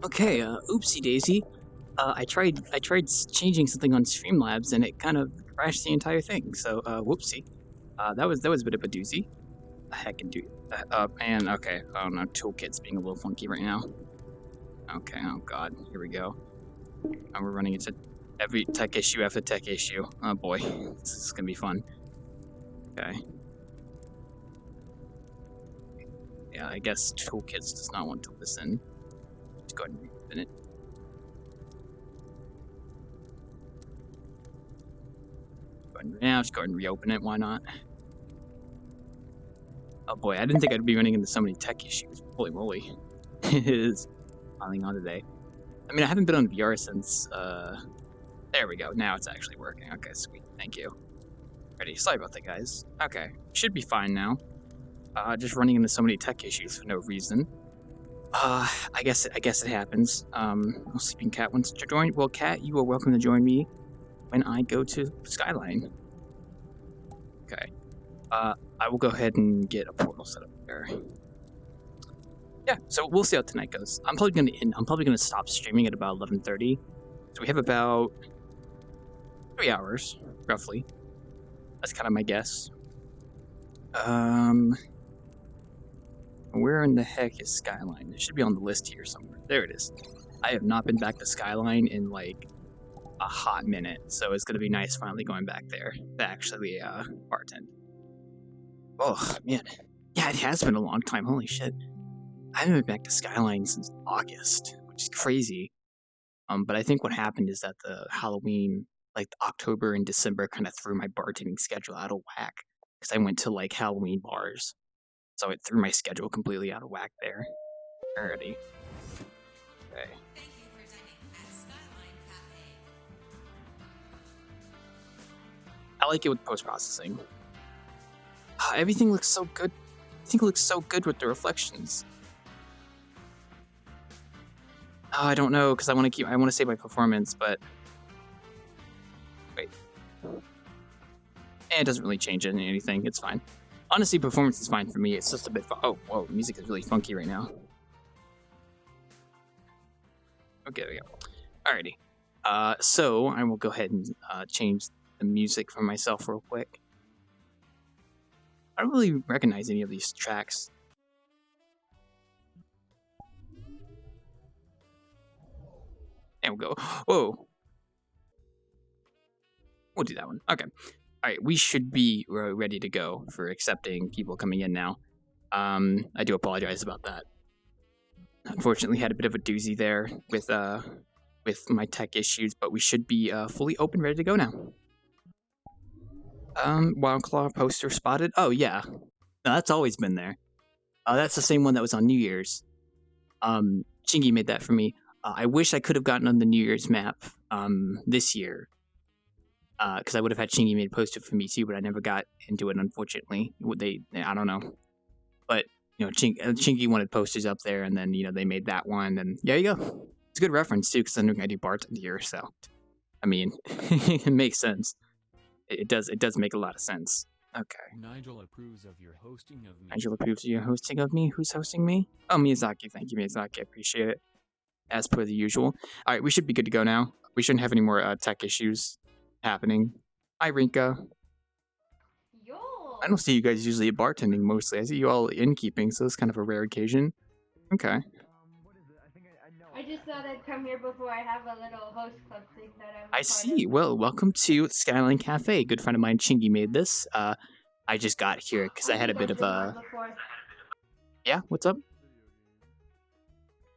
Okay, oopsie daisy. I tried changing something on Streamlabs and it kind of crashed the entire thing. So, whoopsie. That was a bit of a doozy. Heck and do. And okay. Oh no, toolkit's being a little funky right now. Okay. Oh god. Here we go. And we're running into every tech issue after tech issue. Oh boy, this is gonna be fun. Okay. Yeah, I guess toolkits does not want to listen. Let's go ahead and reopen it. Now just go ahead and reopen it. Why not? Oh boy, I didn't think I'd be running into so many tech issues. Holy moly. It is piling on today. I mean, I haven't been on VR since, there we go. Now it's actually working. Okay, sweet. Thank you. Ready. Sorry about that, guys. Okay. Should be fine now. Just running into so many tech issues for no reason. I guess it happens. Sleeping Cat wants to join. Well, Cat, you are welcome to join me when I go to Skyline. Okay. I will go ahead and get a portal set up there. Yeah, so we'll see how tonight goes. I'm probably gonna stop streaming at about 11:30. So we have about 3 hours, roughly. That's kind of my guess. Where in the heck is Skyline? It should be on the list here somewhere. There it is. I have not been back to Skyline in like a hot minute, so it's gonna be nice finally going back there to actually bartend. Oh man, yeah, it has been a long time. Holy shit, I haven't been back to Skyline since August, which is crazy. But I think what happened is that the Halloween, like October and December, kind of threw my bartending schedule out of whack because I went to like Halloween bars, so it threw my schedule completely out of whack there. Alrighty. Okay. Thank you for dining at Skyline Cafe. I like it with post-processing. Everything looks so good. Everything looks so good with the reflections. Oh, I don't know because I want to save my performance, but wait. It doesn't really change anything. It's fine. Honestly, performance is fine for me. It's just a bit. Oh, whoa! Music is really funky right now. Okay, there we go. Alrighty. So I will go ahead and change the music for myself real quick. I don't really recognize any of these tracks. There we go. Whoa. We'll do that one. Okay. Alright, we should be ready to go for accepting people coming in now. I do apologize about that. Unfortunately, had a bit of a doozy there with my tech issues, but we should be fully open, ready to go now. Wildclaw poster spotted. Oh yeah, no, that's always been there. That's the same one that was on New Year's. Chingy made that for me. I wish I could have gotten on the New Year's map this year, because I would have had Chingy made a poster for me too, but I never got into it, unfortunately. I don't know, but you know, Chingy wanted posters up there, and then they made that one, and there you go. It's a good reference too, because I do bartend here, so I mean, it makes sense. It does make a lot of sense. Okay. Nigel approves of your hosting of me. Nigel approves of your hosting of me. Who's hosting me? Oh, Miyazaki. Thank you, Miyazaki. I appreciate it. As per the usual. All right, we should be good to go now. We shouldn't have any more tech issues happening. Hi, Rinka. Yo. I don't see you guys usually at bartending mostly. I see you all innkeeping, so it's kind of a rare occasion. Okay. What is it? I think I know. I just thought I'd come here before I have a little host club thing that I'm. I see. Well, welcome to Skyline Cafe. A good friend of mine, Chingy, made this. I just got here because I had a bit of a. Yeah, what's up?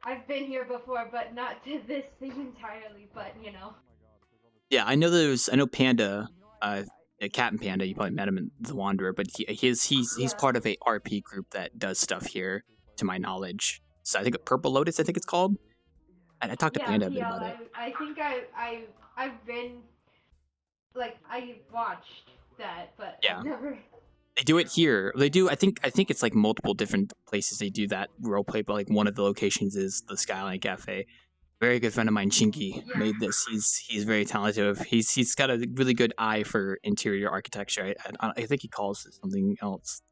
I've been here before, but not to this thing entirely. But you know. Yeah, I know Panda, Cat and Panda. You probably met him in The Wanderer, but he's part of a RP group that does stuff here, to my knowledge. So I think Purple Lotus, I think it's called. And I talked to Panda a bit about it. I think I've been, like, I watched that, but yeah. I've never. They do it here. They do. I think it's like multiple different places they do that roleplay, but like one of the locations is the Skyline Cafe. Very good friend of mine, Chinky, made this. He's very talented. He's got a really good eye for interior architecture. I think he calls it something else,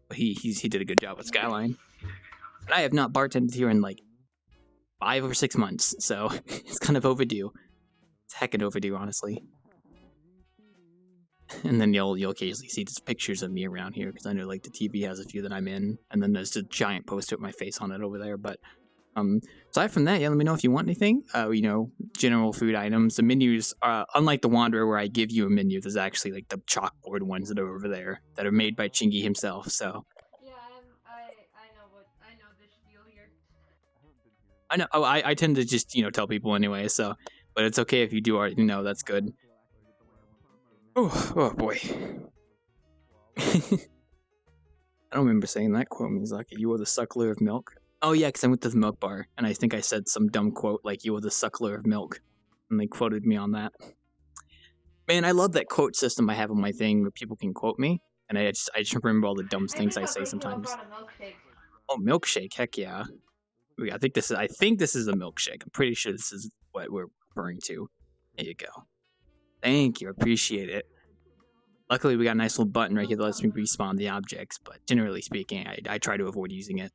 but he did a good job with Skyline. And I have not bartended here in like 5 or 6 months, so it's kind of overdue. It's heckin' overdue, honestly. And then you'll occasionally see just pictures of me around here because I know like the TV has a few that I'm in, and then there's a giant poster with my face on it over there. But aside from that, yeah, let me know if you want anything. General food items. The menus, unlike the Wanderer where I give you a menu, there's actually like the chalkboard ones that are over there that are made by Chingy himself. So Yeah, I know the spiel here. I know. I tend to just tell people anyway. So, but it's okay if you do already know. That's good. Oh boy. I don't remember saying that quote, Miyazaki. You are the suckler of milk. Oh yeah, because I went to the milk bar, and I think I said some dumb quote like "You are the suckler of milk," and they quoted me on that. Man, I love that quote system I have on my thing where people can quote me, and I just remember all the dumb things I say sometimes. Oh, milkshake! Heck yeah! I think this is a milkshake. I'm pretty sure this is what we're referring to. There you go. Thank you, appreciate it. Luckily, we got a nice little button right here that lets me respawn the objects, but generally speaking, I try to avoid using it.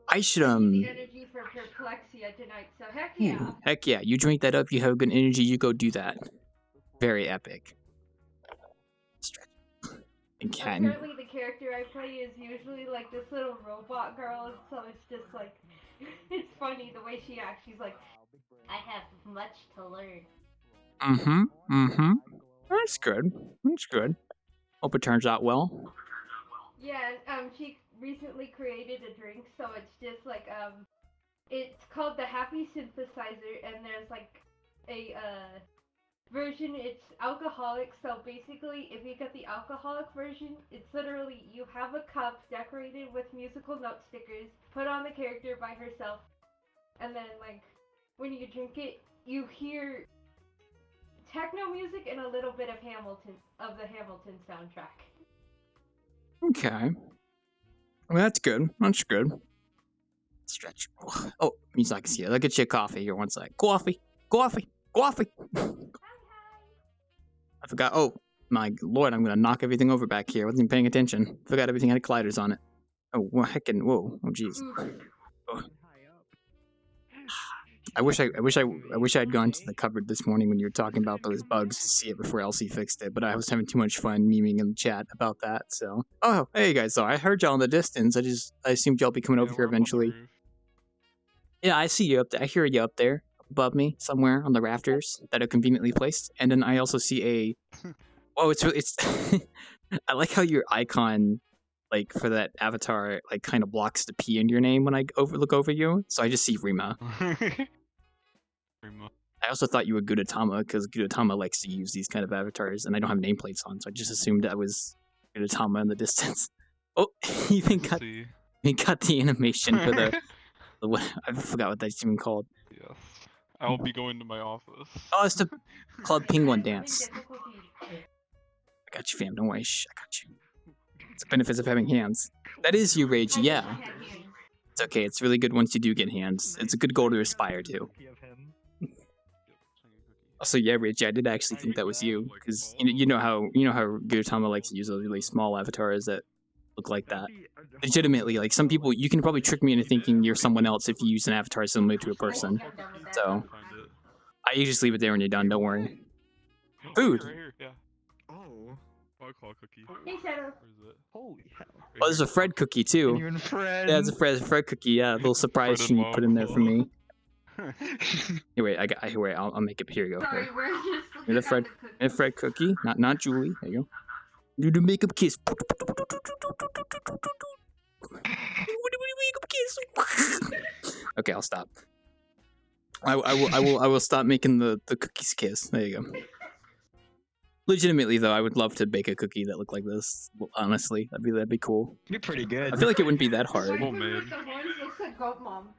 I should, The energy for perplexia tonight, so heck yeah. Heck yeah, you drink that up, you have good energy, you go do that. Very epic. Stretch. And cat. Apparently the character I play is usually like this little robot girl, so it's just like, it's funny the way she acts. She's like, I have much to learn. That's good. That's good. Hope it turns out well. Yeah, she recently created a drink, so it's just like, it's called the Happy Synthesizer, and there's like a, version, it's alcoholic, so basically, if you get the alcoholic version, it's literally, you have a cup decorated with musical note stickers, put on the character by herself, and then, like, when you drink it, you hear techno music and a little bit of the Hamilton soundtrack. Okay. Well, that's good. That's good. Stretch. Oh, Misaki's here. Look at your coffee here one sec. Coffee. I forgot. Oh, my lord, I'm gonna knock everything over back here. I wasn't even paying attention. Forgot everything had colliders on it. Oh, well, heckin', whoa. Oh, jeez. Oh. I wish I had gone to the cupboard this morning when you were talking about those bugs to see it before Elsie fixed it, but I was having too much fun memeing in the chat about that, so. Oh, hey guys, so I heard y'all in the distance. I assumed y'all be coming over here eventually. Yeah, I see you up there. I hear you up there above me somewhere on the rafters that are conveniently placed. And then I also see a oh, it's I like how your icon like for that avatar like kind of blocks the P in your name when I look over you. So I just see Rima. I also thought you were Gudetama because Gudetama likes to use these kind of avatars, and I don't have nameplates on, so I just assumed that was Gudetama in the distance. Oh, you even got the animation for the I forgot what that's even called. Yes. I'll be going to my office. Oh, it's the Club Penguin dance. I got you, fam. Don't worry. Shh, I got you. It's the benefits of having hands. That is you, Rage. Yeah. It's okay. It's really good once you do get hands. It's a good goal to aspire to. Also, yeah, Rage. I did actually think that was you because you know how Gudetama likes to use those really small avatars that look like that. Legitimately, like some people, you can probably trick me into thinking you're someone else if you use an avatar similar to a person. So I usually just leave it there when you're done. Don't worry. Food. Right here, yeah. Oh, call cookie. Hey, Shadow. Where is it? Holy hell. Oh, there's a Fred cookie too. Even Fred. Yeah, it's a Fred cookie. Yeah, a little surprise Fred she and put in there for me. Here, Wait, I'll make it. Here you go. Sorry, Here. we're just Here's a Fred, looking Fred cookie. Not Julie. There you go. Do the makeup kiss. Okay, I'll stop. I will stop making the cookies kiss. There you go. Legitimately though, I would love to bake a cookie that looked like this. Honestly, that'd be cool. You're pretty good. I feel like it wouldn't be that Why hard Oh, does man. the horns look like Goat Mom? Why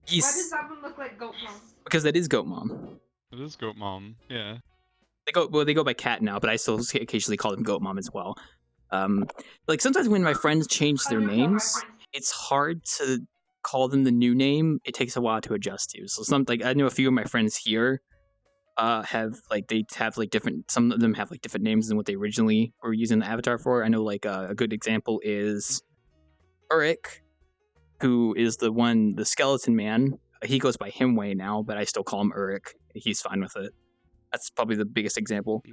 does Yes, that one look like Goat Mom? because that is Goat Mom. It is Goat Mom, yeah. They go by Cat now, but I still occasionally call them Goat Mom as well. Like sometimes when my friends change their names, it's hard to call them the new name. It takes a while to adjust to. So I know a few of my friends here have different. Some of them have like different names than what they originally were using the avatar for. I know like a good example is Ulrich. who is the skeleton man. He goes by Himway now, but I still call him Uruk. He's fine with it. That's probably the biggest example.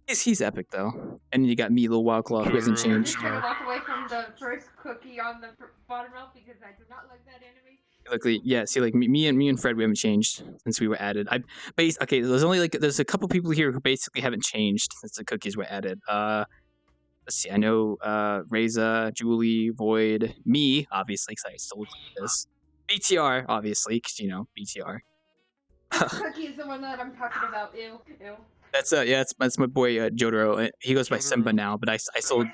He's epic though. And you got me, Little Wildclaw, who hasn't I'm changed. just gonna walk away from the first cookie on the buttermilk because I do not like that anime. Luckily, yeah. See, like me and Fred, we haven't changed since we were added. Okay. There's a couple people here who basically haven't changed since the cookies were added. Let's see. I know Reza, Julie, Void, me, obviously, because I still look like this. BTR, obviously, because BTR. Cookie is the one that I'm talking about. Ew. That's my boy Jotaro. He goes by Simba now, but I still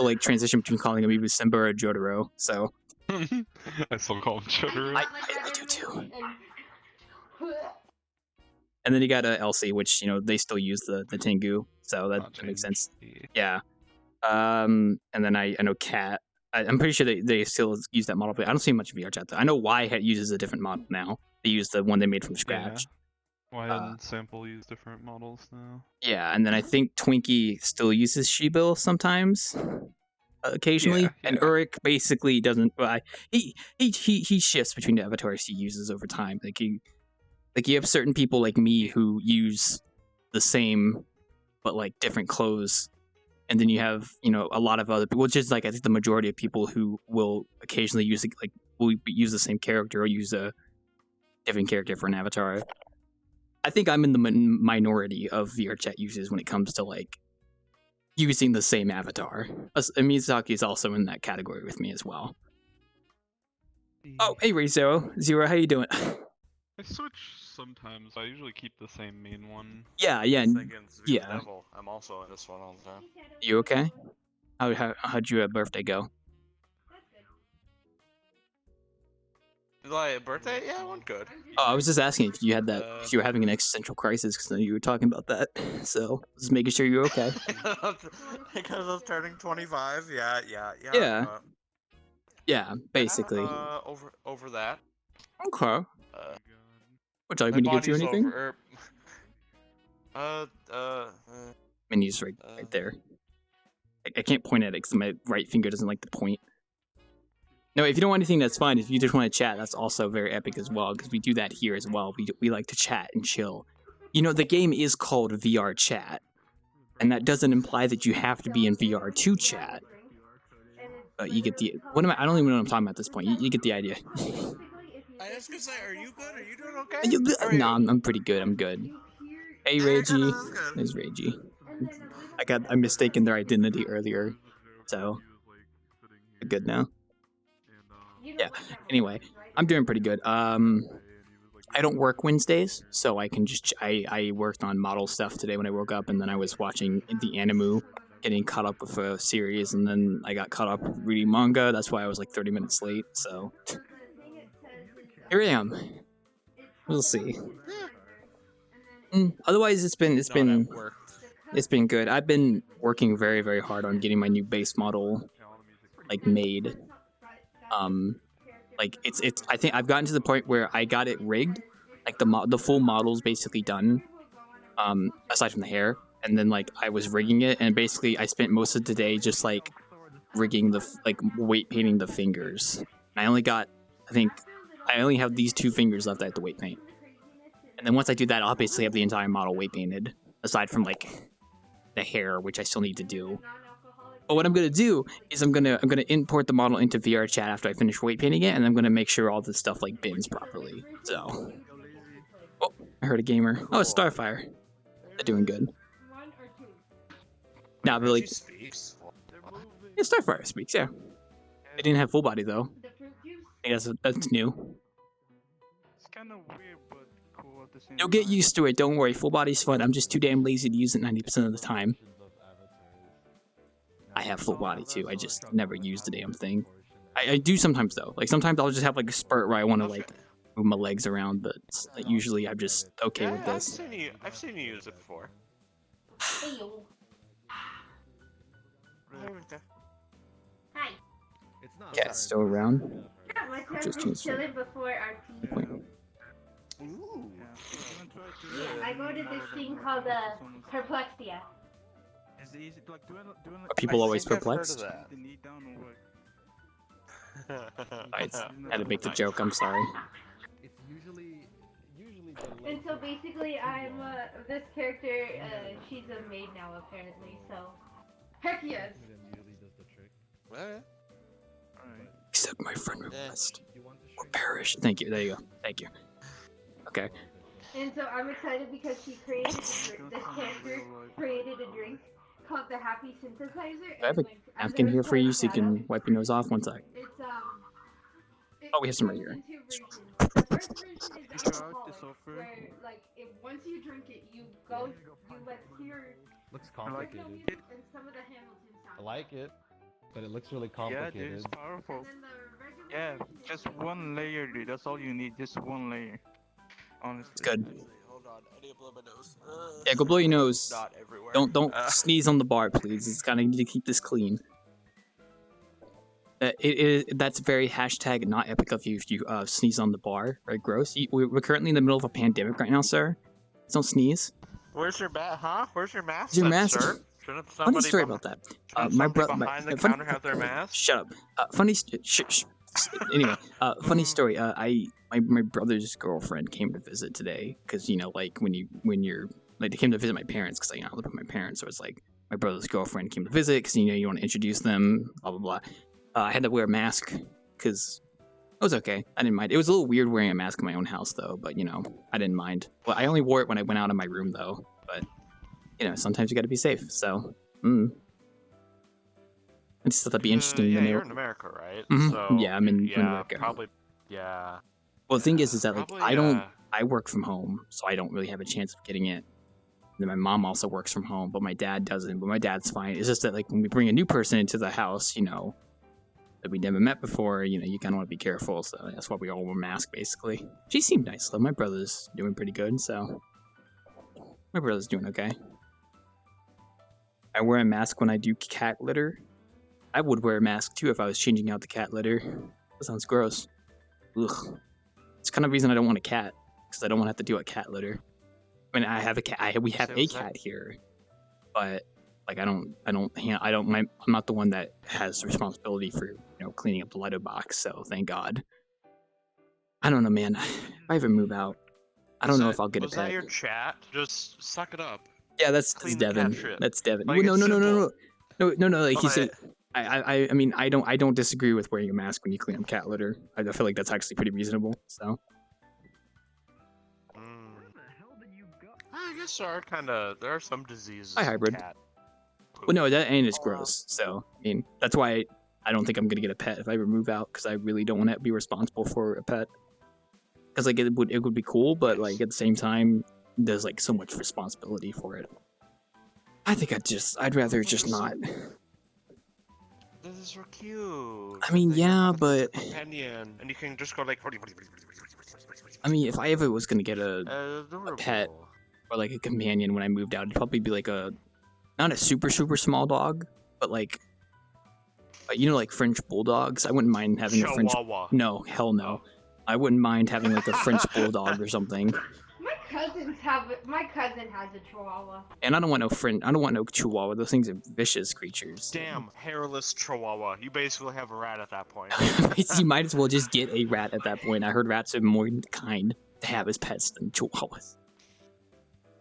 like transition between calling him either Simba or Jotaro. So I still call him Jotaro. I do too. And then you got Elsie, which they still use the Tengu, so that makes sense. Yeah. And then I know Cat. I'm pretty sure they still use that model, but I don't see much VRChat though. I know Y uses a different model now. They use the one they made from scratch. Why and Sample use different models now? Yeah, and then I think Twinkie still uses She-Bill sometimes, occasionally, and Uruk basically doesn't. He shifts between the avatars he uses over time. Like you have certain people like me who use the same, but like different clothes, and then you have a lot of other people, which is like I think the majority of people who will occasionally use will use the same character or use a different character for an avatar. I think I'm in the minority of VRChat users when it comes to like using the same avatar. Miyazaki is also in that category with me as well. Oh, hey Ray Zero, how you doing? I switch sometimes. I usually keep the same main one. Yeah. Devil. I'm also in this one all the time. You okay? How'd your birthday go? Like birthday? Yeah, it went good. Oh, I was just asking if you had that, if you were having an existential crisis, because you were talking about that. So, just making sure you're okay. Because I was turning 25. Yeah. Yeah, basically. Over that. Okay. Would you like me to get you anything? Menu's right there. I can't point at it because my right finger doesn't like to point. No, if you don't want anything, that's fine. If you just want to chat, that's also very epic as well, because we do that here as well. We like to chat and chill. The game is called VRChat, and that doesn't imply that you have to be in VR to chat. But you get the... I don't even know what I'm talking about at this point. You get the idea. I was gonna say, are you good? Are you doing okay? No, I'm pretty good. I'm good. Hey, Reggie. There's Reggie. I mistaken their identity earlier, so... I'm good now. Yeah. Anyway, I'm doing pretty good. I don't work Wednesdays, so I can just I worked on model stuff today when I woke up, and then I was watching the Animu, getting caught up with a series, and then I got caught up reading manga. That's why I was like 30 minutes late. So here I am. We'll see. Otherwise, it's been good. I've been working very, very hard on getting my new base model made. I think I've gotten to the point where I got it rigged, the full model's basically done, aside from the hair, and then I was rigging it, and basically I spent most of the day just rigging the weight painting the fingers. And I only have these 2 fingers left I have to weight paint, and then once I do that, I'll basically have the entire model weight painted, aside from the hair, which I still need to do. But what I'm gonna do is I'm gonna import the model into VRChat after I finish weight painting it, and I'm gonna make sure all this stuff bins properly. So, oh, I heard a gamer. Oh, it's Starfire. They're doing good. Nah, but yeah, Starfire speaks. Yeah, they didn't have full body though. I guess that's new. It's kind of weird, but cool at the same You'll get used to it. Don't worry. Full body's fun. I'm just too damn lazy to use it 90% of the time. I have full body too. I just never use the damn thing. I do sometimes though. Sometimes I'll just have a spurt where I want to move my legs around, but usually I'm just okay with this. I've seen you use it before. Hi. Cat's still around. Yeah, my parents were chilling before our TV. Ooh. Yeah, I go to this thing called Perplexia. Is it easy, Are people always perplexed? I had to make the joke. I'm sorry. It's usually the And so basically, I'm this character. She's a maid now, apparently. So, heck yes. usually does the trick. What? Accept my friend request. You want to Or shrink? perish. Thank you. There you go. Thank you. Okay. And so I'm excited because she created this character created a drink called the Happy Synthesizer. I have a napkin here for you so you can wipe your nose off. One sec. It's Oh, we have some right here. comes in 2 versions. The first version is Sure, alcoholic, this offer. where like once you drink it, you let's hear Looks original complicated. music and some of the Hamilton sounds. I like it, but it looks really Yeah, dude, complicated. it's powerful. And then the regular Yeah, version is just like- one layer, dude. That's all you need. Just one layer. Honestly. It's good. Actually, hold on. I need to blow my nose. Yeah, go blow your nose. Not everywhere. Don't sneeze on the bar, please. It's gotta need to keep this clean. That's very hashtag not epic of you if you sneeze on the bar, right? Gross. We're currently in the middle of a pandemic right now, sir. Don't sneeze. Where's your mask? Huh? Where's your mask? Where's your then, mask? Sir? Shouldn't Funny somebody story behi- about that. shouldn't My somebody brother behind the counter have their mask? Shut up. Funny. Anyway, funny story. My brother's girlfriend came to visit today because like when you're like they came to visit my parents because I live with my parents, so it's like my brother's girlfriend came to visit because you want to introduce them. Blah blah blah. I had to wear a mask because it was okay. I didn't mind. It was a little weird wearing a mask in my own house though, but I didn't mind. Well, I only wore it when I went out of my room though. But sometimes you got to be safe. So, I just thought that'd be interesting. Yeah, to know. you're in America, right? Mhm. So, Yeah, I'm in yeah, America. Probably. Yeah. Well, the thing is that like Probably, I work from home, so I don't really have a chance of getting it. And then my mom also works from home, but my dad doesn't. But my dad's fine. It's just that like when we bring a new person into the house, that we never met before, you kind of want to be careful. So that's why we all wear masks, basically. She seemed nice though. My brother's doing pretty good, so my brother's doing okay. I wear a mask when I do cat litter. I would wear a mask too if I was changing out the cat litter. That sounds gross. Ugh. It's kind of the reason I don't want a cat, because I don't want to have to do a cat litter. I mean, I have a cat. We have So a is that- cat here, but like I'm not the one that has the responsibility for cleaning up the litter box. So thank God. I don't know, man. If I ever move out, I don't know if I'll get a Was that pet. your chat? Just suck it up. Yeah, that's Clean the cat Devin. shit. That's Devin. Like, Well, it's no. Like he But- said. I mean, I don't disagree with wearing a mask when you clean up cat litter. I feel like that's actually pretty reasonable. So I guess there are some diseases. Hi, in hybrid. cat poop. well, no, that ain't as gross. So I mean, that's why I don't think I'm gonna get a pet if I ever move out, because I really don't want to be responsible for a pet. Because like it would be cool, but like at the same time, there's like so much responsibility for it. I think I'd rather just not. This is so cute. I mean, Like, you yeah, have a but companion, and you can just go like. I mean, if I ever was gonna get a Adorable. pet. Or like a companion when I moved out, it'd probably be like not a super small dog, but like like French bulldogs. I wouldn't mind having a French. Chihuahua. No, hell no. I wouldn't mind having like a French bulldog or something. My cousin has a Chihuahua. And I don't want no Chihuahua. Those things are vicious creatures. Damn, hairless Chihuahua. You basically have a rat at that point. You might as well just get a rat at that point. I heard rats are more kind to have as pets than Chihuahuas.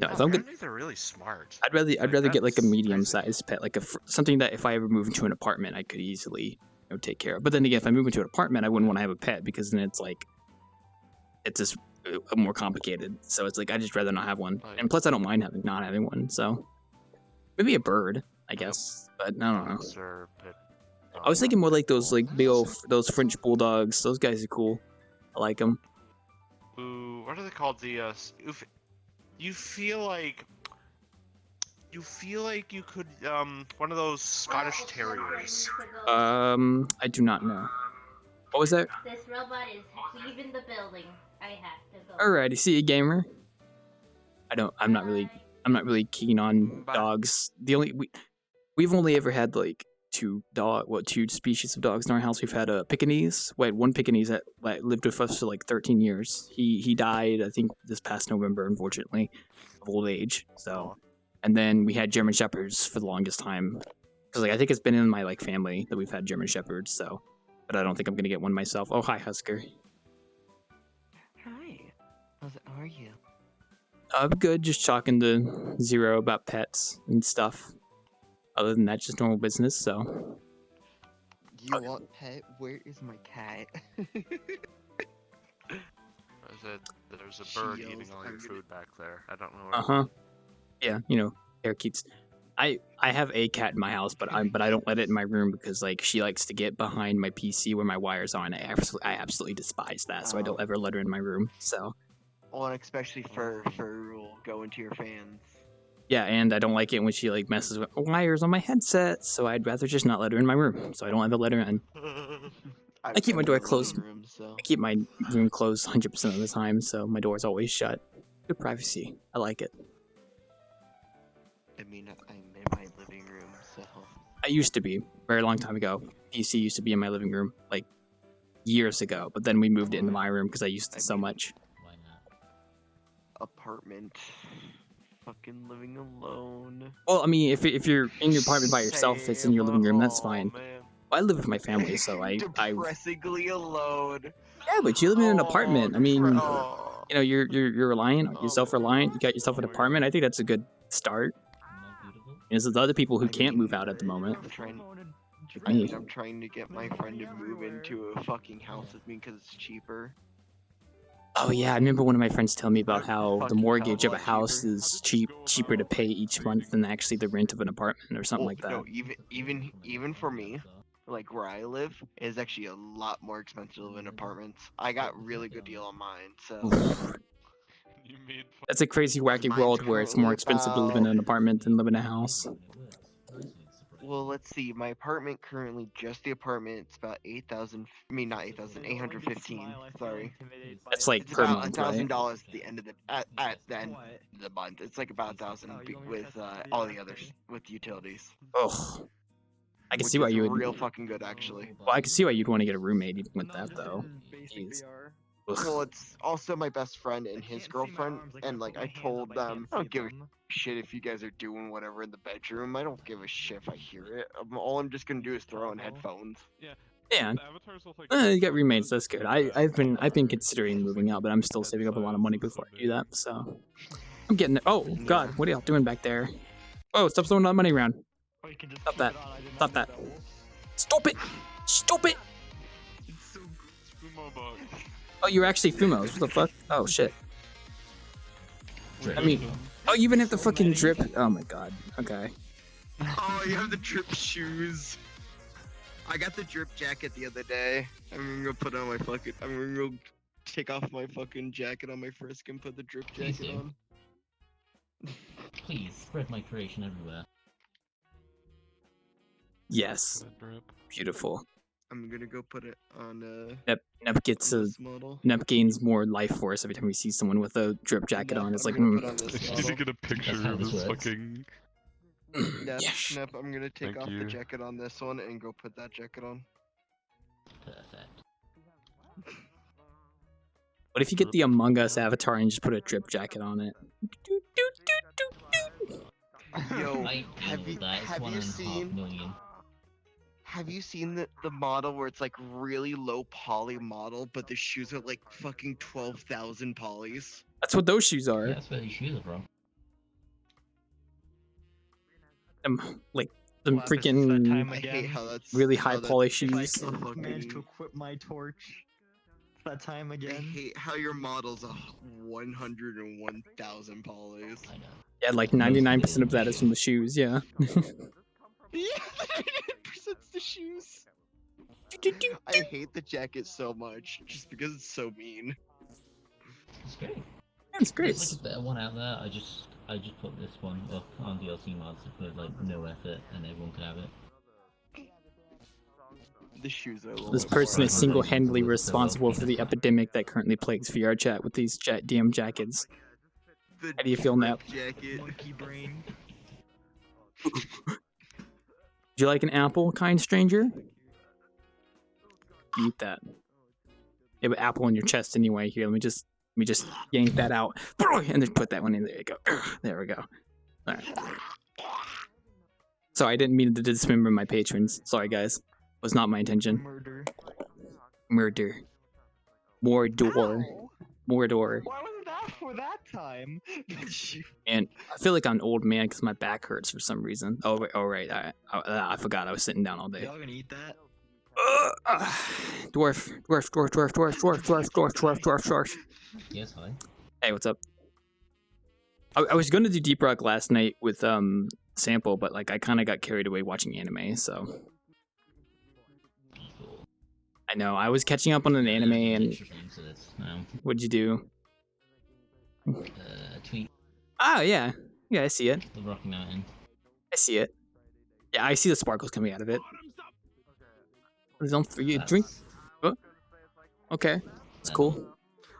No, if I'm gonna, Apparently they're really smart. I'd rather get like a That's medium-sized pet, like something that if I ever move into an apartment, I could easily take care of. But then again, if I move into an apartment, I wouldn't want to have a pet because then it's just more complicated. So it's like I'd just rather not have one. Right. And plus, I don't mind not having one. So maybe a bird, I guess. But I don't know. Sir, but, I was thinking more like those big old those French bulldogs. Those guys are cool. I like them. Ooh, what are they called? You feel like you could one of those Scottish terriers. I do not know. What was that? This robot is leaving the building. I have to go. Alrighty, see you, gamer. I'm not really keen on Bye. dogs. We've only ever had like two species of dogs in our house. We've had a Pekingese. One Pekingese that lived with us for like 13 years. He died, I think, this past November, unfortunately, of old age. So, and then we had German Shepherds for the longest time, because I think it's been in my family that we've had German Shepherds. So, but I don't think I'm gonna get one myself. Oh, hi, Husker. Hi. How are you? I'm good, just talking to Zero about pets and stuff. Other than that, just normal business, so. You want pet? Where is my cat? There's a bird Shields, eating all I'm your gonna- food back there. I don't know where. Uh-huh. Yeah, you know, parakeets. I have a cat in my house, but I don't let it in my room because like she likes to get behind my PC where my wires are, and I absolutely despise that. So I don't ever let her in my room. So Well, and especially fur will go into your fans. yeah, and I don't like it when she like messes with wires on my headset. So I'd rather just not let her in my room. So I don't ever let her in. I keep my door closed. Room, so. I keep my room closed 100% of the time, so my door's always shut. Good privacy. I like it. I mean, I'm in my living room, so. I used to be, a very long time ago. PC used to be in my living room, like, years ago. But then we moved it into my room because I used it so much. Why not? Apartment. Fucking living alone. Well, I mean, if you're in your apartment by yourself, it's in your living room, that's fine. Man. I live with my family, so I Depressingly alone. yeah, but you live in an apartment. I mean, Oh. you know, you're reliant, you're self-reliant. You got yourself an apartment. I think that's a good start. Not beautiful? There's other people who can't move out at the moment. I'm trying to get my friend to move into a fucking house with me because it's cheaper. Oh yeah, I remember one of my friends telling me about how the Fucking mortgage of a hell, house is cheaper to pay each month than actually the rent of an apartment or something like that. No, even for me, like where I live, is actually a lot more expensive than apartments. I got really good deal on mine, so. You made That's a crazy, wacky Mine's world where it's more currently expensive to live in an apartment than live in a house. Well, let's see. My apartment currently, just the apartment, it's about 8,000. I mean, not 8,000, 815. Sorry. That's like It's per about month, right? $1,000 at the end of the at the end of the month. It's like about 1,000 with all the others with utilities. Ugh. I can Which see why is you would. real fucking good, actually. Well, I can see why you'd want to get a roommate even with that, though. Jeez. Well, it's also my best friend and his girlfriend, and like I told them, I don't give a shit if you guys are doing whatever in the bedroom. I don't give a shit if I hear it. All I'm just gonna do is throw in headphones. Yeah, the avatars look like you got roommates. That's good. I've been considering moving out, but I'm still saving up a lot of money before I do that. So I'm getting it. Oh God, what are y'all doing back there? Oh, stop throwing that money around. Stop that. Stop that. Stop it. Stop it. It's Fumo bug. Oh, you're actually Fumos. What the fuck? Oh shit. I mean, oh, you even have the fucking drip. Oh my God. Okay. Oh, you have the drip shoes. I got the drip jacket the other day. I'm gonna put on my fucking. I'm gonna go take off my fucking jacket on my frisk and put the drip Please jacket do. on. Please spread my creation everywhere. Yes. Drip. Beautiful. I'm gonna go put it on. Nep gets on a. this model. Nep gains more life force every time we see someone with a drip jacket on. It's I'm like, gonna put on I this just need to model. get a picture how of this this works. fucking. Nep, Yes. Nep, I'm gonna take Thank off you. the jacket on this one and go put that jacket on. Perfect. What if you get the Among Us avatar and just put a drip jacket on it? Yo, I have you that. It's have you 1.5 seen million. have you seen the model where it's like really low poly model, but the shoes are like fucking 12,000 polys? That's what those shoes are. Yeah, that's where these shoes are from. Like some Well, this is that freaking time I again. hate how that's really how high that- poly If I shoes. can fucking- manage to equip my torch. It's that time I again. hate how your model's 101,000 polys. I know. Yeah, like 99% of that is from the shoes. Yeah. Yeah, 99%'s the shoes. I hate the jacket so much, just because it's so mean. It's great. That's great. There's like a better one out there. I just put this one up on DLC mods with like no effort, and everyone can have it. The shoes are a little This bit person more- is single-handedly responsible for the epidemic that currently plagues VRChat with these DM jackets. The How do you feel, Nap? jacket. Monkey brain. Would you like an apple, kind stranger? Eat that. You have an apple in your chest anyway. Here, let me just yank that out and then put that one in. There you go. There we go. All right. Sorry, I didn't mean to dismember my patrons. Sorry, guys. Was not my intention. Murder. Murder. Mordor. Ow! Mordor. Why was that for that time? And I feel like I'm an old man because my back hurts for some reason. Oh, wait, oh right. I forgot I was sitting down all day. Y'all gonna eat that? Dwarf. Yes, hi. Hey, what's up? I was going to do Deep Rock last night with Sample, but like I kind of got carried away watching anime, so. Cool. I know, I was catching up on an anime and Extra thing to this now. what'd you do? Tweet Oh, yeah. Yeah, I see it. the Rocky Mountain. I see it. Yeah, I see the sparkles coming out of it. What is for you? Drink? Oh. Okay. That's cool.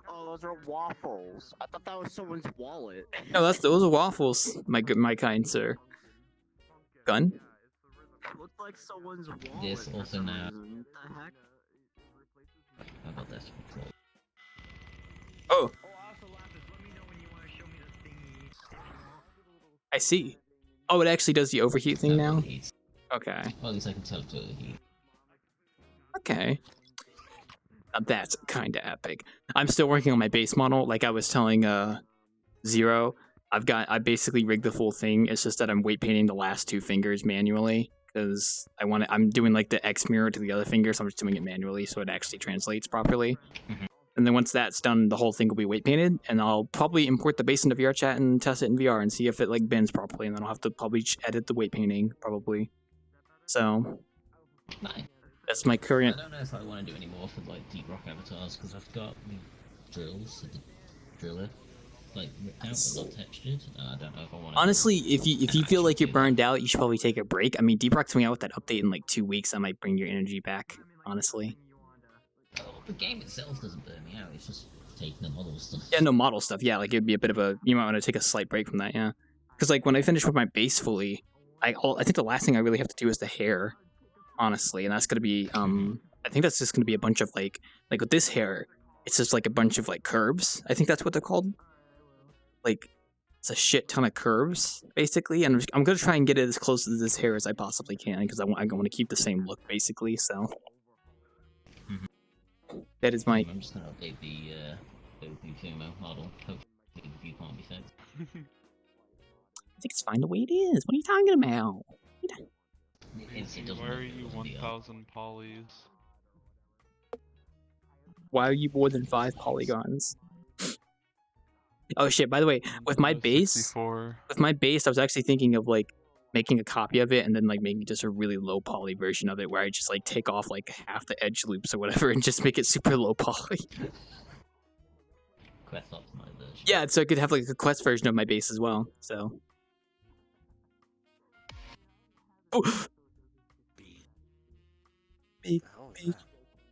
Oh, those are waffles. I thought that was someone's wallet. No, those are waffles, my kind sir. Gun? Looked like someone's wallet. Yes, for also some now. reason. What the heck? How about this? Oh, Oh, also, Lapis, let me know when you want to show me the thingy. I see. Oh, it actually does the overheat thing now? Okay. Well, at least I can tell it to overheat. Okay. Now that's kinda epic. I'm still working on my base model, like I was telling Zero. I basically rigged the full thing. It's just that I'm weight painting the last two fingers manually because I'm doing like the X mirror to the other finger, so I'm just doing it manually so it actually translates properly. And then once that's done, the whole thing will be weight painted, and I'll probably import the base into VRChat and test it in VR and see if it like bends properly, and then I'll have to probably edit the weight painting probably. So Nice. that's my current. I don't know if I want to do any more for like Deep Rock avatars because I've got drills, the driller, like ripped out, a lot textured. I don't know if I want to. Honestly, if you feel like you're burned out, you should probably take a break. I mean, Deep Rock's coming out with that update in like 2 weeks. That might bring your energy back. Honestly. Oh, the game itself doesn't burn me out. It's just taking the model stuff. Yeah, no model stuff. Yeah, like it'd be a bit of a. You might want to take a slight break from that. Yeah, because like when I finish with my base fully, I think the last thing I really have to do is the hair, honestly, and that's gonna be I think that's just gonna be a bunch of like with this hair, it's just like a bunch of like curves. I think that's what they're called. Like it's a shit ton of curves basically, and I'm gonna try and get it as close to this hair as I possibly can because I want to keep the same look basically. So that is my. I'm just gonna update the Fumo model. Hopefully the view can't be fixed. I think it's fine the way it is. What are you talking about? It doesn't Why are look you good on VR. 1,000 polys? Why are you more than 5 polygons? Oh shit! By the way, with my base, 64. I was actually thinking of like making a copy of it and then like making just a really low poly version of it, where I just like take off like half the edge loops or whatever and just make it super low poly. Quest optimized version. Yeah, so I could have like a Quest version of my base as well. So. Oh. Beep, beep.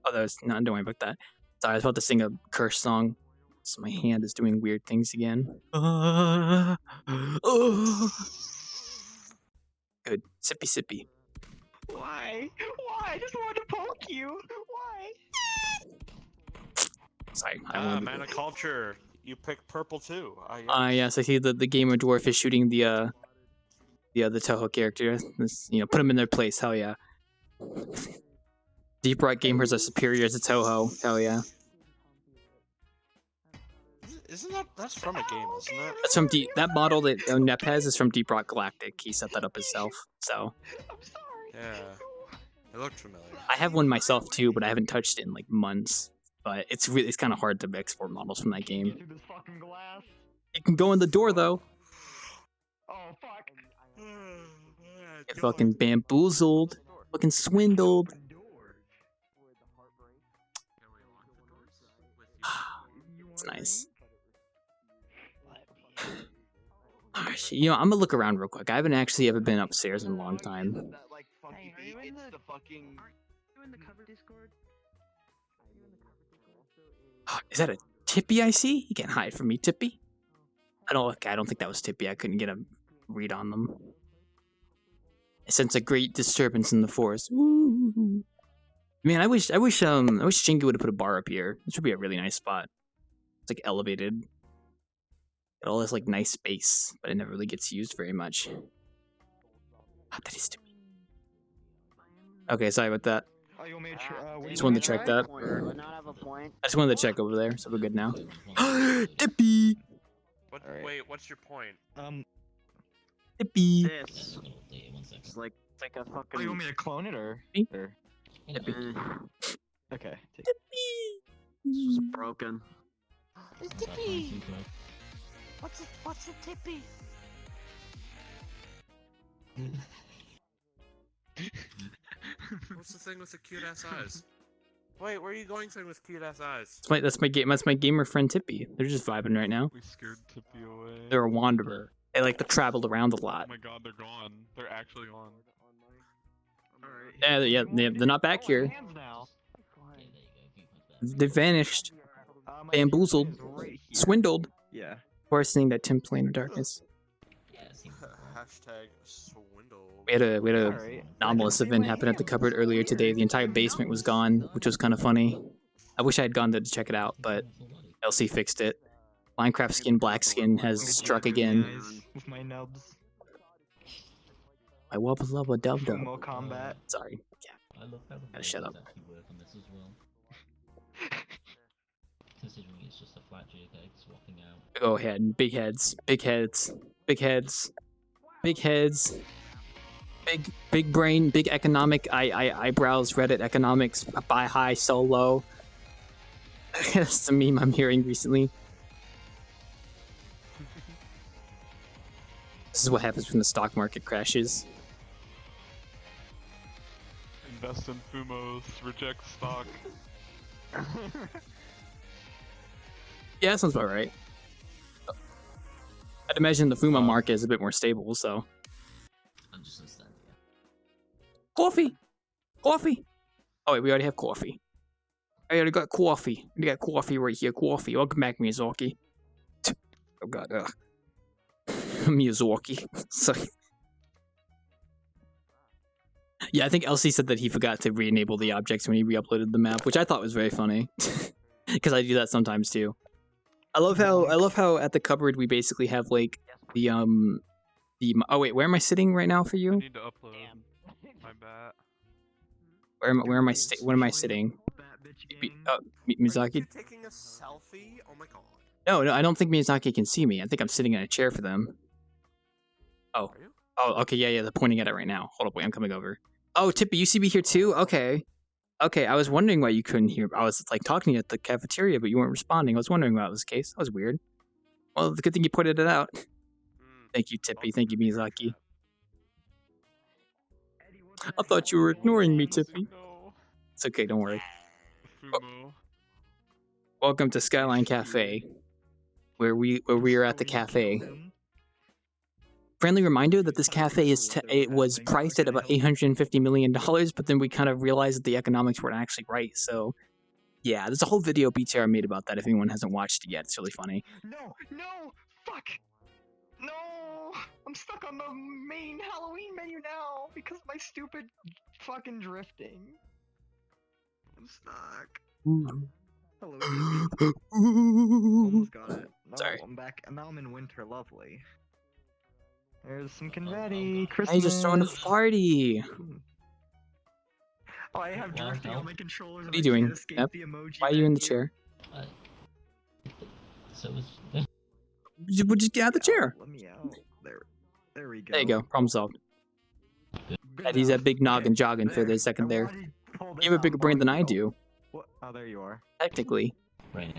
Oh, that was no. Don't worry about that. Sorry, I was about to sing a curse song. So my hand is doing weird things again. Good. Sippy sippy. Why? Why? I just wanted to poke you. Why? Sorry. I wanted to... mana culture. You picked purple too. Yes, I see the gamer dwarf is shooting the Toho character. This, put them in their place. Hell yeah. Deep Rock gamers are superior to Toho. Hell yeah. Isn't that's from a game, isn't it? That's from that model that Nep has is from Deep Rock Galactic. He set that up himself. So. I'm sorry. Yeah. It looked familiar. I have one myself too, but I haven't touched it in like months. But it's kind of hard to export models from that game. Get through this fucking glass. You can go in the door though. Oh fuck. Get fucking bamboozled, fucking swindled. It's nice. Oh, shit. I'm gonna look around real quick. I haven't actually ever been upstairs in a long time. That, like, funky beat, it's the fucking... Are you in the cover Discord? Is that a Tippy I see? You can't hide from me, Tippy. I don't think that was Tippy. I couldn't get a read on them. I sense a great disturbance in the forest. Ooh. Man, I wish Shingu would have put a bar up here. This would be a really nice spot. It's like elevated. Got all this like nice space, but it never really gets used very much. Ah, that is Tippy. Okay, sorry about that. Oh, you want me to Just wanted to check that. Would not have a point. I just wanted to check over there, so we're good now. Dippy! What? Alright. Wait, what's your point? Dippy! This. It's like a fucking. Oh, you want me to clone it or? Dippy. Okay. Dippy! This was broken. It's Tippy! What's a Tippy? What's the thing with the cute ass eyes? Wait, where are you going thing with cute ass eyes? That's my gamer friend Tippy. They're just vibing right now. We scared Tippy away. They're a wanderer. They like to travel around a Oh lot. my god, they're gone. They're actually gone. Yeah, they're not back here. They vanished. Bamboozled. Swindled. Yeah. Worsening that Tim Plane of Darkness. Hashtag swindle. We had a anomalous event happen at the cupboard earlier today. The entire basement was gone, which was kind of funny. I wish I had gone there to check it out, but LC fixed it. Minecraft skin black skin has struck again. With my nubs. My wubba lubba dub dub. Sumo combat. Sorry. Yeah. I love how the Gotta shut up. actually work on this as well. Considering it's just a flat JPEG swapping out. Go ahead. Big heads. Big heads. Big heads. Big heads. Big brain. Big economic. Eyebrows. Reddit economics. Buy high, sell low. That's the meme I'm hearing recently. This is what happens when the stock market crashes. Invest in Fumos, reject stock. Yeah, that sounds about right. I'd imagine the Fuma market is a bit more stable, so. I'm just gonna stand here. Coffee! Coffee! Oh wait, we already have coffee. I already got coffee. We got coffee right here. Coffee. Welcome back, Miyazaki. Oh god, Miyazaki. Sorry. Yeah, I think LC said that he forgot to re-enable the objects when he re-uploaded the map, which I thought was very funny. Because I do that sometimes too. I love how at the cupboard we basically have like the oh wait, where am I sitting right now for I you? need to upload. My bad. Where am I what am I sitting? Miyazaki? Are you taking a selfie? Oh my god. No, I don't think Miyazaki can see me. I think I'm sitting in a chair for them. Oh. Are you? Oh, okay, yeah, they're pointing at it right now. Hold up, wait, I'm coming over. Oh, Tippy, you see me here too? Okay. Okay, I was wondering why you couldn't hear. I was like talking at the cafeteria, but you weren't responding. I was wondering why that was the case. That was weird. Well, the good thing you pointed it out. Thank you, Tippy. Thank you, Miyazaki. I thought you were ignoring me, Tippy. No. It's okay, don't worry. Fumo. Welcome to Skyline Cafe, where we are at the cafe. Friendly reminder that this cafe it was priced at about $850 million, but then we kind of realized that the economics weren't actually right. So, yeah, there's a whole video BTR made about that. If anyone hasn't watched it yet, it's really funny. No, fuck, no! I'm stuck on the main Halloween menu now because of my stupid fucking drifting. I'm stuck. Ooh. Hello. Almost got it. No, Sorry. I'm back. Now I'm in winter. Lovely. There's some confetti. Christmas. I just throwing a party. Oh, I have drifting on my controllers. What are you doing? Yep. Why are you in the chair? So was. We'll just get out of the chair. Let me out. There we go. There you go. Problem solved. He's that big noggin jogging for a second there. You have a bigger brain than I do. What? Oh, there you are. Technically. Right.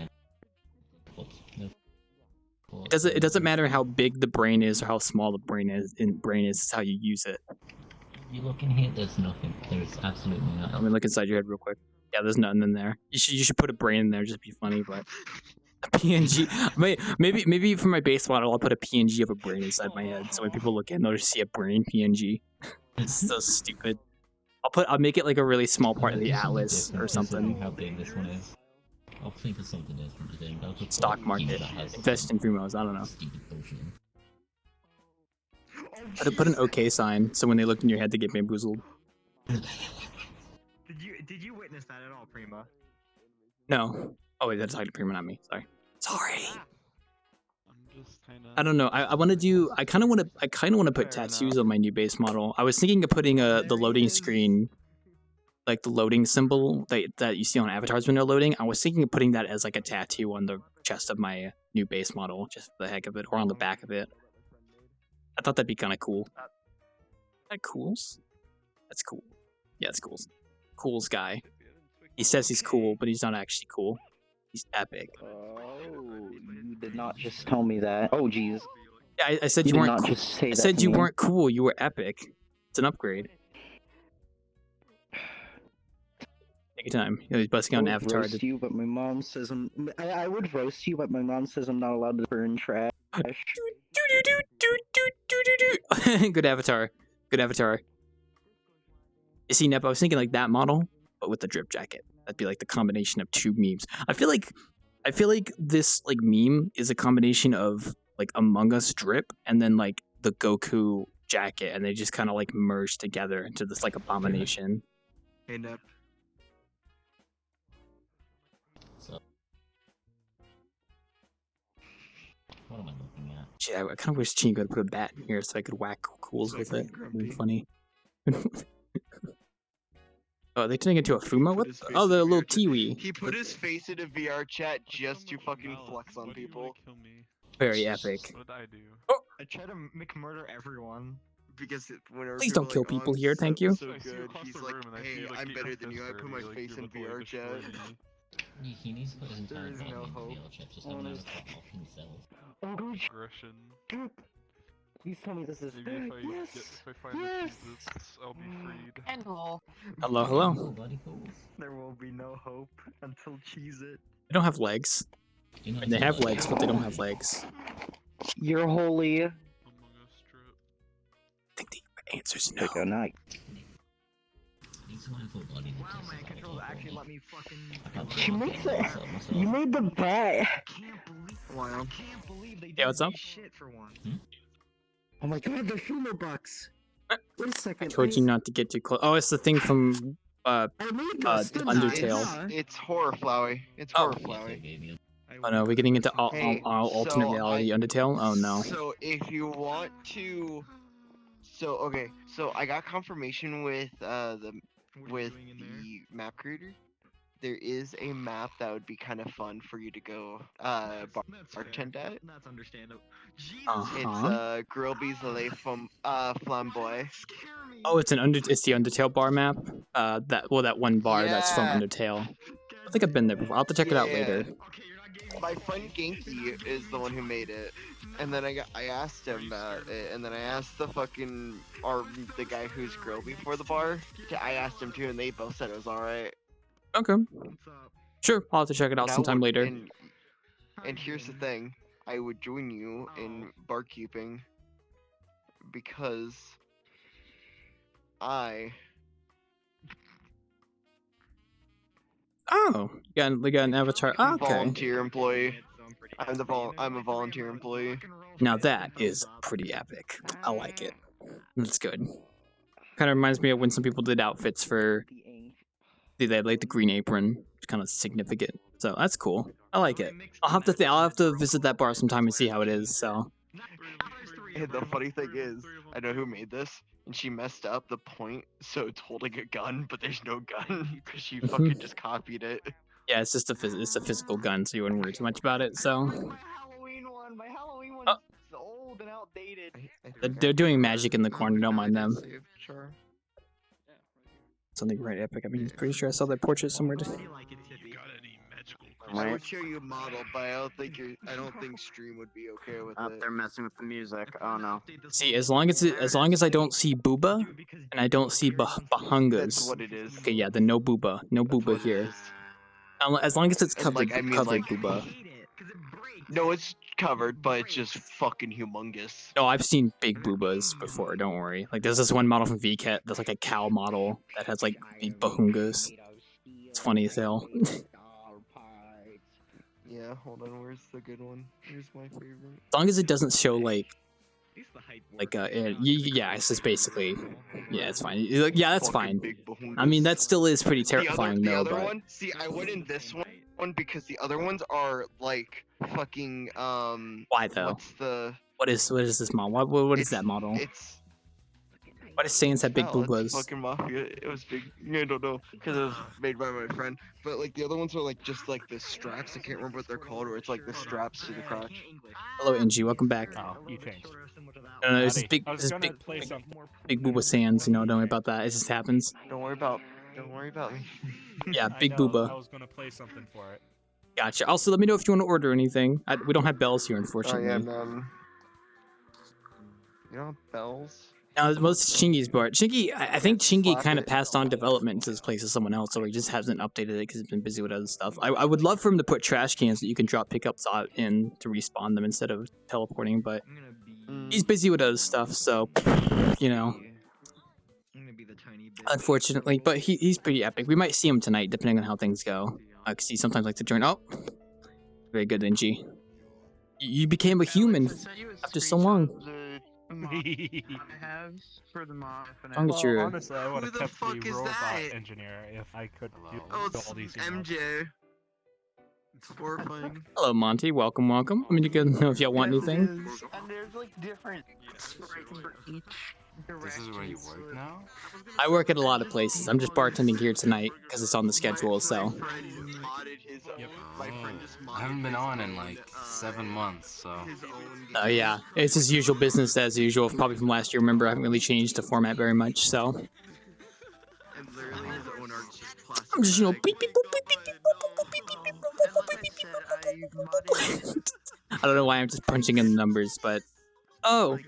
It doesn't matter how big the brain is or how small the brain is. It's how you use it. You look in here. There's nothing. There's absolutely nothing. Let me look inside your head real quick. Yeah, there's nothing in there. You should put a brain in there, just be funny, but a PNG. Maybe for my base model, I'll put a PNG of a brain inside my head, so when people look in, they'll just see a brain PNG. It's so stupid. I'll make it like a really small part of the atlas or something. How big this one is. I'll think of something different today. I'll just Stock market. Invest in Fumos. I don't know. Put an OK sign so when they look in your head, they get bamboozled. Did you witness that at all, Prima? No. Oh wait, that's talking to Prima, not me. Sorry. I'm just kinda... I don't know. I want to do. I kind of want to put tattoos on my new base model. I was thinking of putting the loading screen. like the loading symbol that you see on avatars when they're loading. I was thinking of putting that as like a tattoo on the chest of my new base model, just for the heck of it, or on the back of it. I thought that'd be kind of cool. That cools? That's cool. Yeah, it's cool. Cool's guy. He says he's cool, but he's not actually cool. He's epic. Oh, you did not just tell me that. Oh, jeez. Yeah, I said you did weren't. not Cool. just say I that said to you me. weren't cool. You were epic. It's an upgrade. Take your time. He's busting out an I would avatar. roast you, but my mom says I would roast you, but my mom says I'm not allowed to burn trash. Good avatar. Good avatar. You see, Nep, I was thinking like that model, but with the drip jacket. That'd be like the combination of two memes. I feel like this like meme is a combination of like Among Us drip and then like the Goku jacket, and they just kind of like merge together into this like abomination. Hey, Nep. So, what am I looking at? Shit, I kind of wish Chingo would put a bat in here so I could whack cools with it. It'd be funny. Oh, are they turning into a Fuma? What? Oh, they're a little Tiwi. He put his face into VR chat just to fucking flex on people. Very epic. What did I do? I try to make murder everyone. Because whenever Please don't kill people here, thank you. So good, he's like, hey, I'm better than you. I put my face in VR chat. He needs to put his entire There is no body in hope. VRChat, just have an avatar of himself. Oh, gosh. Aggression. Please tell me this is. Maybe if I, Yes! if I find Yes! Jesus, I'll be freed. Hello. Hello, hello. Buddy calls. There will be no hope until Cheese It. They don't have legs. You know, And they have legs, but they don't have legs. You're holy. Among Us trip. I think the answer's no. Like a night. Needs to have a body that Wow, does my it all controls top actually on. let me I can't fucking. You believe make I the. myself. You made the bet. Can't believe. Wow. Can't believe they did Yeah, what's up? shit for once. Oh my god, the Fuma bucks. Wait a second. I told you not to get too close. Oh, it's the thing from I made this, didn't I? Undertale. Yeah. It's horror flowy. It's Oh. horror Yes, I flowy. gave you. Oh no, we're getting into Hey, alternate so reality Undertale? Oh no. So if you want to, okay, so I got confirmation with with the map creator. There is a map that would be kind of fun for you to go bartend at. That's understandable. Jesus, Uh-huh. It's Grillby's Le Flamboy. Oh, it's it's the Undertale bar map. That one bar that's from Yeah. Undertale. I think I've been there before. I'll have to check it out Yeah. later. My friend Genki is the one who made it, and then I asked him about it, and then I asked the guy who's Grillby for the bar. I asked him too, and they both said it was all right. Okay. What's up? Sure, I'll have to check it out And I sometime would- later. And here's the thing, I would join you in barkeeping because I Oh, you got an avatar. Oh, okay. volunteer employee. I'm a volunteer employee. Now that is pretty epic. I like it. That's good. Kind of reminds me of when some people did outfits for. They had like the Green Apron. It's kind of significant. So that's cool. I like it. I'll have to visit that bar sometime and see how it is. So. And the funny thing is, I know who made this, and she messed up the point, so it's holding a gun, but there's no gun, because she fucking just copied it. Yeah, it's just it's a physical gun, so you wouldn't worry too much about it. So. My Halloween one's old and outdated. They're doing magic in the corner. Don't mind them. Sure. Something right epic. I mean, pretty sure I saw that portrait somewhere. I would show you a model, but I don't think stream would be okay with it. They're messing with the music. Oh no. See, as long as I don't see Booba and I don't see Bahungas. That's what it is. Okay, yeah, then no Booba, no Booba here. As long as it's And, covered, like, I mean, covered like- Booba. No, it's covered, but it's just fucking humongous. No, I've seen big Boobas before. Don't worry. Like, there's this one model from VRChat that's like a cow model that has like big Bahungas. It's funny as hell. Yeah, hold on, where's the good one? Here's my favorite. As long as it doesn't show yeah, it's just basically, yeah, it's fine. Yeah, that's Fucking fine. big Bahungas. I mean, that still is pretty terrifying the though. other But one, see, I went in this one because the other ones are like fucking why though? What's the? What is this model? What is It's- that model? It's Why does Sans have big No, it's boobas? fucking Mafia. It was big. I don't know, because it was made by my friend. But like the other ones are like just like the straps. I can't remember what they're called, where it's like the straps to the crotch. Hello, Angie. Welcome back. Oh, you changed. No, it's just Howdy. big, I was it's just gonna big, play big, something. big booba Sans. You know, don't worry about that. It just happens. Don't worry about me. Yeah, I big know, booba. I was gonna play something for it. Gotcha. Also, let me know if you want to order anything. We don't have bells here, Oh unfortunately. yeah, man. You know bells? No, most Chingy's part. Chingy, I think Chingy Slap kind of it. passed on development to this place to someone else, or he just hasn't updated it because he's been busy with other stuff. I would love for him to put trash cans that you can drop pickups out in to respawn them instead of teleporting, but he's busy with other stuff, so, you know. Unfortunately, but he's pretty epic. We might see him tonight, depending on how things go. Because he sometimes likes to join. Oh! Very good, NG. You became a human after so long. I have for the mod. Long as you're- Honestly, I would have Who the kept fuck the is robot that? engineer if I could do Oh, all it's these emotes. MJ. It's horrifying. Hello, Monty. Welcome, welcome. Let me know if y'all want anything. And there's like different for each. This is where you work now? I work at a lot of places. I'm just bartending here tonight because it's on the schedule, so. I haven't been on in like 7 months, so. Oh yeah, it's his usual business as usual, probably from last year. Remember, I haven't really changed the format very much, so. I'm just, you know, beep, beep, boop, beep, beep, beep, boop, beep, beep, beep, boop, beep, beep, beep, boop, beep. I don't know why I'm just punching in the numbers, but. Oh!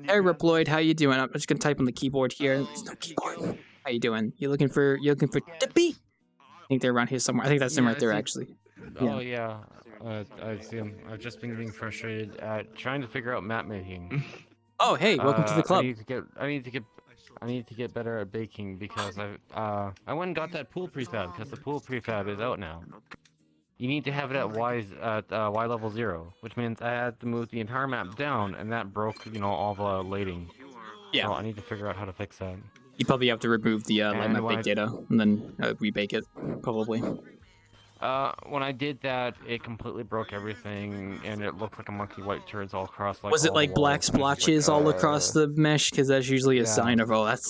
Hey, Reploid, how you doing? I'm just gonna type on the keyboard here. There's no keyboard. How you doing? You looking for Dippy? I think they're around here somewhere. I think that's them right there, actually. Oh yeah, I see him. I've just been getting frustrated at trying to figure out map making. Oh hey, welcome to the club. I need to get better at baking because I went and got that pool prefab because the pool prefab is out now. You need to have it at Y level 0, which means I had to move the entire map down, and that broke, you know, all the lighting. Yeah. So I need to figure out how to fix that. You probably have to remove the light And map when bake data and then rebake it, probably. When I did that, it completely broke everything, and it looked like a monkey white turds all across. Like, Was it all like the black walls, and it's splotches like, all across the mesh? Because that's usually a yeah. sign of, oh, that's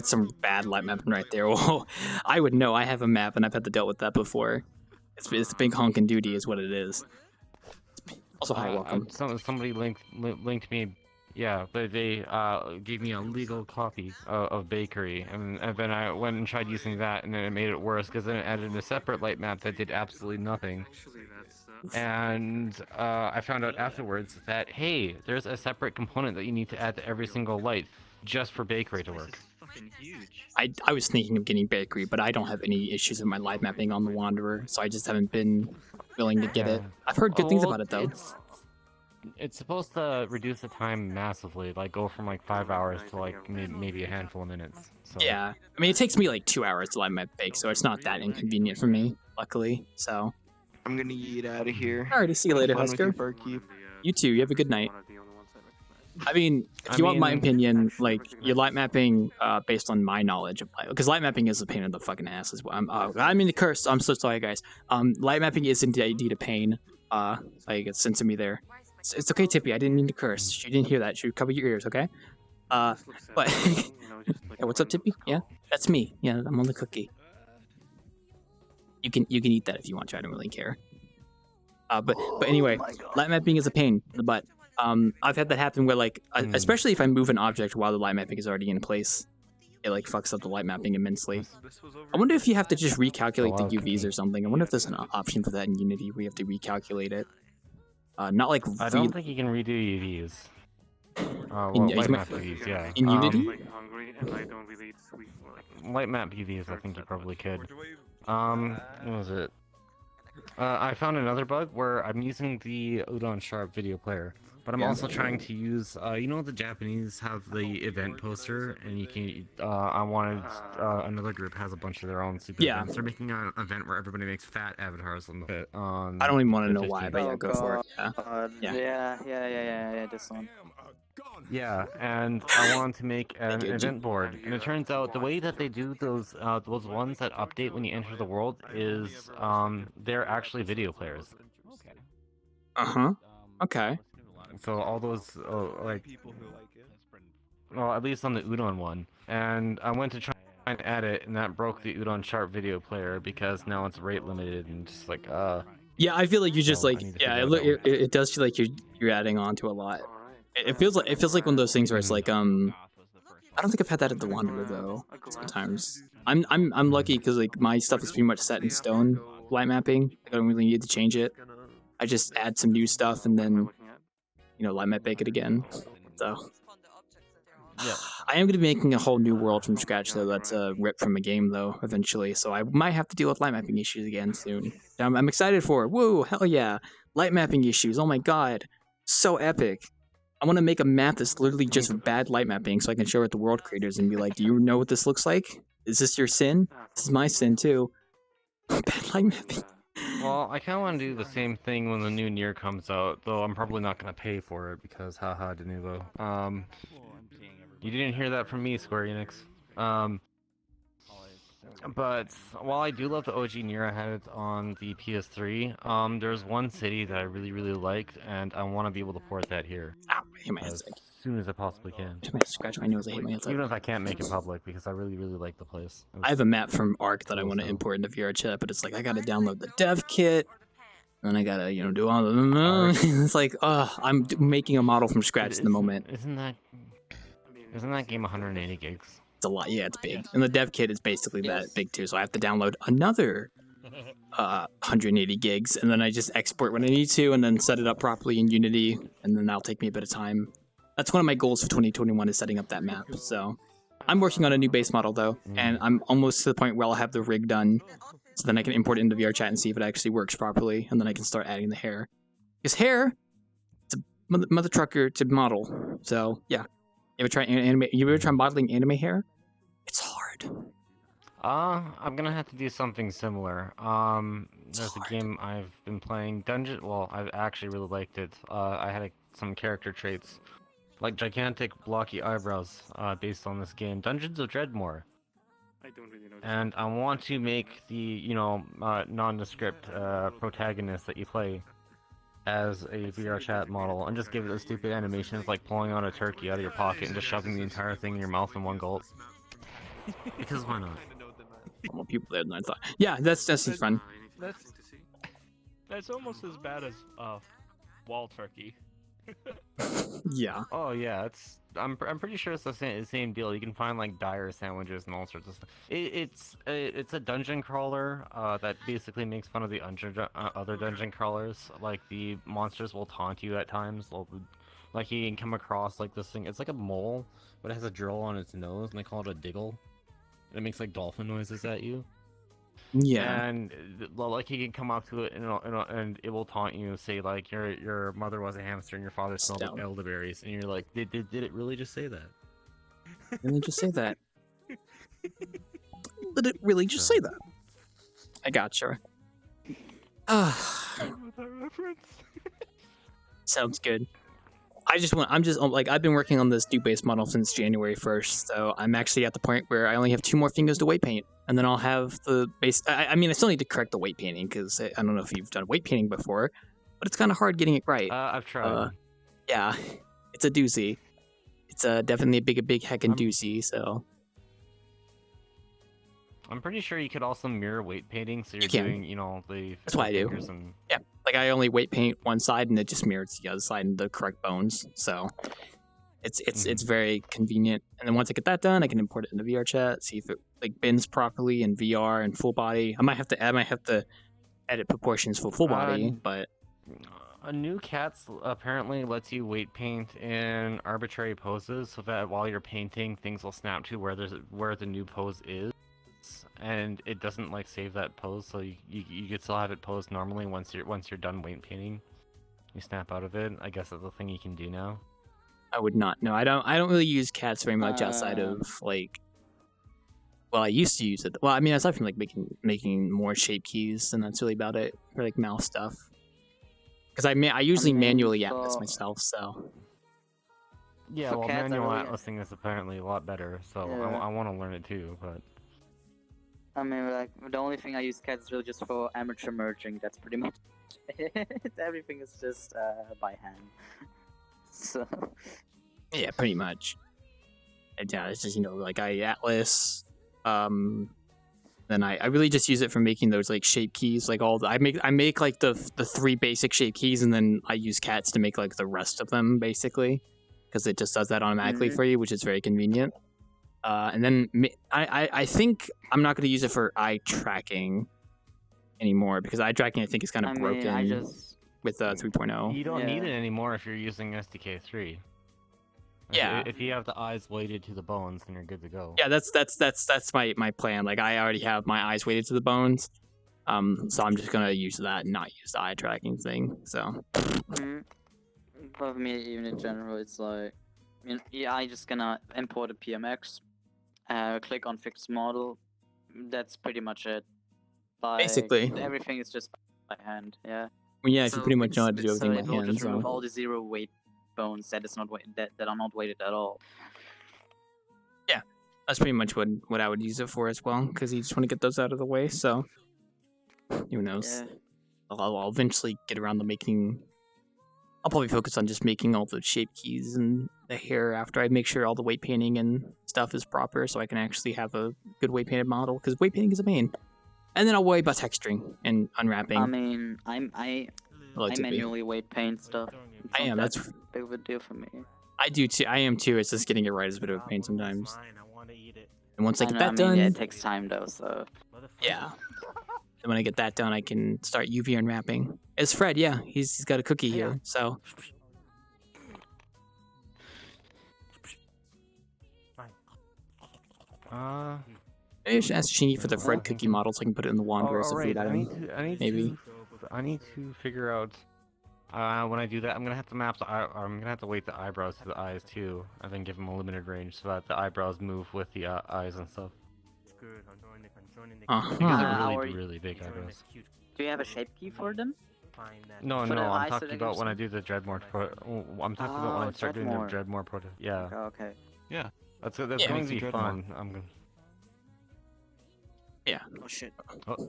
some bad light mapping right there. Well, I would know. I have a map and I've had to deal with that before. It's big honking duty is what it is. Also, hi, welcome. Somebody linked me. Yeah, but they gave me a legal copy of Bakery, and then I went and tried using that, and then it made it worse because then it added a separate light map that did absolutely nothing. And I found out afterwards that hey, there's a separate component that you need to add to every single light just for Bakery to work. I was thinking of getting Bakery, but I don't have any issues with my light mapping on the Wanderer, so I just haven't been willing to get it. I've heard good things about it though. It's supposed to reduce the time massively, like go from like 5 hours to like maybe a handful of minutes. So. Yeah, I mean it takes me like 2 hours to light map bake, so it's not that inconvenient for me, luckily. So. I'm gonna eat out of here. Alrighty, see you later, Have fun with Husker. your barkeep. You too. You have a good night. I mean, if you want my opinion, like, you're light mapping based on my knowledge of light, because light mapping is a pain in the fucking ass as well. I mean, the curse. I'm so sorry, guys. Light mapping is indeed a pain. Like, it's sent to me there. It's okay, Tippy. I didn't mean to curse. You didn't hear that. You cover your ears, okay? But yeah, what's up, Tippy? Yeah, that's me. Yeah, I'm on the cookie. You can eat that if you want to. I don't really care. But anyway, light mapping is a pain in the butt. I've had that happen where, like, especially if I move an object while the light mapping is already in place, it, like, fucks up the light mapping immensely. I wonder if you have to just recalculate the UVs or something. I wonder if there's an option for that in Unity where you have to recalculate it. Not like... I don't think you can redo UVs. Light map UVs, yeah. In Unity? Light map UVs, I think you probably could. What was it? I found another bug where I'm using the Udon Sharp video player, but I'm also trying to use, you know, the Japanese have the event poster, and you can, I wanted, another group has a bunch of their own super events. They're making an event where everybody makes fat avatars on the I don't even want to know why, but yeah, go for it. Yeah, this one. Yeah, and I wanted to make an event board, and it turns out the way that they do those ones that update when you enter the world is, they're actually video players. Uh-huh. Okay. So all those, like, well, at least on the Udon one. And I went to try and add it, and that broke the Udon Sharp video player because now it's rate limited and just like Yeah, I feel like you're just So, I like need to yeah. figure that out. It does feel like you're adding on to a lot. It feels like one of those things where it's like I don't think I've had that at the Wanderer though. Sometimes I'm lucky because like my stuff is pretty much set in stone. Light mapping, I don't really need to change it. I just add some new stuff and then light map bake it again. So yeah. I am going to be making a whole new world from scratch though. That's ripped from a game though eventually. So I might have to deal with light mapping issues again soon. I'm excited for it. Whoa, hell yeah! Light mapping issues. Oh my god, so epic. I want to make a map that's literally just bad light mapping so I can show it to world creators and be like, do you know what this looks like? Is this your sin? This is my sin too. Bad light mapping. Well, I kind of want to do the same thing when the new Nier comes out, though I'm probably not going to pay for it because haha de nouveau. You didn't hear that from me, Square Enix. But while I do love the OG Nier I had it on the PS3, there's one city that I really, really liked, and I want to be able to port that here. Ow, I hit my as headset. soon as I possibly can. Scratch my nose, I hit my headset. Even if I can't make it public, because I really, really like the place. I have a map from Arc that I want to import into VRChat, but it's like I gotta download the dev kit, and I gotta do all the. It's like, I'm making a model from scratch in the moment. Isn't that game 180 gigs? It's a lot, yeah, it's big, and the dev kit is basically that big too. So I have to download another 180 gigs, and then I just export when I need to, and then set it up properly in Unity, and then that'll take me a bit of time. That's one of my goals for 2021 is setting up that map. So I'm working on a new base model though, and I'm almost to the point where I'll have the rig done, so then I can import it into VRChat and see if it actually works properly, and then I can start adding the hair. Because hair, it's a mother trucker to model. So yeah, you ever try modeling anime hair? It's hard. I'm gonna have to do something similar. There's a game I've been playing, Dungeon. Well, I've actually really liked it. I had some character traits, like gigantic blocky eyebrows, based on this game, Dungeons of Dreadmore. I don't really know. And I want to make the nondescript protagonist that you play as a VRChat model, and just give it a stupid animation of like pulling out a turkey out of your pocket and just shoving the entire thing in your mouth in one gulp. Because why not? More people there than I thought. Yeah, that's fun. That's almost as bad as wall turkey. Yeah. Oh yeah, I'm pretty sure it's the same deal. You can find like dire sandwiches and all sorts of stuff. It's a dungeon crawler that basically makes fun of the other dungeon crawlers. Like the monsters will taunt you at times. Like you can come across like this thing. It's like a mole, but it has a drill on its nose, and they call it a diggle. It makes like dolphin noises at you. Yeah. And like you can come up to it and it will taunt you, say like your mother was a hamster and your father smelled like elderberries, and you're like, did it really just say that? Did it just say that? Did it really just say that? I gotcha. Sounds good. I've been working on this new base model since January 1st, so I'm actually at the point where I only have 2 more fingers to weight paint, and then I'll have the base. I mean, I still need to correct the weight painting, because I don't know if you've done weight painting before, but it's kind of hard getting it right. I've tried. Yeah, it's a doozy. It's definitely a big heckin' doozy, so. I'm pretty sure you could also mirror weight painting, so you're doing, the. That's what I do. And... Yeah, like I only weight paint one side, and it just mirrors the other side in the correct bones. So, it's very convenient. And then once I get that done, I can import it into VRChat, see if it like bends properly in VR and full body. I might have to edit proportions for full body, but. A new Cats apparently lets you weight paint in arbitrary poses, so that while you're painting, things will snap to where the new pose is. And it doesn't like save that pose, so you could still have it posed normally once you're done weight painting. You snap out of it. I guess that's the thing you can do now. I would not. No, I don't really use Cats very much outside of like. Well, I used to use it. Well, I mean, aside from like making more shape keys, and that's really about it for like mouse stuff. Because I usually manually atlas myself, so. Yeah, well, manual atlasing is apparently a lot better, so Yeah. I want to learn it too, but. I mean, like, the only thing I use Cats is really just for amateur merging. That's pretty much it. Everything is just by hand. So. Yeah, pretty much. yeah, it's just like Atlas. Then I really just use it for making those like shape keys. Like I make like the 3 basic shape keys, and then I use cats to make like the rest of them basically, because it just does that automatically for you, which is very convenient. And then I think I'm not going to use it for eye tracking anymore, because eye tracking I think is kind of broken with 3.0. You don't need it anymore if you're using SDK 3. Yeah. If you have the eyes weighted to the bones, then you're good to go. Yeah, that's my plan. Like I already have my eyes weighted to the bones, so I'm just gonna use that and not use the eye tracking thing. So. For me, even in general, it's like, I just gonna import a PMX, click on fixed model. That's pretty much it. Basically. Everything is just by hand. Yeah. Well, yeah, if you pretty much know how to do everything by it will hand. just So. remove all the 0 weight bones that are not weighted at all. Yeah, that's pretty much what I would use it for as well, because you just want to get those out of the way. So, who knows? Yeah. I'll eventually get around to making. I'll probably focus on just making all the shape keys and the hair after I make sure all the weight painting and stuff is proper, so I can actually have a good weight painted model. Because weight painting is a pain. And then I'll worry about texturing and unwrapping. I mean, I manually weight paint stuff. I am. That's big of a deal for me. I do too. I am too. It's just getting it right is a bit of a pain sometimes. And once I get know, that done, yeah, it takes time though. So yeah. And when I get that done, I can start UV unwrapping. It's Fred. Yeah, he's got a cookie here. So. Maybe I should ask Shingy for the Fred cookie model so I can put it in the Wanderer as a food item. I need to figure out. When I do that, I'm gonna have to I'm gonna have to weight the eyebrows to the eyes too, and then give them a limited range so that the eyebrows move with the eyes and stuff. Because they're really big eyebrows. Do you have a shape key for them? No, I'm talking about when I do the Dreadmore. I'm talking about when I start doing the Dreadmore prototype. Yeah. Okay. Yeah. That's going to be fun. I'm gonna. Yeah. Oh shit. Oh.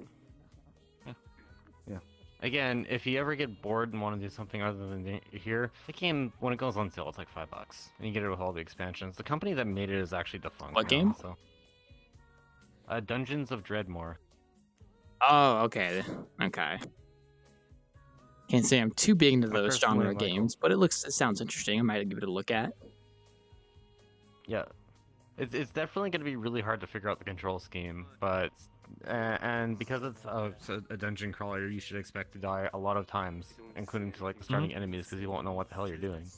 Yeah. Again, if you ever get bored and want to do something other than here, the game, when it goes on sale, it's like $5, and you get it with all the expansions. The company that made it is actually defunct. What game? So. Dungeons of Dreadmore. Oh, okay. Okay. Can't say I'm too big into those genre games, but it sounds interesting. I might give it a look at. Yeah. It's definitely going to be really hard to figure out the control scheme, but and because it's a dungeon crawler, you should expect to die a lot of times, including to like the starting enemies, because you won't know what the hell you're doing.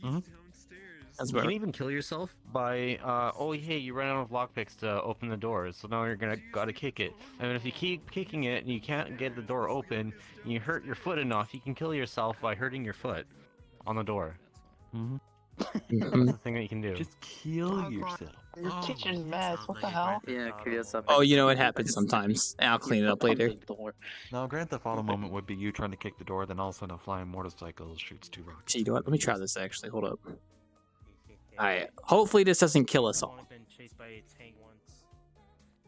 You can even kill yourself by oh hey, you ran out of lockpicks to open the doors, so now you're gotta kick it. And if you keep kicking it and you can't get the door open, and you hurt your foot enough, you can kill yourself by hurting your foot on the door. That's the thing that you can do. Just kill yourself. Your kitchen's mess. What the hell? Yeah, kill yourself. Oh, you know, it happens sometimes. I'll clean it up later. Now, Grand Theft Auto moment would be you trying to kick the door, then all of a sudden a flying motorcycle shoots 2 rocks. See, you know what? Let me try this actually. Hold up. Alright. Hopefully this doesn't kill us all.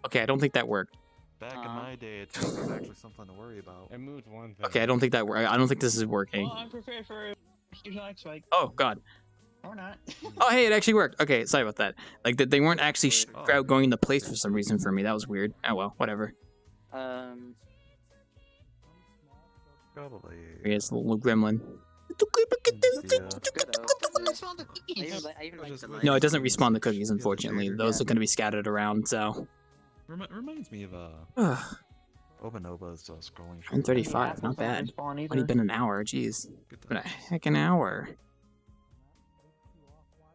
Okay, I don't think that worked. Back in my day, it was actually something to worry about. It moved one thing. Okay, I don't think that worked. I don't think this is working. Well, I'm prepared for a huge lag spike. Oh, God. Or not. Oh, hey, it actually worked. Okay, sorry about that. Like, they weren't actually going into place for some reason for me. That was weird. Oh, well, whatever. Probably. Here's the little gremlin. No, it doesn't respawn the cookies, unfortunately. Those are going to be scattered around, so... Reminds me of, Obanoba's scrolling. 135, not bad. Only been an hour, jeez. Been a heck an hour.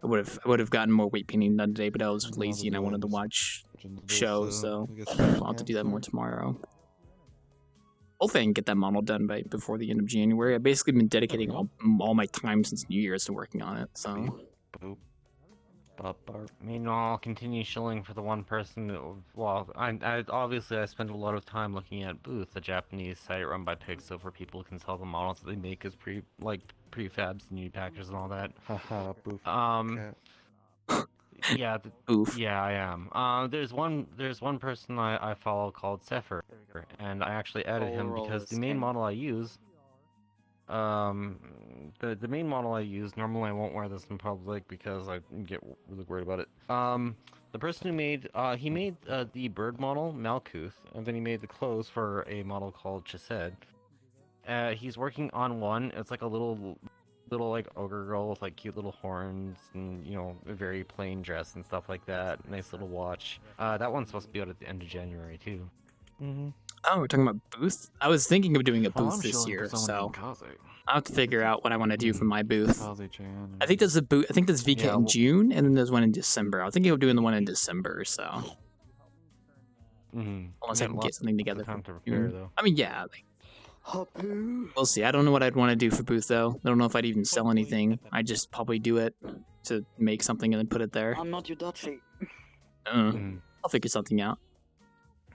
I would have gotten more weight painting done today, but I was lazy and I wanted to watch shows, so I'll have to do that more tomorrow. Hopefully I can get that model done before the end of January. I've basically been dedicating all my time since New Year's to working on it, so... Meanwhile, I'll continue shilling for the one person that, well, obviously I spend a lot of time looking at Booth, a Japanese site run by Pixel where people can sell the models that they make as prefabs and packages and all that. Haha, Booth. Yeah, Oof. Yeah, I am. There's one person I follow called Zephyr, and I actually added him because the main model I use, the main model I use, normally I won't wear this in public because I get really worried about it. The person who made, he made the bird model, Malkuth, and then he made the clothes for a model called Chesed. He's working on one, it's like a little like ogre girl with like cute little horns and, you know, a very plain dress and stuff like that. Nice little watch. That one's supposed to be out at the end of January too. Mm-hmm. Oh, we're talking about booth? I was thinking of doing a Well, booth I'm this shilling year, for someone so named Kaze. I'll have to figure out what I want to do for my booth. Kaze-chan. I think there's a booth. I think there's VK Yeah, in well- June, and then there's one in December. I was thinking of doing the one in December, so Mm-hmm. unless I can get something together. Time for to prepare, June. though. I mean, yeah, like, we'll see. I don't know what I'd want to do for booth though. I don't know if I'd even sell anything. I'd just probably do it to make something and then put it there. I'm not your Dutchie. I'll figure something out.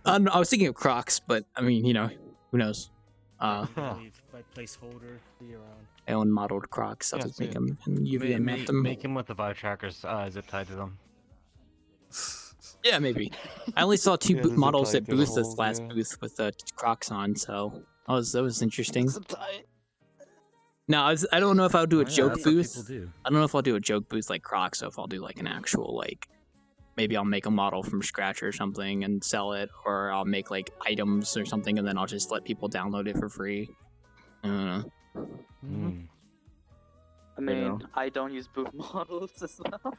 I was thinking of Crocs, but I mean, you know, who knows? My placeholder be around. I own modeled Crocs. I'll Yeah, just make yeah. them and UV map them. Make him with the Vive trackers zip tied to them. Yeah, maybe. I only saw two Yeah, the zip models tie at through the booth this holes, last yeah. booth with Crocs on, so that was interesting. No, I don't know if I'll do a Oh, yeah, joke that's what booth. people do. I don't know if I'll do a joke booth like Crocs, or if I'll do like an actual like. Maybe I'll make a model from scratch or something and sell it, or I'll make like items or something and then I'll just let people download it for free. I don't know. Mm. I mean, I don't use booth models as well.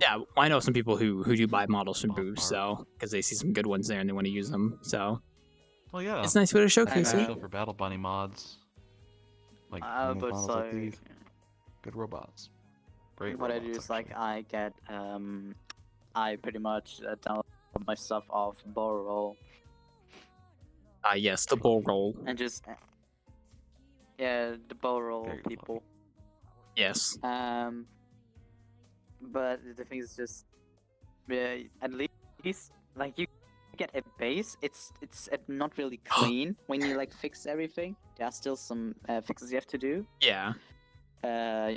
Yeah, I know some people who do buy models from booths, so because they see some good ones there and they want to use them. So Well, yeah. it's a nice way to showcase it. Special for Battle Bunny mods. Like, but models like so- these. Good robots. Great What I robots, do is like I get I pretty much download my stuff off Borrow Yes, the bull roll. and just yeah, the Borrow people. Yes. But the thing is just yeah, at least like you get a base. It's not really clean when you like fix everything. There are still some fixes you have to do. Yeah.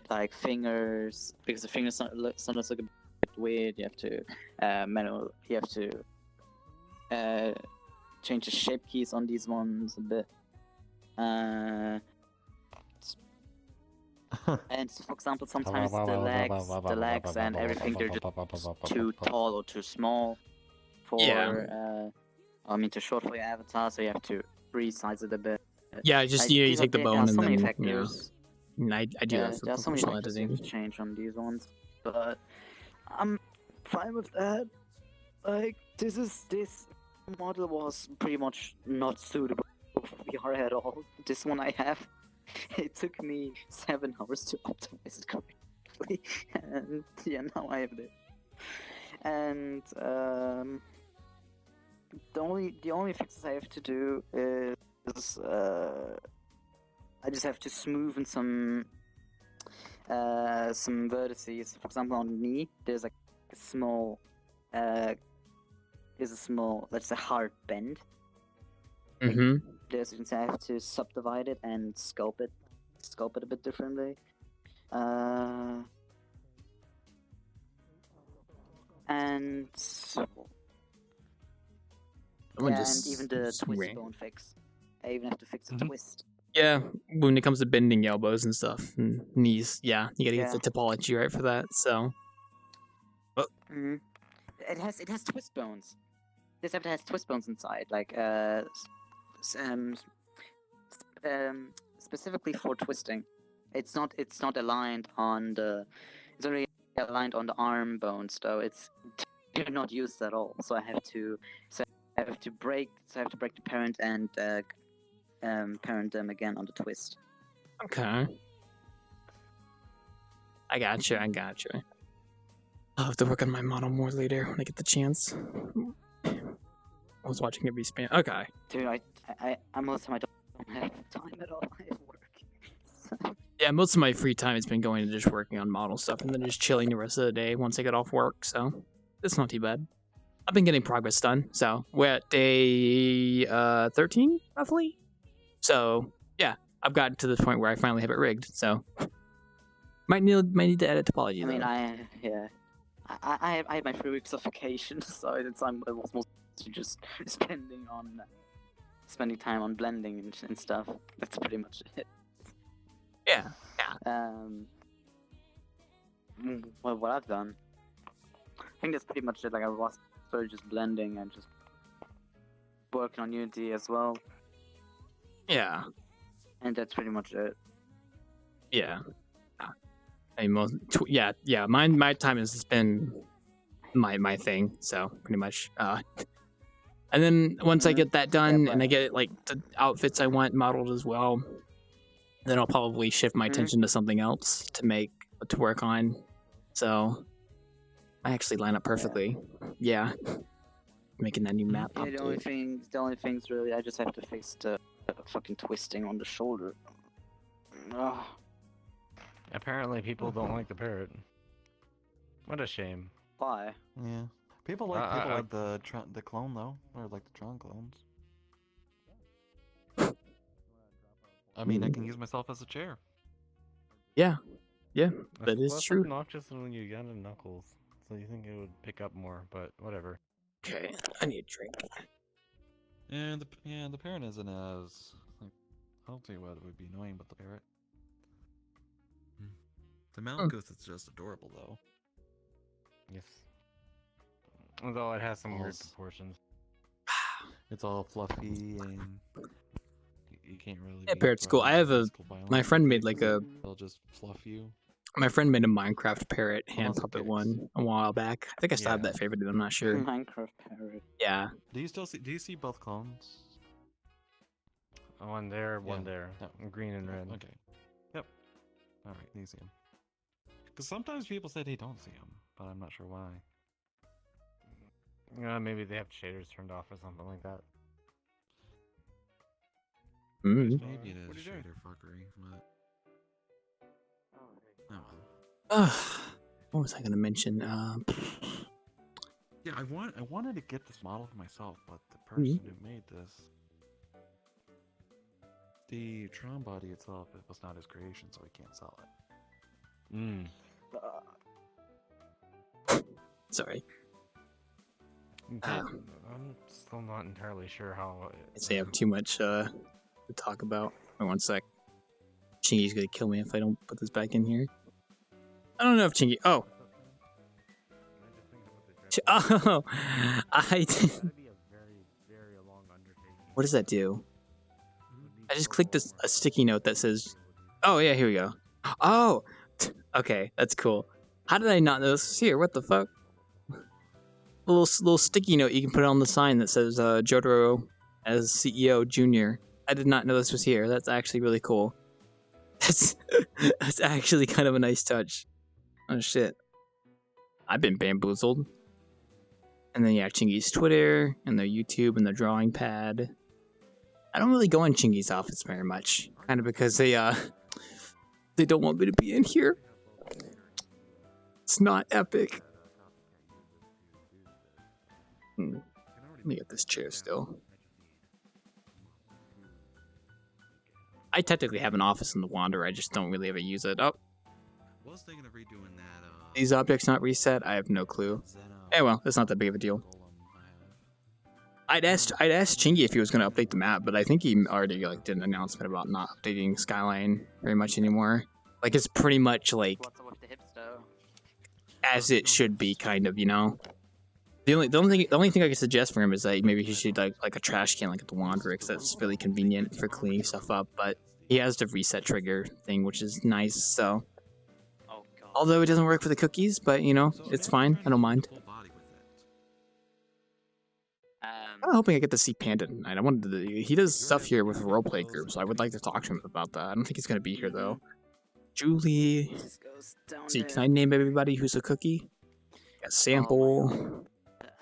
Like fingers, because the fingers sometimes look a bit weird. You have to You have to change the shape keys on these ones a bit. And so, for example, sometimes the legs and everything they're just too tall or too small for. Yeah. I mean, too short for your avatar, so you have to resize it a bit. Yeah, just you these take the there are bone so and many then factors. I do Yeah, that for there are so many professional factors you editing. have to change on these ones, but I'm fine with that. Like this model was pretty much not suitable for VR at all. This one I have, it took me 7 hours to optimize it correctly, and yeah, now I have it. And the only fixes I have to do is I just have to smoothen some vertices. For example, on the knee, there's like a small, let's say, hard bend. Mm-hmm. There's, I have to subdivide it and sculpt it a bit differently. And Someone yeah, just and even the twist ran. bone fix. I even have to fix the twist. Yeah, when it comes to bending elbows and stuff and knees, yeah, you gotta get Yeah. the topology right for that. So, Mm-hmm. It has twist bones. This episode has twist bones inside, like specifically for twisting. It's not aligned on the. It's only aligned on the arm bones, though. They're not used at all. So I have to break the parent and parent them again on the twist. okay, I gotcha. I'll have to work on my model more later when I get the chance. I was watching it respan. Okay. Dude, I most of the time I don't have time at all. I have work. Yeah, most of my free time has been going to just working on model stuff and then just chilling the rest of the day once I get off work, so it's not too bad. I've been getting progress done, so we're at day 13, roughly. So, yeah, I've gotten to the point where I finally have it rigged, so might need to edit topology, I mean, though. I had my 3 weeks of vacation, so I was mostly just spending time on blending and stuff. That's pretty much it. Yeah. Well, what I've done, I think that's pretty much it. Like I was sort of just blending and just working on Unity as well, Yeah. and that's pretty much it. Yeah. I mean, yeah. My time has been my thing. So pretty much. And then once I get that done and I get like the outfits I want modeled as well, then I'll probably shift my attention to something else to work on. So I actually line up perfectly. Yeah. Making that new map. Yeah, the only things really, I just have to fix the fucking twisting on the shoulder. Ugh. Apparently, people don't like the parrot. What a shame. Why? Yeah. People like the clone though, or like the Tron clones. I mean, I can use myself as a chair. Yeah, that is less true. Obnoxious than when you got in Knuckles, so you think it would pick up more, but whatever. Okay, I need a drink. And the parrot isn't as like, I don't see what would be annoying about the parrot. The Malkuth is just adorable though. Yes. Although it has some weird proportions. It's all fluffy and you can't really. Yeah, parrot's cool. I have my friend made like they'll just fluff you. My friend made a Minecraft parrot hand puppet one a while back. I think I still have that favorited. I'm not sure. Minecraft parrot. Yeah. Do you see both clones? One there, one there. Green and red. Okay. Yep. All right, you see them. Because sometimes people say they don't see them, but I'm not sure why. Maybe they have shaders turned off or something like that. Mm. Maybe it is shader fuckery, but oh well. What was I gonna mention? Yeah, I wanted to get this model for myself, but the person who made this, the Tron body itself, it was not his creation, so he can't sell it. Sorry. I'm still not entirely sure how. I'd say I have too much to talk about. Wait, one sec. Chingy's gonna kill me if I don't put this back in here. I don't know if Chingy. Oh. Oh, I did. What does that do? I just clicked a sticky note that says, "Oh yeah, here we go." Oh, okay, that's cool. How did I not know this was here? What the fuck? A little sticky note you can put on the sign that says Jotaro as CEO Junior. I did not know this was here. That's actually really cool. That's actually kind of a nice touch. Oh shit. I've been bamboozled. And then yeah, Chingy's Twitter and their YouTube and their drawing pad. I don't really go on Chingy's office very much, kind of because they don't want me to be in here. It's not epic. Let me get this chair still. I technically have an office in the Wanderer, I just don't really ever use it. Oh. Was thinking of redoing that. These objects not reset? I have no clue. Eh, well, it's not that big of a deal. I'd asked Chingy if he was going to update the map, but I think he already like did an announcement about not updating Skyline very much anymore. Like it's pretty much like as it should be, kind of, you know. The only thing I could suggest for him is that maybe he should like a trash can like at the Wanderer, because that's really convenient for cleaning stuff up. But he has the reset trigger thing, which is nice. So, although it doesn't work for the cookies, but you know, it's fine. I don't mind. I'm hoping I get to see Panda tonight. He does stuff here with a roleplay group, so I would like to talk to him about that. I don't think he's gonna be here though. Julie. See, can I name everybody who's a cookie? Got Sample.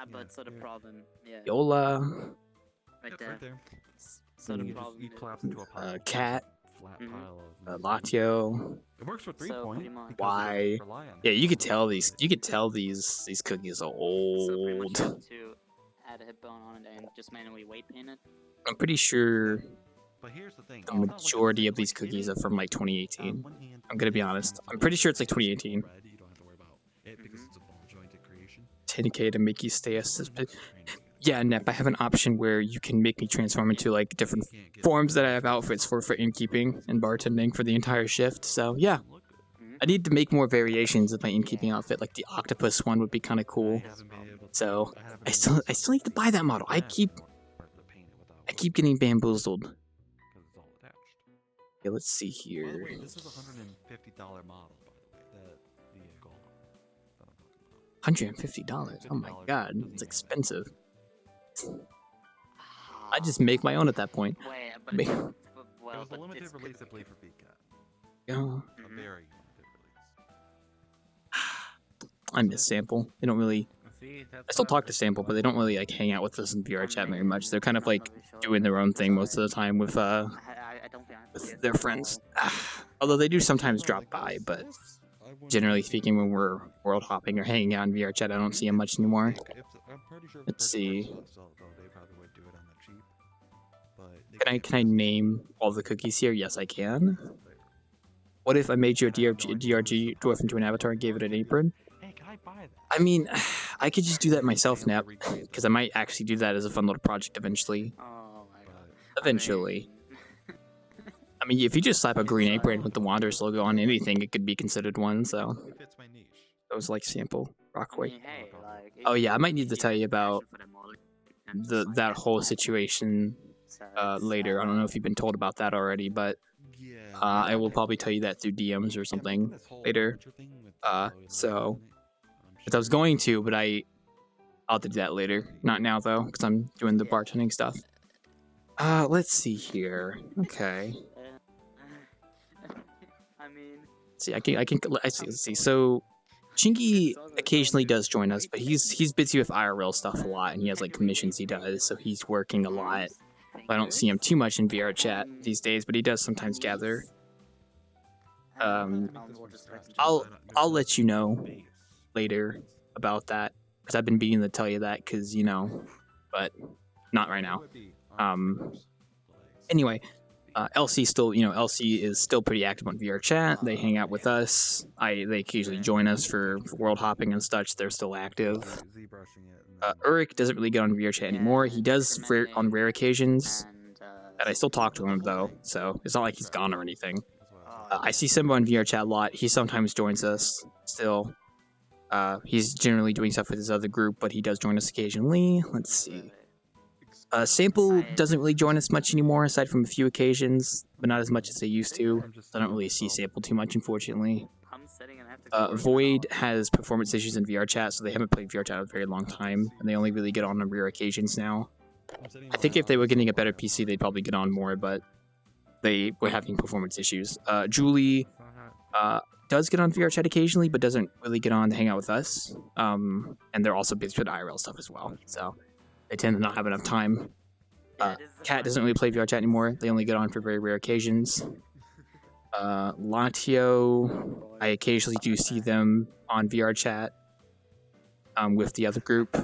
But so the problem, yeah. Yola. Right there. So the problem is Cat. Flat pile of Latio. It works with 3-point. Why? Yeah, you could tell these. You could tell these cookies are old. To add a hip bone on it and just manually weight paint it. I'm pretty sure. But here's the thing. The majority of these cookies are from like 2018. I'm gonna be honest. I'm pretty sure it's like 2018. 10K to make you stay a Yeah, Nep, I have an option where you can make me transform into like different forms that I have outfits for innkeeping and bartending for the entire shift. So yeah, I need to make more variations of my innkeeping outfit. Like the octopus one would be kind of cool. So I still need to buy that model. I keep getting bamboozled. Okay, let's see By the here. way, this is a $150 model, by the way. The golem. $150. Oh my god, it's expensive. I just make my own at that point. Wait, but Make- well, It was a but limited this release, I could- believe, for VCat. Yeah. A very limited release. I miss Sample. They don't really. See, I still talk to Sample, but they don't really like hang out with us in VRChat very much. They're kind of like doing their own thing most of the time with I don't think with their friends. Although they do sometimes drop by, but generally speaking, when we're world hopping or hanging out in VRChat, I don't see them much anymore. I'm pretty sure Let's see. so they probably would do it on the cheap. But Can I name all the cookies here? Yes, I can. What if I made you a DRG dwarf into an avatar and gave it an apron? Hey, can I buy that? I mean, I could just do that myself, Nap, because I might actually do that as a fun little project eventually. Oh my god. Eventually. I mean, if you just slap a green apron with the Wanderers logo on anything, it could be considered one, so. It fits my niche. That was like Sample, Rockaway. Hey, like, Oh yeah, I might need to tell you about that whole situation later. I don't know if you've been told about that already, but I will probably tell you that through DMs or something later. So, but I was going to, but I'll have to do that later. Not now though, because I'm doing the bartending stuff. Let's see here. Okay. I mean, See, I see. Let's see. So, Chingy occasionally does join us, but he's busy with IRL stuff a lot, and he has like commissions he does, so he's working a lot. I don't see him too much in VRChat these days, but he does sometimes gather. I'll let you know later about that, because I've been beginning to tell you that, because you know, but not right now. Anyway, LC still, LC is still pretty active on VRChat. They hang out with us. They occasionally join us for world hopping and such. They're still active. Uric doesn't really get on VRChat anymore. He does on rare occasions, and I still talk to him though. So it's not like he's gone or anything. I see Simba on VRChat a lot. He sometimes joins us still. He's generally doing stuff with his other group, but he does join us occasionally. Let's see. Sample doesn't really join us much anymore, aside from a few occasions, but not as much as they used to. I don't really see Sample too much, unfortunately. Void has performance issues in VRChat, so they haven't played VRChat in a very long time, and they only really get on rare occasions now. I think if they were getting a better PC, they'd probably get on more, but they were having performance issues. Julie does get on VRChat occasionally, but doesn't really get on to hang out with us. And they're also busy with IRL stuff as well, so they tend to not have enough time. Cat doesn't really play VRChat anymore. They only get on for very rare occasions. Latio, I occasionally do see them on VRChat with the other group.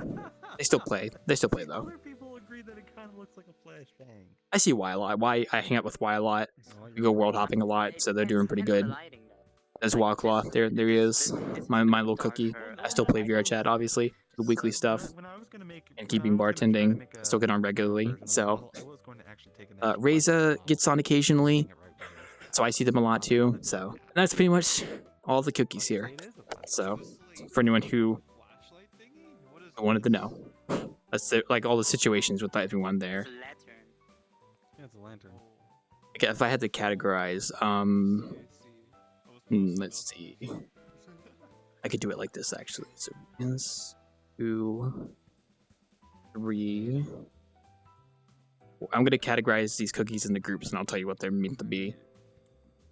They still play. They still play though. People agree that it kind of looks like a flashbang. I see Y a lot. Y, I hang out with Y a lot. We go world hopping a lot, so they're doing pretty good. There's Wildclaw. There he is. My little cookie. I still play VRChat, obviously. The weekly stuff. And keeping bartending. I still get on regularly. So, Reza gets on occasionally. So I see them a lot too. So, and that's pretty much all the cookies here. So, for anyone who wanted to know. That's like all the situations with everyone there. Yeah, it's a lantern. Okay, if I had to categorize, let's see. I could do it like this actually. So 1, 2, 3. I'm gonna categorize these cookies into groups, and I'll tell you what they're meant to be.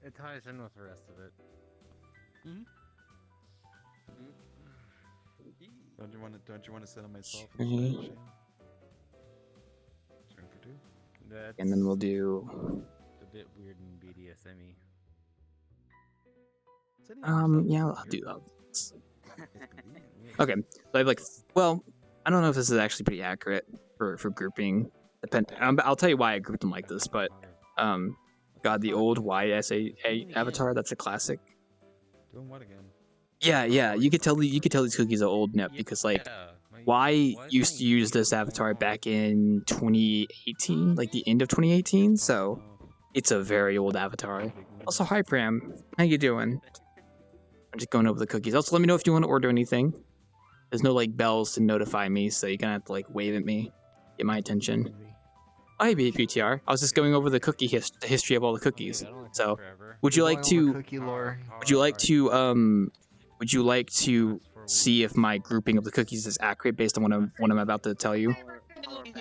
It ties in with the rest of it. Don't you want to sit on myself? And then we'll do. A bit weird and BDSM-y. Yeah, I'll do that. Okay, so I have like, well, I don't know if this is actually pretty accurate for grouping. I'll tell you why I grouped them like this, but God, the old YSA avatar, that's a classic. Doing what again? Yeah, you could tell these cookies are old, Nep, because like Y used to use this avatar back in 2018, like the end of 2018, so it's a very old avatar. Also, hi Pram, how you doing? I'm just going over the cookies. Also, let me know if you want to order anything. There's no like bells to notify me, so you're gonna have to like wave at me, get my attention. Oh, hey BTR. I was just going over the cookie the history of all the cookies. So, would you like to? Would you like to? Would you like to see if my grouping of the cookies is accurate based on what I'm about to tell you?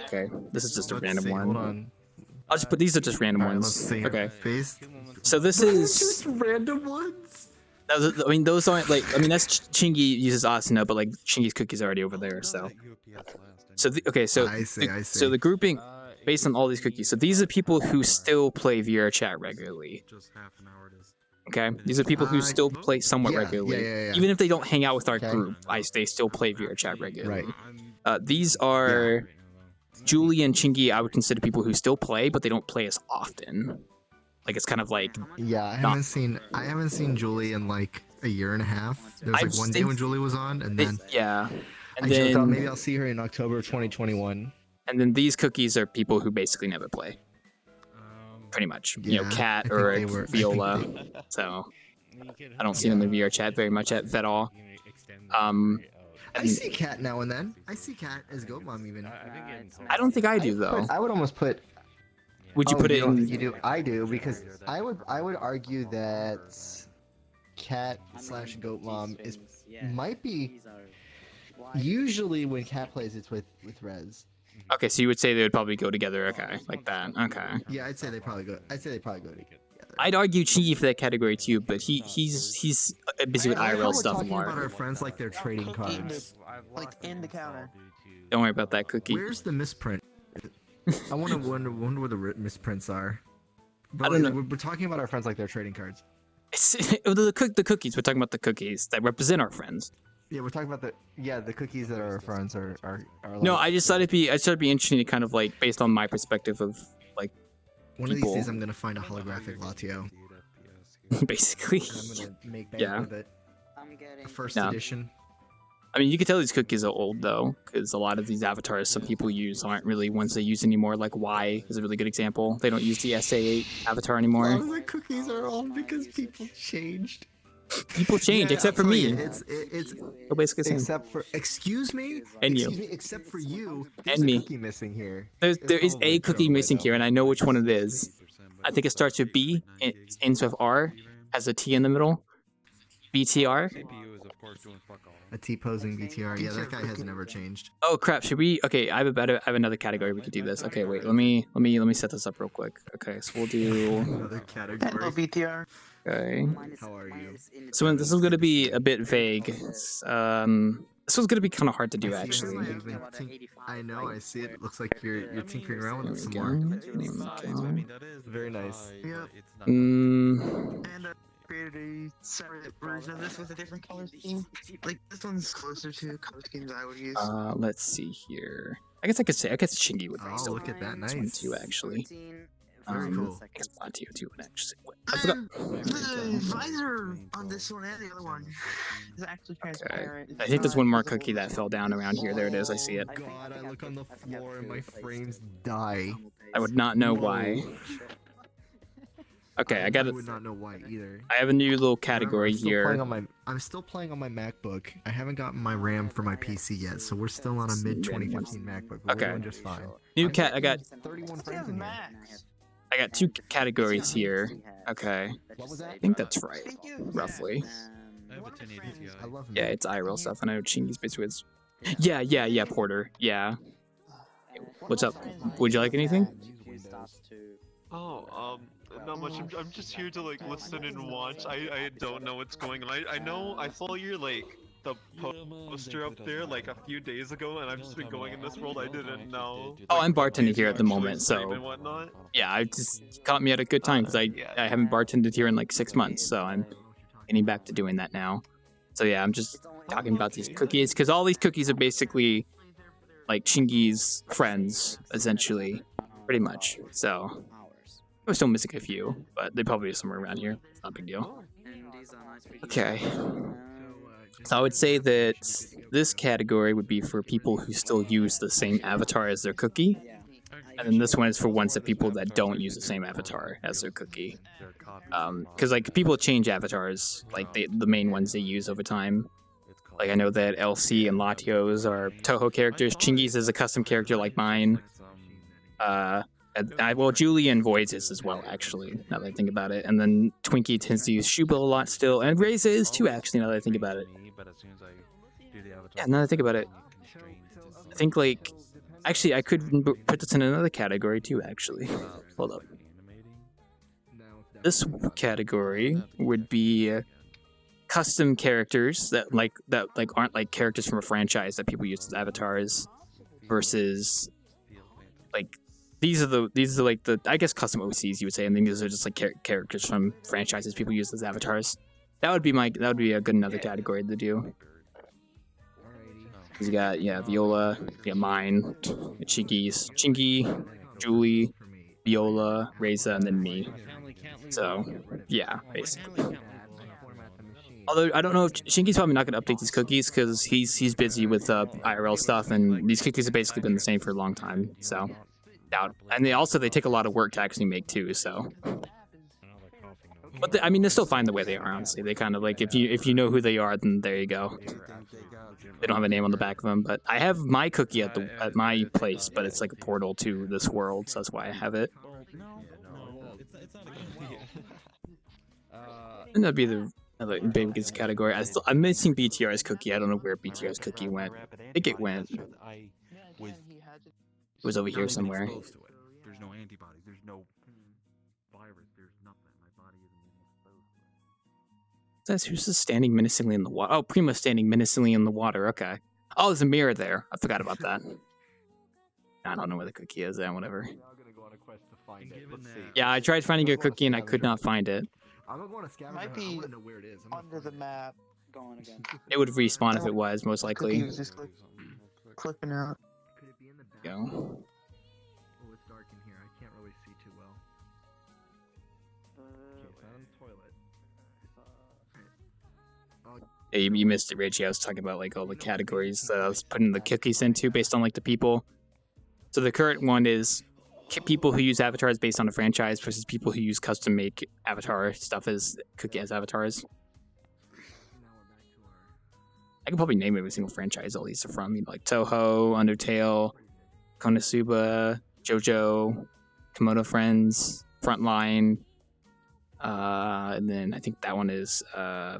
Okay, this is just a random one. Hold on. I'll just put these are just random ones. Let's see. Okay. Based. So this is just random ones. I mean, those aren't like. I mean, that's Chingy uses Asuna, but like Chingy's cookies are already over there. So. Okay, so I see. So the grouping based on all these cookies. So these are people who still play VRChat regularly. Okay, these are people who still play somewhat regularly, even if they don't hang out with our group. They still play VRChat regularly. Right. These are Julie and Chingy. I would consider people who still play, but they don't play as often. Like it's kind of like I haven't seen Julie in like a year and a half. There was like one day when Julie was on, and then and then thought maybe I'll see her in October of 2021. And then these cookies are people who basically never play. Pretty much, you know, Kat or Viola. So I don't see them in VRChat very much at all. I see Kat now and then. I see Kat as Goat Mom even. I don't think I do though. I would almost put. Would you put it in? You do. I do because I would argue that Kat / Goat Mom might be. Usually when Kat plays, it's with Rez. Okay, so you would say they would probably go together. Okay, like that. Okay. Yeah, I'd say they probably go together. I'd argue Chingy for that category too, but he's busy with IRL stuff talking more. About our friends like they're trading cards. Like in the counter. Don't worry about that cookie. Where's the misprint? I wonder where the misprints are. But I don't know. We're talking about our friends like they're trading cards. The cookies. We're talking about the cookies that represent our friends. Yeah, we're talking about the cookies that are our friends are like, no, I just thought it'd be interesting to kind of like based on my perspective of like one people. of these days I'm gonna find a holographic Latio. Basically. I'm gonna make bank with it. First edition. I mean, you can tell these cookies are old though, because a lot of these avatars some people use aren't really ones they use anymore. Like Y is a really good example. They don't use the SA8 avatar anymore. A lot of the cookies are old because people changed. People change, except for me. It's basically the same. Except for excuse me, and you, except for you, and me. Cookie missing here. There is a cookie missing here, and I know which one it is. I think it starts with B, it ends with R, has a T in the middle. BTR. A T-posing BTR. Yeah, that guy has never changed. Oh crap! Should we? Okay, I have another category we could do this. Okay, wait. Let me set this up real quick. Okay, so we'll do another category. Hello, BTR. Okay. How are you? So this is going to be a bit vague. This was going to be kind of hard to do actually. I know. I see it. It looks like you're tinkering around with it some more. Very nice. Yeah. Mm. And created a separate version of this with a different color scheme. Like this one's closer to color schemes I would use. Let's see here. I guess Chingy would be look at that, nice. Too actually. Very cool. I guess Blatio too would actually. The visor on this one and the other one is actually transparent. I think there's one more cookie that fell down around here. There it is. I see it. God, I look on the floor and my frames die. I would not know why. Okay, I would not know why either. I have a new little category here. I'm still playing on my MacBook. I haven't gotten my RAM for my PC yet, so we're still on a mid 2015 MacBook. We're doing just fine. New cat. I got 31 frames in here. I got two categories here. Okay. I think that's right, roughly. Yeah, it's IRL stuff. I know Chingy's basically is. Yeah, Porter. Yeah. What's up? Would you like anything? Oh, not much. I'm just here to like listen and watch. I don't know what's going on. I know I saw your like the poster up there like a few days ago, and I've just been going in this world. I didn't know. Oh, I'm bartending here at the moment, so yeah, I just caught me at a good time because I haven't bartended here in like 6 months, so I'm getting back to doing that now. So yeah, I'm just talking about these cookies because all these cookies are basically like Chingy's friends, essentially, pretty much. So we're still missing a few, but they probably are somewhere around here. It's not a big deal. Okay. So I would say that this category would be for people who still use the same avatar as their cookie. And then this one is for ones that people that don't use the same avatar as their cookie. Because like people change avatars, like the main ones they use over time. Like I know that LC and Latios are Toho characters. Chingy's is a custom character like mine. Well, Julian voids is as well, actually, now that I think about it. And then Twinkie tends to use Shuba a lot still. And Reza is too, actually, now that I think about it. Yeah, now that I think about it. I think, like, actually, I could put this in another category, too, actually. Hold up. This category would be custom characters that aren't like characters from a franchise that people use as avatars versus like these are like the I guess custom OCs you would say, and then these are just like characters from franchises people use as avatars. That would be a good another category to do. Cause you got Viola, you got mine, Chingy, Julie, Viola, Reza, and then me. So yeah, basically. Although I don't know if Shinky's probably not going to update these cookies because he's busy with IRL stuff, and these cookies have basically been the same for a long time. So doubt. And they take a lot of work to actually make too. So, but I mean, they're still fine the way they are. Honestly, they kind of like if you know who they are, then there you go. They don't have a name on the back of them, but I have my cookie at my place, but it's like a portal to this world, so that's why I have it. And that'd be the another baby kids category. I'm missing BTR's cookie. I don't know where BTR's cookie went. I think it went. It was over here somewhere. There's no antibodies. There's no virus. There's nothing. My body isn't even exposed to it. Says who's just standing menacingly in the water? Oh, Primo's standing menacingly in the water. Okay. Oh, there's a mirror there. I forgot about that. I don't know where the cookie is. Whatever. Yeah, I tried finding your cookie and I could not find it. I'm not going to scavenger. Might be under the map. Going again. It would respawn if it was, most likely. Was just clipping out. Go. Oh, it's dark in here. I can't really see too well. Okay, toilet. Yeah, you missed it, Richie. I was talking about like all the categories that I was putting the cookies into based on like the people. So the current one is people who use avatars based on a franchise versus people who use custom make avatar stuff as cookie as avatars. I could probably name every single franchise all these are from, like Toho, Undertale, Konosuba, JoJo, Komodo Friends, Frontline, and then I think that one is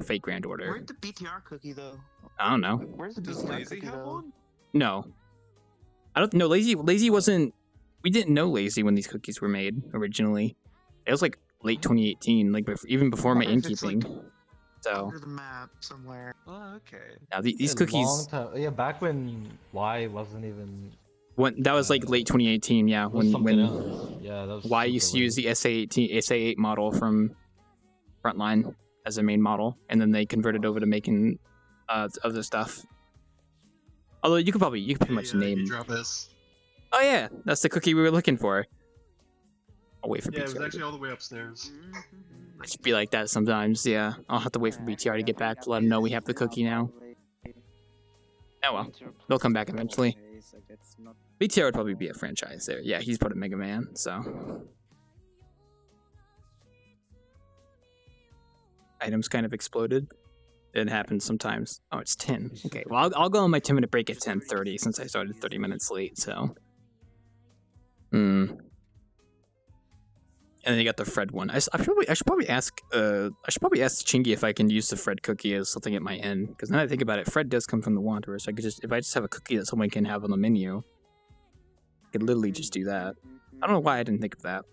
Fate Grand Order. Where's the BTR cookie though? I don't know. Where's the BTR cookie though? No. I don't know. Lazy wasn't. We didn't know Lazy when these cookies were made originally. It was like late 2018, like even before my innkeeping. Like so. Under the map somewhere. Oh, okay. Now these cookies. Yeah, back when Y wasn't even. When that was like late 2018, yeah. When yeah, that was Y used to use the SA8 model from Frontline as their main model, and then they converted over to making other stuff. Although you could pretty much name. Drop this. Oh yeah, that's the cookie we were looking for. I'll wait for BTR. Yeah, it was actually all the way upstairs. It should be like that sometimes, yeah. I'll have to wait for BTR to get back to let him know we have the cookie now. Oh well, they'll come back eventually. BTR would probably be a franchise there. Yeah, he's part of Mega Man, so. Items kind of exploded. It happens sometimes. Oh, it's 10. Okay, well, I'll go on my 10-minute break at 10:30 since I started 30 minutes late, so. And then you got the Fred one. I should probably ask Chingy if I can use the Fred cookie as something at my end. Because now that I think about it, Fred does come from the Wanderer, so if I just have a cookie that someone can have on the menu, I could literally just do that. I don't know why I didn't think of that.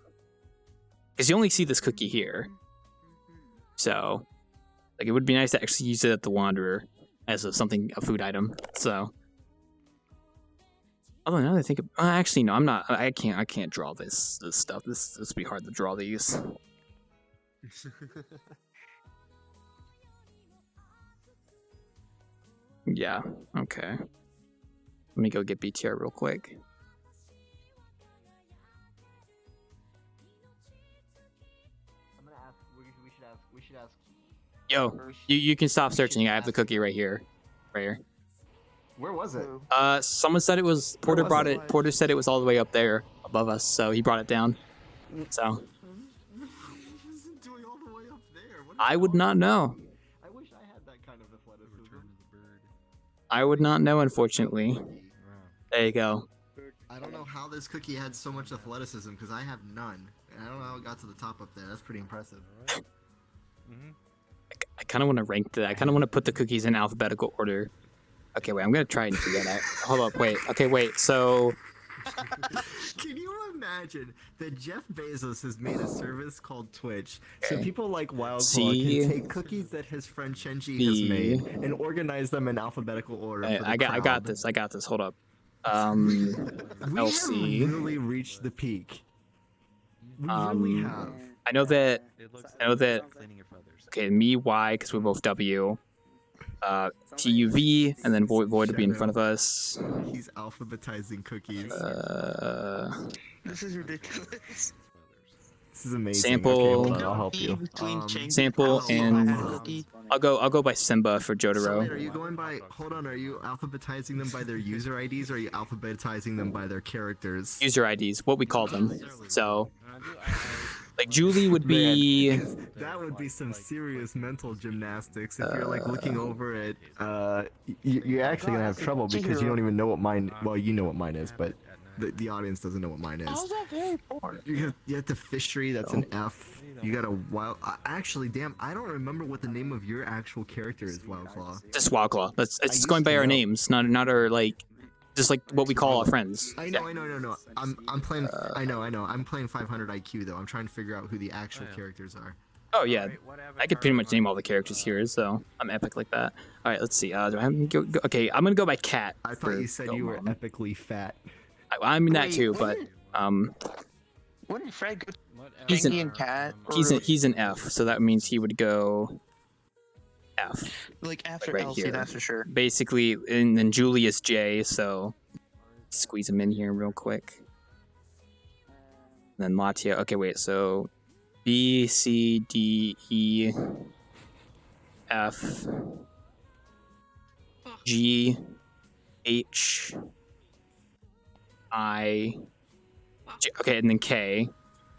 Because you only see this cookie here. So, like, it would be nice to actually use it at the Wanderer as a food item. So. Although now that I think of, actually no, I'm not. I can't draw this stuff. This would be hard to draw these. Yeah. Okay. Let me go get BTR real quick. I'm gonna ask. We should ask Yo, you can stop searching. I have the cookie right here. Right here. Where was it? Someone said it was Porter brought it. Porter said it was all the way up there above us, so he brought it down. So I would not know. I wish I had that kind of athleticism. I would not know, unfortunately. There you go. I don't know how this cookie had so much athleticism because I have none. And I don't know how it got to the top up there. That's pretty impressive. I kind of want to rank that. I kind of want to put the cookies in alphabetical order. Okay, wait. I'm gonna try and figure that out. Hold up. Wait. Okay, wait. So. Can you imagine that Jeff Bezos has made a service called Twitch so people like Wildclaw can take cookies that his friend Chenji has made and organize them in alphabetical order? For the I got crowd? this. I got this. Hold up. We LC. have really reached the peak. We really have. I know that. Okay, me Y because we're both W. TUV and then Void will be in front of us. He's alphabetizing cookies. This is ridiculous. This is amazing. Sample. Okay, hold on, I'll help you. Sample and I'll go by Simba for So Jotaro. wait, are you going by? Hold on, are you alphabetizing them by their user IDs, or are you alphabetizing them by their characters? User IDs, what we call them. So, like Julie would be. That would be some serious mental gymnastics if you're like looking over it. You're actually gonna have trouble because you don't even know what mine. Well, you know what mine is, but the audience doesn't know what mine is. How's that very important? You have the fishery. That's an F. You got a wild. Actually, damn, I don't remember what the name of your actual character is. Wildclaw. Just Wildclaw. It's going by our names, not our like. Just like what we call our friends. I know. I'm playing. I know. I'm playing 500 IQ though. I'm trying to figure out who the actual characters are. Oh yeah, I could pretty much name all the characters here, so I'm epic like that. All right, let's see. Do I have to go, okay, I'm gonna go by Cat. I thought you said you were epically fat. I mean that too, but Wouldn't Fred go he's an and Cat? he's an F, so that means he would go F. Like after right Elsie, here. that's for sure. Basically, and then Julius J. So squeeze him in here real quick. And then Latia. Okay, wait. So B, C, D, E, F, G, H, I, J. Okay, and then K.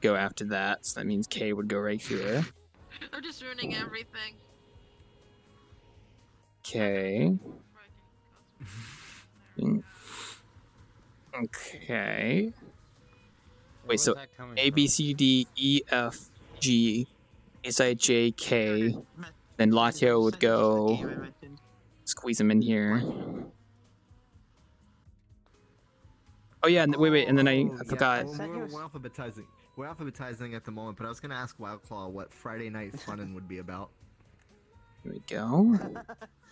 Go after that. So that means K would go right here. They're just ruining everything. Okay. Okay. Wait, so A, B, C, D, E, F, G, H, I, J, K. Then Latio would go. Squeeze him in here. Oh yeah, wait, and then I forgot. We're alphabetizing. We're alphabetizing at the moment, but I was gonna ask Wildclaw what Friday Night Funnin' would be about. Here we go.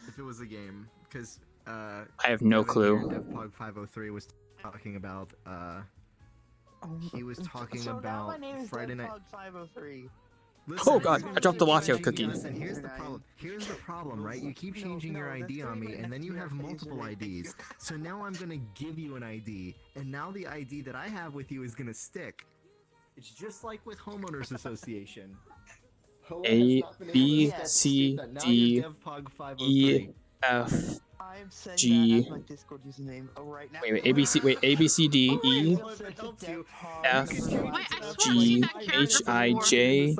If it was a game, because I have no clue. DevPog 503 was talking about. He was talking about Friday Night. 503. Listen, Oh god, I dropped the Latio cookie. Listen, here's the problem. Here's the problem, right? You keep changing your ID on me, and then you have multiple IDs. So now I'm gonna give you an ID, and now the ID that I have with you is gonna stick. It's just like with homeowners association. A, B, C, D, E, F, G. Wait, A, B, C, A, B, C, D, E, F, G, H, I, J,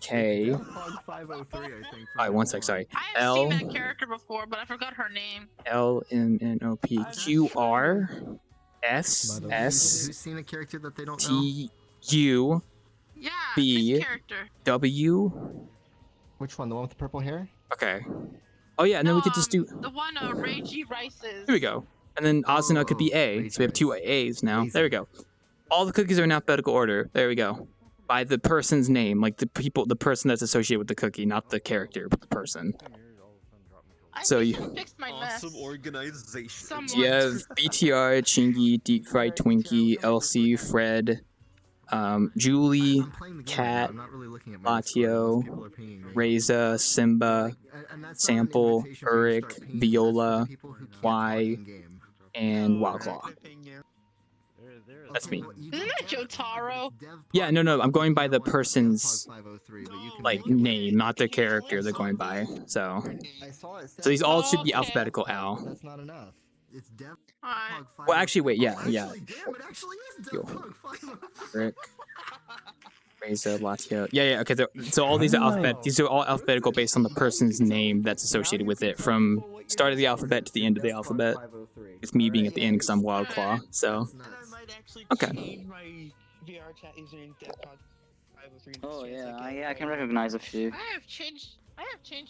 K. Alright, one sec, sorry. I've L, seen that character before, but I forgot her name. L, N, N, O, P, Q, R, S, Who's S, seen a character that they don't know? T, U, Yeah, B, this character. W. Which one? The one with the purple hair? Okay. Oh yeah, and then we could just do. The one Ray G. Rice's. Here we go. And then Asuna could be A, so we have two A's now. There we go. All the cookies are in alphabetical order. There we go. By the person's name, like the person that's associated with the cookie, not the character, but the person. So you fixed my mess. Awesome organization. you have BTR, Chingy, Deep Fried Twinkie, Elsie, Fred, Julie, Cat, Latio, Reza, Simba, Sample, Uric, Viola, Y, and Wildclaw. That's me. Isn't that Jotaro? Yeah, no, I'm going by the person's like name, not their character they're going by. So these all should be alphabetical, Al. That's not enough. It's dev. Well, actually, wait, yeah. Damn, it actually is Yo. Dev Pug 503. Rick, Reza, Latia. Yeah. Okay, so all these are these are all alphabetical based on the person's name that's associated with it, from start of the alphabet to the end of the alphabet. It's me being at the end because I'm Wild Claw. So okay. Oh yeah, I can recognize a few. I have changed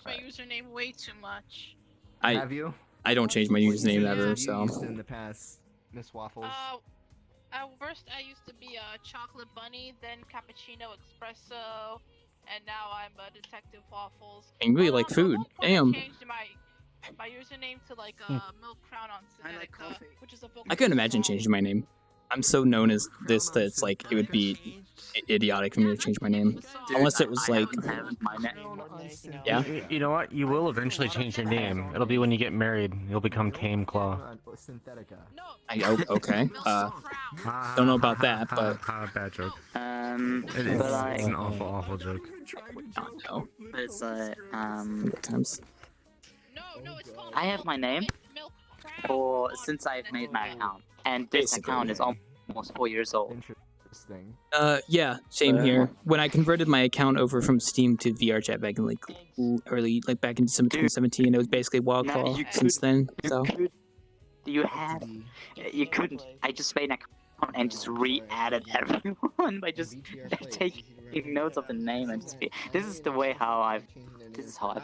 my username way too much. Have you? I don't change my username ever, so. Used in the past, Miss Waffles. First I used to be a chocolate bunny, then cappuccino espresso, and now I'm a detective waffles. And you really like food. Damn. I changed my username to like milk crown on Synetica, which is a I couldn't imagine changing my name. I'm so known as this that it's like it would be idiotic for me to change my name, unless it was like. Yeah. You know what? You will eventually change your name. It'll be when you get married. You'll become Tame Claw. Okay. Don't know about that, but. Bad joke. But like, It's an awful joke. No. But it's Times. I have my name since I've made my account, and this account is almost 4 years old. Interesting. Yeah, same here. When I converted my account over from Steam to VRChat back in like early, like back in December 2017, it was basically Wild Claw since then. So. You couldn't. I just made an account and just re-added everyone by just taking notes of the name and just be. This is how I've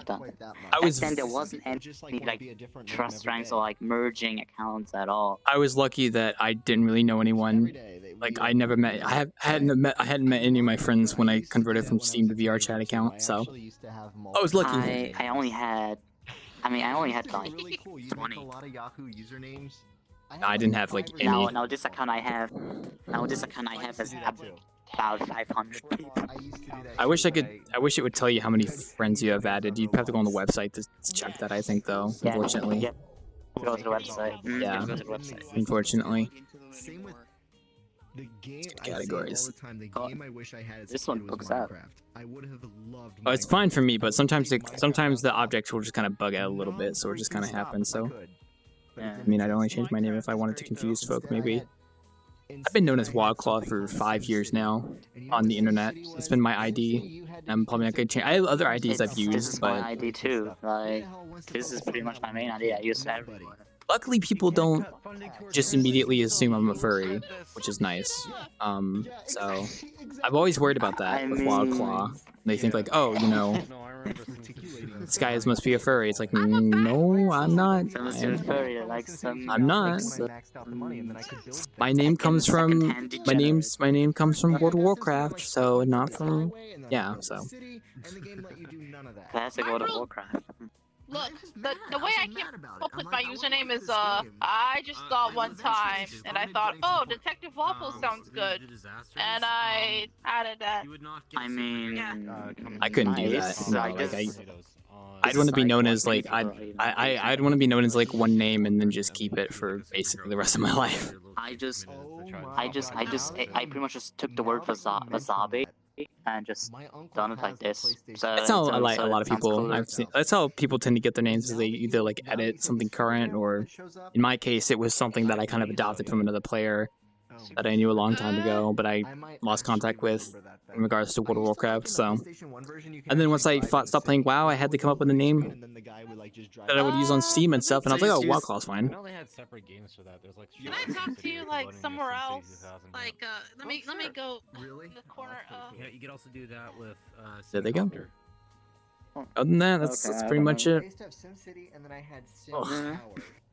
done it. Back then there wasn't any like trust ranks or like merging accounts at all. I was lucky that I didn't really know anyone. Like I never met. I hadn't met any of my friends when I converted from Steam to VRChat account. So I was lucky. I only had like 20. A lot of Yahoo usernames. I didn't have like any. Now this account I have is about 500 people. I wish it would tell you how many friends you have added. You'd have to go on the website to check that. I think though, unfortunately. Yeah. Go to the website. Yeah. Go to the website. Unfortunately. Same with the game. Categories. I say all the time, the game I wish I had This one books out. I would have loved. Oh, it's fine for me, but sometimes the objects will just kind of bug out a little bit, so it just kind of happens. So. Yeah. I mean, I'd only change my name if I wanted to confuse folk, maybe. I've been known as Wildclaw for 5 years now on the internet. It's been my ID. I'm probably not going to change. I have other IDs I've used, This is but... my ID too. Like, this is pretty much my main ID. I use it everywhere. Luckily, people don't just immediately assume I'm a furry, which is nice. So I've always worried about that with Wildclaw. They think like, oh, you know, this guy must be a furry. It's like, no, I'm not. I'm not. My name comes from my name comes from World of Warcraft, so not from so. Classic World of Warcraft. Look, the way I came up with my username is I just thought one time, and I thought, oh, Detective Waffle sounds good, and I added that. I mean, I couldn't do that. No, like I'd want to be known as like I'd want to be known as like one name and then just keep it for basically the rest of my life. I pretty much just took the word wasabi and just done it like this. So that's how a lot of people I've seen. That's how people tend to get their names. Is they either like edit something current, or in my case, it was something that I kind of adopted from another player that I knew a long time ago, but I lost contact with in regards to World of Warcraft. So, and then once I stopped playing WoW, I had to come up with a name that I would use on Steam and stuff, and I was like, oh, WoWclaw's fine. I only had separate games for that. There's like. Can I talk to you like somewhere else? Like let me go in the corner. Yeah, you could also do that with. There they go. Other than that, that's pretty much it. I used to have SimCity, and then I had Sim Tower,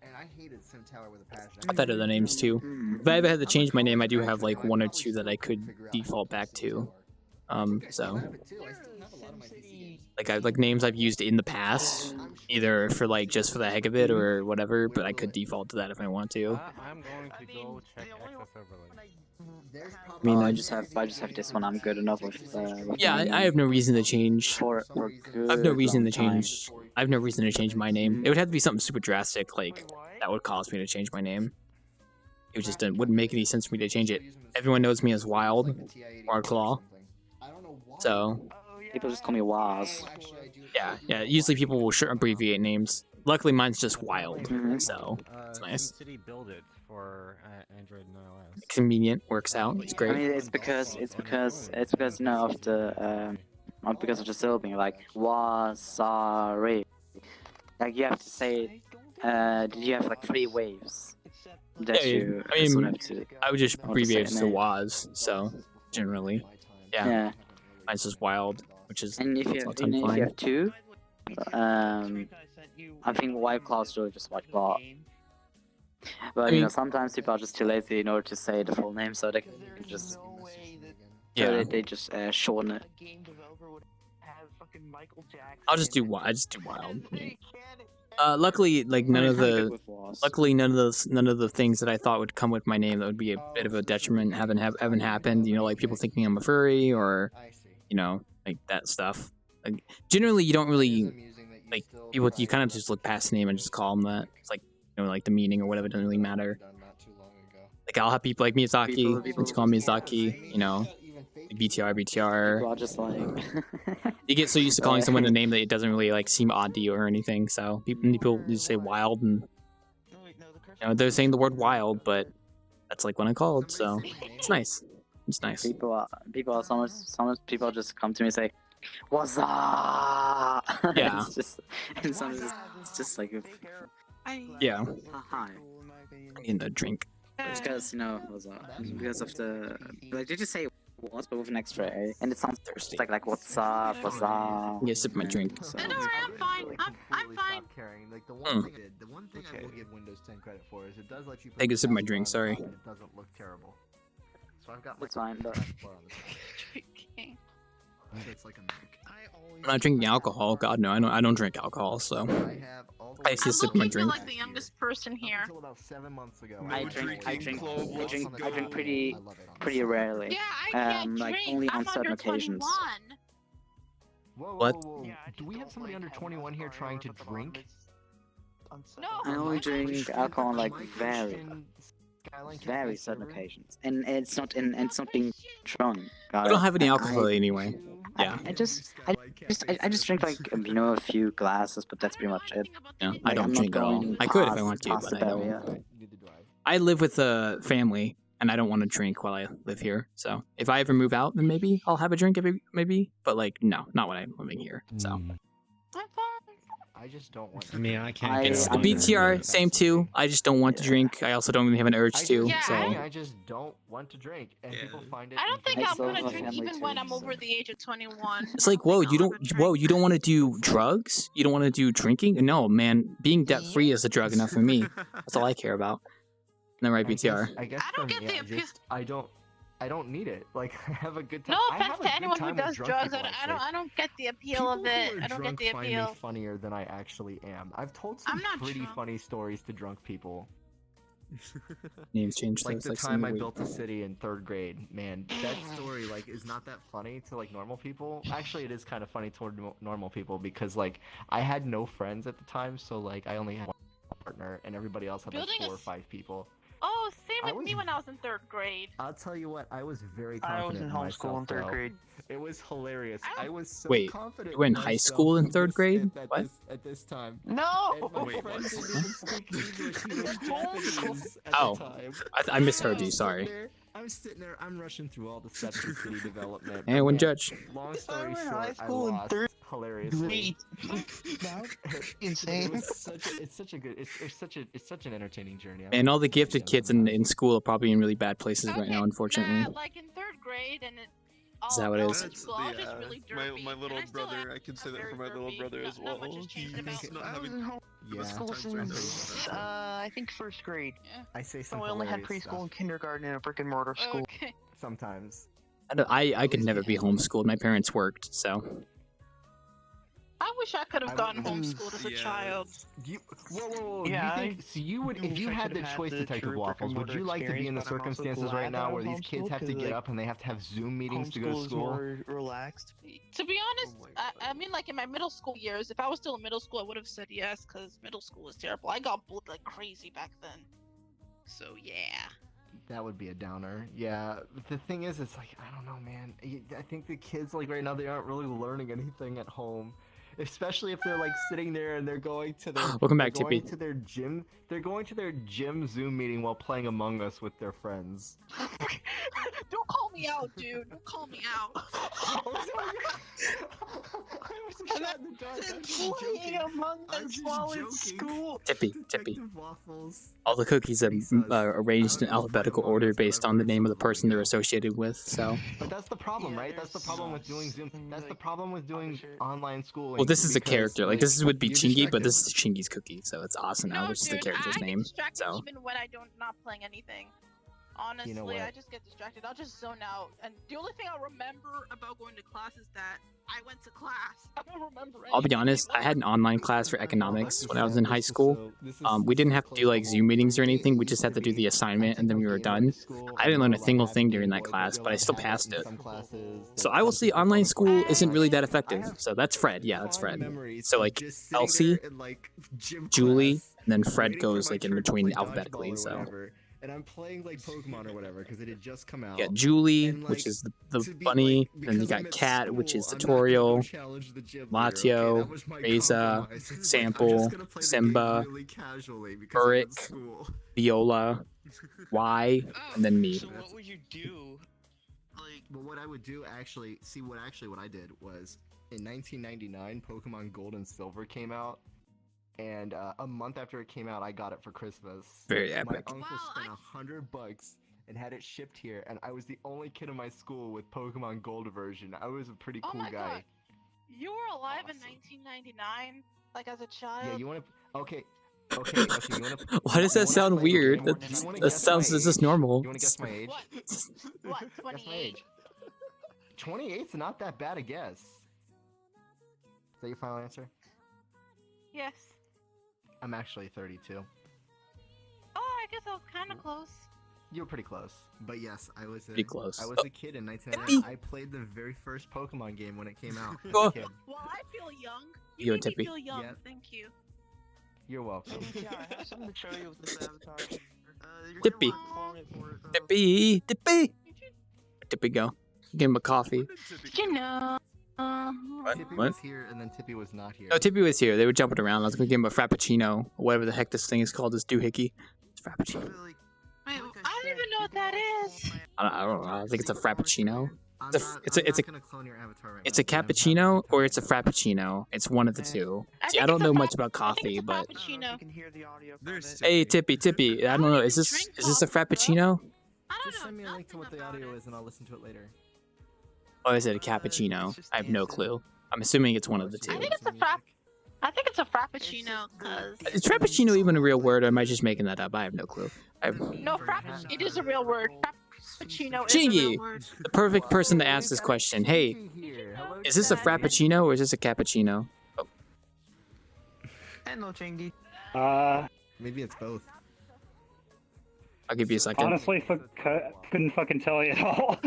and I hated Sim Tower with a passion. I've had other names too. If I ever had to change my name, I do have like one or two that I could default back to. So like I like names I've used in the past, either for like just for the heck of it or whatever, but I could default to that if I want to. I'm going to go check access overlay. I mean, I just have this one. I'm good enough with. Yeah, I have no reason to change. I have no reason to change. I have no reason to change my name. It would have to be something super drastic, like that would cause me to change my name. it just wouldn't make any sense for me to change it. Everyone knows me as Wild or Claw, so People just call me Waz. yeah. Usually people will sure abbreviate names. Luckily, mine's just Wild, so it's nice. City build it for Android and iOS. Convenient, works out. It's I great. mean, it's because you know of the because of the syllabing, like Wasari. Like you have to say, you have like 3 waves that you have to. I would just how to abbreviate say it to name. Waz, so generally, yeah. Mine's just Wild, which is And if you a have, ton if fun. you have 2, I think White Claw is really just White Claw. But you know, sometimes people are just too lazy in order to say the full name, so they can just they just shorten it. I just do Wild. Luckily, like none of the things that I thought would come with my name that would be a bit of a detriment haven't happened. You know, like people thinking I'm a furry or, you know, like that stuff. Like generally, you don't really like people. You kind of just look past the name and just call them that. It's like, you know, like the meaning or whatever doesn't really matter. Like I'll have people like Miyazaki, people call Miyazaki. You know, BTR. People are just like You get so used to calling someone a name that it doesn't really like seem odd to you or anything. So people just say Wild, and you know they're saying the word Wild, but that's like when I called. So it's nice. It's nice. People are sometimes people just come to me and say, "What's up?" Yeah. and sometimes it's just like, Yeah. "Hi." I need a drink. It's because you know, because of the like, did you say what, but with an extra A, and it sounds thirsty. It's like what's up, what's up. Yeah, sip my drink. So, Don't worry, I'm fine. I'm fine. Caring. Like the one thing I will give Windows 10 credit for is it does let you put Take a sip of my password drink, on the sorry. top and it doesn't look terrible. So I've got my It's fine, but taskbar on the top. So it's like a Mac. I'm not drinking alcohol. God no, I don't drink alcohol. So I used to sip my I drink. like the youngest person here. Until about 7 months ago. I drink pretty rarely. Yeah, I can't like drink. only on I'm certain under occasions. 21. Whoa. Do we have somebody under 21 here trying to drink? No. I only drink alcohol on like very certain occasions, and it's not being drunk. I don't have any alcohol anyway. Yeah. I just drink like you know a few glasses, but that's pretty much it. Yeah, Like, I don't I'm not drink at all. going I could if I past- want to, past but the I don't. barrier. I live with a family, and I don't want to drink while I live here. So if I ever move out, then maybe I'll have a drink. Maybe, but like no, not when I'm living here. So. I just don't want to. I mean, I can't I- get The over BTR, it. same too. I just don't want to drink. I also don't really have an urge to. Yeah, So I just don't want to drink, and people find it. I don't think I I'm still gonna have a drink family even too, when I'm so- over the age of 21. it's like, whoa, you don't want to do drugs? You don't want to do drinking? No, man. Being debt free is a drug enough for me. That's all I care about. And then right, BTR. I guess don't for get me, the appeal- I don't need it. Like I have a good time. No I offense have a to good anyone who time with does drunk drugs. people, I don't get the appeal People of who it. are I don't get drunk the find appeal. me funnier than I actually am. I've told some I'm not pretty drunk. funny stories to drunk people. Names changed. Like so the it's time I something built a city in 3rd grade, man, that story like is not that funny to like normal people. Actually, it is kind of funny toward normal people because like I had no friends at the time, so like I only had one partner, and everybody else had like Building a 4 or s- 5 people. Oh, I same with was- me when I was in 3rd grade. I'll tell you what, I was very I confident was in in homeschool myself, in 3rd bro. grade. It was hilarious. I was so Wait, confident. you were in high myself school in 3rd this- grade? At What? At this time. No! And my Wait, friend what? didn't even speak English. He was Japanese at Oh, the time. I misheard you. I'm Sorry. sitting there- I'm sitting there. I'm rushing through all the steps of city development. Hey, one and judge. Long story I was in short, high I school in lost 3rd hilariously. Insane. It's such an entertaining journey. And all the gifted kids in school are probably in really bad places right now, unfortunately. Like in 3rd grade, and it. Is that what it is? elementary school, I was just really derpy. My little and I still brother, am I can say that very for my little derpy. brother as well. Not much has changed about He's me. not I was having in the best homeschool times right now. since I think 1st grade. I say So some I only had hilarious preschool stuff and kindergarten in a brick and mortar school. Okay. sometimes. I could never be homeschooled. My parents worked, so. I wish I could have gotten wouldn't- homeschooled as a child. Whoa! Yeah, you think, so you would, if you had the choice, Detective Waffles, would you like to be in the circumstances right now where these kids have to get up and they have to have Zoom meetings to go to school? More relaxed. To be honest, I mean, like in my middle school years, if I was still in middle school, I would have said yes, because middle school was terrible. I got bullied like crazy back then. So yeah. That would be a downer. Yeah, the thing is, it's like, I don't know, man. I think the kids, like, right now, they aren't really learning anything at home. Especially if they're, like, sitting there and they're going to their... Welcome back, going Tippy. to their gym. They're going to their gym Zoom meeting while playing Among Us with their friends. Don't call me out, dude. Don't call me out. Playing Among Us while in school. Tippy. Waffles. All the cookies are arranged in alphabetical order based on the name of the person they're associated with. So. But that's the problem, right? That's the problem with doing Zoom. That's the problem with doing online schooling. Well, this is a because, character. Like this would be you're Chingy, but distracted. this is Chingy's cookie, so it's awesome now. This is the character's name. Distracted So. even when I don't not playing anything. Honestly, what? I just get distracted. I'll just zone out, and the only thing I remember about going to class is that I went to class. I don't remember anything. I'll be honest, I had an online class for economics when I was in high school. We didn't have to do like Zoom meetings or anything. We just had to do the assignment and then we were done. I didn't learn a single thing during that class, but I still passed it. So I will say online school isn't really that effective. So that's Fred. Yeah, that's Fred. So like Elsie, Julie, and then Fred goes like in between alphabetically. So. And I'm playing like Pokemon or whatever because it had just come out. Yeah, Julie, and, like, which is the bunny, then you got Cat, which is tutorial, Latio, Reza, Sample, Simba, Burick, Viola, Y, and then me. So what would you do? Like, but what I would do actually, what I did was in 1999, Pokemon Gold and Silver came out. And a month after it came out, I got it for Christmas. Very epic. My uncle spent $100 and had it shipped here, and I was the only kid in my school with Pokemon Gold version. I was a pretty cool guy. God. You were alive in 1999, like as a child. Yeah, you want to? Okay. You want to? Why does that sound weird? That sounds just normal. You want to guess my age? What? Guess my 28. age. 28's not that bad a guess. Is that your final answer? Yes. I'm actually 32. Oh, I guess I was kind of close. You were pretty close. But yes, I was pretty close. I was a kid in 1999. I played the very first Pokemon game when it came out. As a kid. Well, I feel young. You and made me Tippy. feel young. Yeah. Thank you. You're welcome. yeah, I have something to show you with this avatar. You're Tippy. Tippy, go. Give him a coffee. You know. Tippy What? was here and then Tippy was not here. No, Tippy was here. They were jumping around. I was gonna give him a frappuccino, or whatever the heck this thing is called. This doohickey. It's frappuccino. Wait, I don't even know what that is. I don't know. I think it's a frappuccino. I'm It's a not gonna clone your avatar right it's now, a but I'm cappuccino or it's a frappuccino. It's one of the two. See, I don't know much about coffee, but Frappuccino. hey, Tippy, I don't know. Is this a frappuccino? Just send me a link to what the audio is and I'll listen to it later. Or is it a cappuccino? I have no clue. I'm assuming it's one of the two. I think it's a frappuccino, cause Is frappuccino even a real word, or am I just making that up? I have no clue. no frappuccino. It is a real word. Frappuccino is a Chingy, real word. the perfect person to ask this question. Hey, is this a frappuccino or is this a cappuccino? Oh. Hello, Chingy. Maybe it's both. I'll give you a second. Honestly, couldn't fucking tell you at all.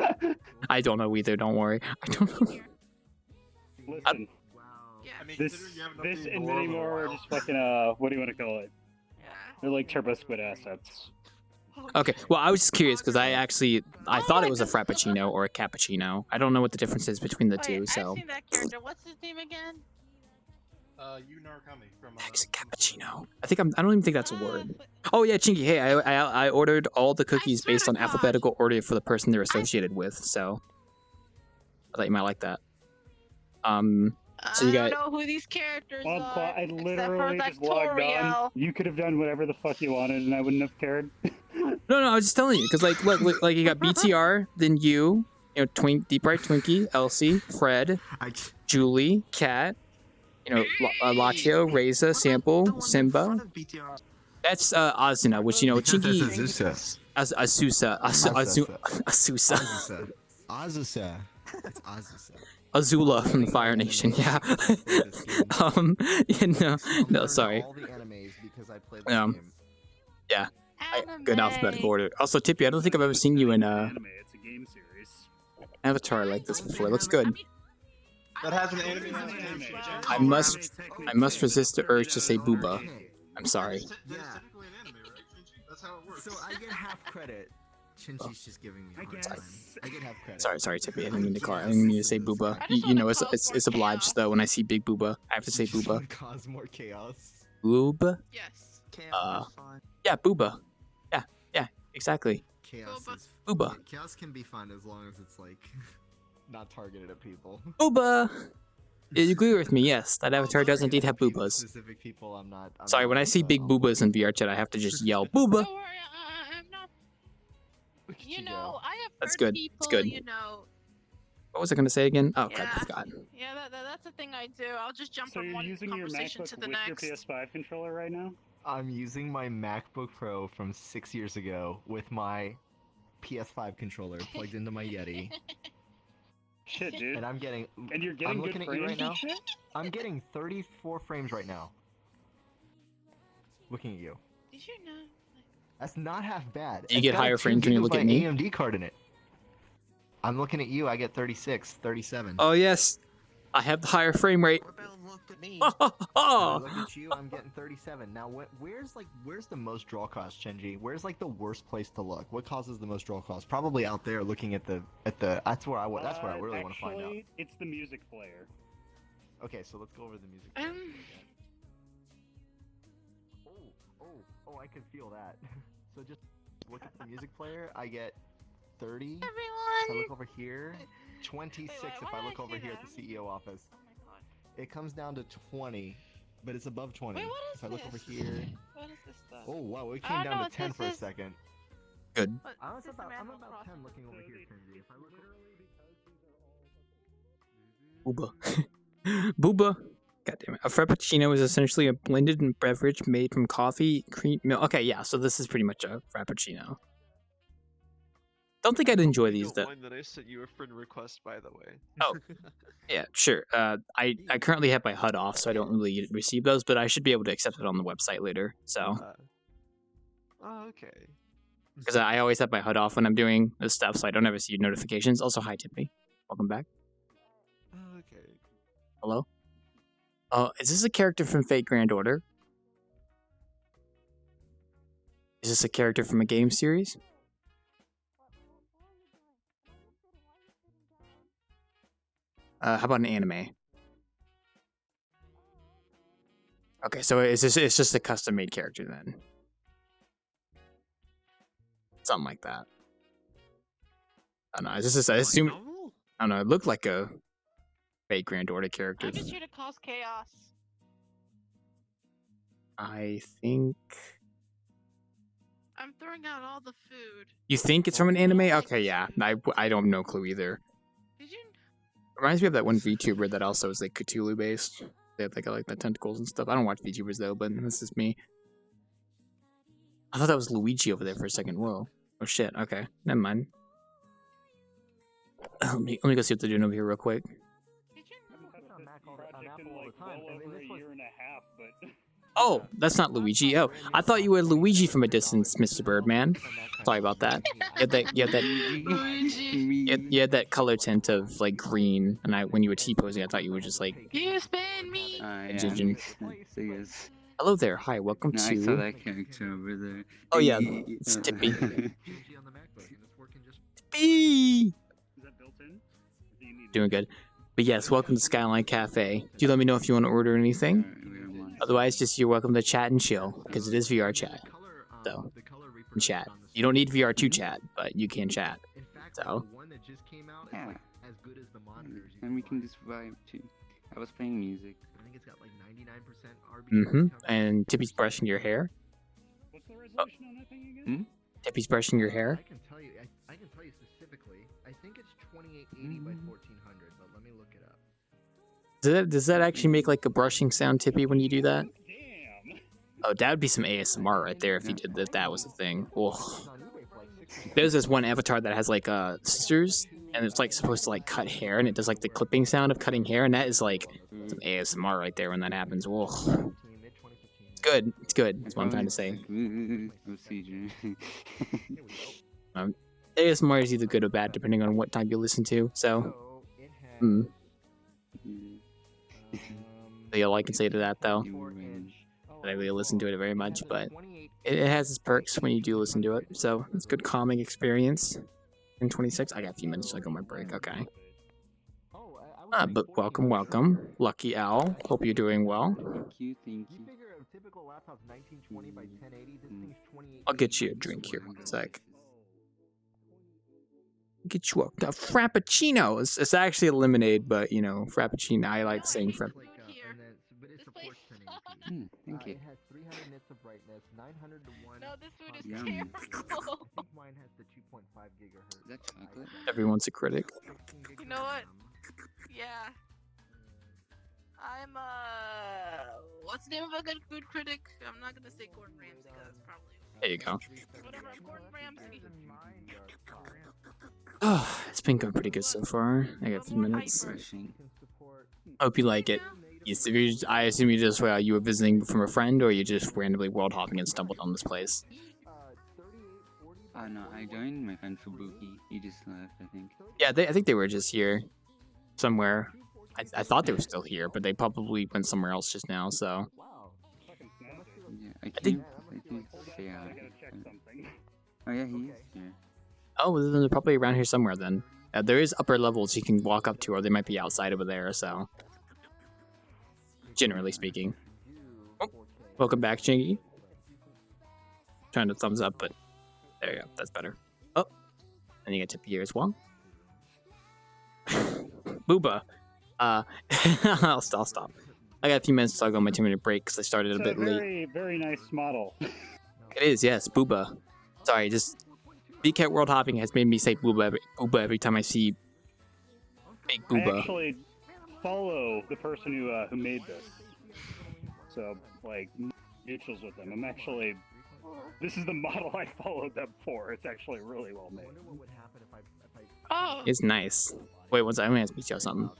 I don't know either. Don't worry. I don't know. Listen, this and many more are just fucking what do you want to call it? They're like turbo squid assets. Okay. Well, I was just curious because I thought it was a frappuccino or a cappuccino. I don't know what the difference is between the two. So. I've seen that character. What's his name again? You Narukami from. It's a cappuccino. I don't even think that's a word. Oh yeah, Chingy. Hey, I ordered all the cookies based on alphabetical order for the person they're associated with. So. I thought you might like that. So you got. I don't know who these characters Well, are. I literally just logged on. You could have done whatever the fuck you wanted, and I wouldn't have cared. No, I was just telling you because like look, like you got BTR, then you know, Deep Bright Twinkie, Elsie, Fred, Julie, Cat, you know, Latio, Reza, Sample, Simba. That's Azuna, which you know, Chinky. Azusa. Azusa. It's Azusa. Azula from the Fire Nation, yeah. No, sorry. All the animes because I played this game. Yeah. Good alphabetical order. Also, Tippy, I don't think I've ever seen you in It's a game series. Avatar like this before. It looks good. That has an anime. I must resist the urge to say booba. I'm sorry. That's how it works. So I get half credit. Chinchi's just giving me a hard time. I get half credit. Sorry, Tippy. I didn't mean to call. I didn't mean to say booba. You know, it's obliged though. When I see big booba, I have to say booba. Cause more chaos. Booba. Yes. Yeah, booba. Yeah, exactly. Chaos is booba. Chaos can be fun as long as it's like not targeted at people. Booba. You agree with me? Yes, that avatar does indeed have boobas. Specific people, I'm Sorry, when I see big boobas in VRChat, I have to just yell booba. You know, I have That's heard good. people, It's good. you know. What was I gonna say again? Oh, God, I forgot. Yeah, that's the thing I do. I'll just jump So from you're one using your conversation MacBook to the with next. your PS5 controller right now? I'm using my MacBook Pro from 6 years ago with my PS5 controller plugged into my Yeti. Shit, dude. And I'm getting. And you're getting I'm looking good at you right frames now. and shit? I'm getting 34 frames right now. Looking at you. Did you know? That's not half bad. You It's get got a higher 2 frames when you look at me? gigabyte AMD card in it. I'm looking at you. I get 36, 37. Oh yes, I have the higher frame rate. When I look at you, I'm getting 37. Now, where's the most draw cost, Chenji? Where's like the worst place to look? What causes the most draw cost? Probably out there, looking at the. That's where I really want to find out. Actually, it's the music player. Okay, so let's go over the music. Oh, I can feel that. So just look at the music player. I get 30. If I look over here, 26 if I look over here at the CEO office. It comes down to 20, but it's above 20. Wait, what is if I look over this? here. What is this stuff? Oh wow, it I came don't down know to what 10 this for a is. second. Good. I'm about 10 looking over here, Kenji. If I look Booba. Booba. God damn it. A frappuccino is essentially a blended beverage made from coffee, cream, milk. Okay, yeah, so this is pretty much a frappuccino. Don't think I'd enjoy these though. Mind that I sent you a friend request, by the way. Oh, yeah, sure. I currently have my HUD off, so I don't really receive those, but I should be able to accept it on the website later. So, Oh, okay. because I always have my HUD off when I'm doing this stuff, so I don't ever see notifications. Also, hi Tippy, welcome back. Okay. Hello. Oh, is this a character from Fate Grand Order? Is this a character from a game series? How about an anime? Okay, so it's just a custom-made character then. Something like that. I don't know. I assume. I don't know. It looked like a Fate Grand Order character. I'm just here to cause chaos. I think. I'm throwing out all the food. You think it's from an anime? Okay, yeah. I don't know clue either. Did you? Reminds me of that one VTuber that also is like Cthulhu based. They have like the tentacles and stuff. I don't watch VTubers though, but this is me. I thought that was Luigi over there for a second. Whoa. Oh shit. Okay. Never mind. Let me go see what they're doing over here real quick. Oh, that's not Luigi. Oh, I thought you were Luigi from a distance, Mr. Birdman. Sorry about that. You had that color tint of like green, and when you were T-posing, I thought you were just like. You spin me. Hello there. Hi, welcome No, to. I saw that character over there. Oh yeah, it's Tippy. Tippy. Doing good. But yes, welcome to Skyline Cafe. Do let me know if you want to order anything. Otherwise, just you're welcome to chat and chill, because it is VRChat. So, you can chat. You don't need VR to chat, but you can chat. So. Yeah. And we can just vibe too. I was playing music. I think it's got like 99% RB. And Tippy's brushing your hair. What's the resolution on that thing again? Tippy's brushing your hair. I can tell you specifically. I think it's 2880 by 1400, but let me look it up. Does that actually make like a brushing sound, Tippy, when you do that? Oh, that would be some ASMR right there if you did that. That was a thing. Oh. There's this one avatar that has like scissors, and it's like supposed to like cut hair, and it does like the clipping sound of cutting hair, and that is like some ASMR right there when that happens. Whoa. It's good. It's good. That's what I'm trying to say. ASMR is either good or bad depending on what type you listen to. So, yeah, all I can say to that though. I really listen to it very much, but it has its perks when you do listen to it. So it's good calming experience. In 26, I got a few minutes to go on my break. Okay. But welcome, Lucky Owl. Hope you're doing well. Thank you, thank you. figure a typical laptop's 1920 by 1080. This thing's 28. I'll get you a drink here. One sec. Get you a frappuccino. It's actually a lemonade, but you know, frappuccino. I like saying frapp. Thank you. It has 300 nits of brightness, 900 to 1. No, this food is Yum. terrible. I think mine has the 2.5 gigahertz. Is that chocolate? Everyone's a critic. You know what? Yeah. I'm what's the name of a good food critic? I'm not gonna say Gordon Ramsay because probably. There you go. Whatever, Gordon Ramsay. Oh, it's been going pretty good so far. I got a few minutes. Hope you like it. I assume you just you were visiting from a friend, or you just randomly world hopping and stumbled on this place. No, I joined my friend Fubuki. He just left, I think. Yeah, I think they were just here, somewhere. I thought they were still here, but they probably went somewhere else just now. So. Yeah, I think say Oh yeah, he is here. Oh, well, then they're probably around here somewhere then. There is upper levels you can walk up to, or they might be outside over there. So. Generally speaking. Oh, welcome back, Chingy. Trying to thumbs up, but there you go. That's better. Oh, and you get tip here as well. Booba. I'll stop. I got a few minutes to go on my 2-minute break because I started a bit late. Very nice model. It is, yes, Booba. Sorry, just VRChat World Hopping has made me say Booba every time I see Big Booba. I actually follow the person who made this, so like mutuals with them. This is the model I followed them for. It's actually really well made. Oh. It's nice. Wait, I'm gonna ask you something.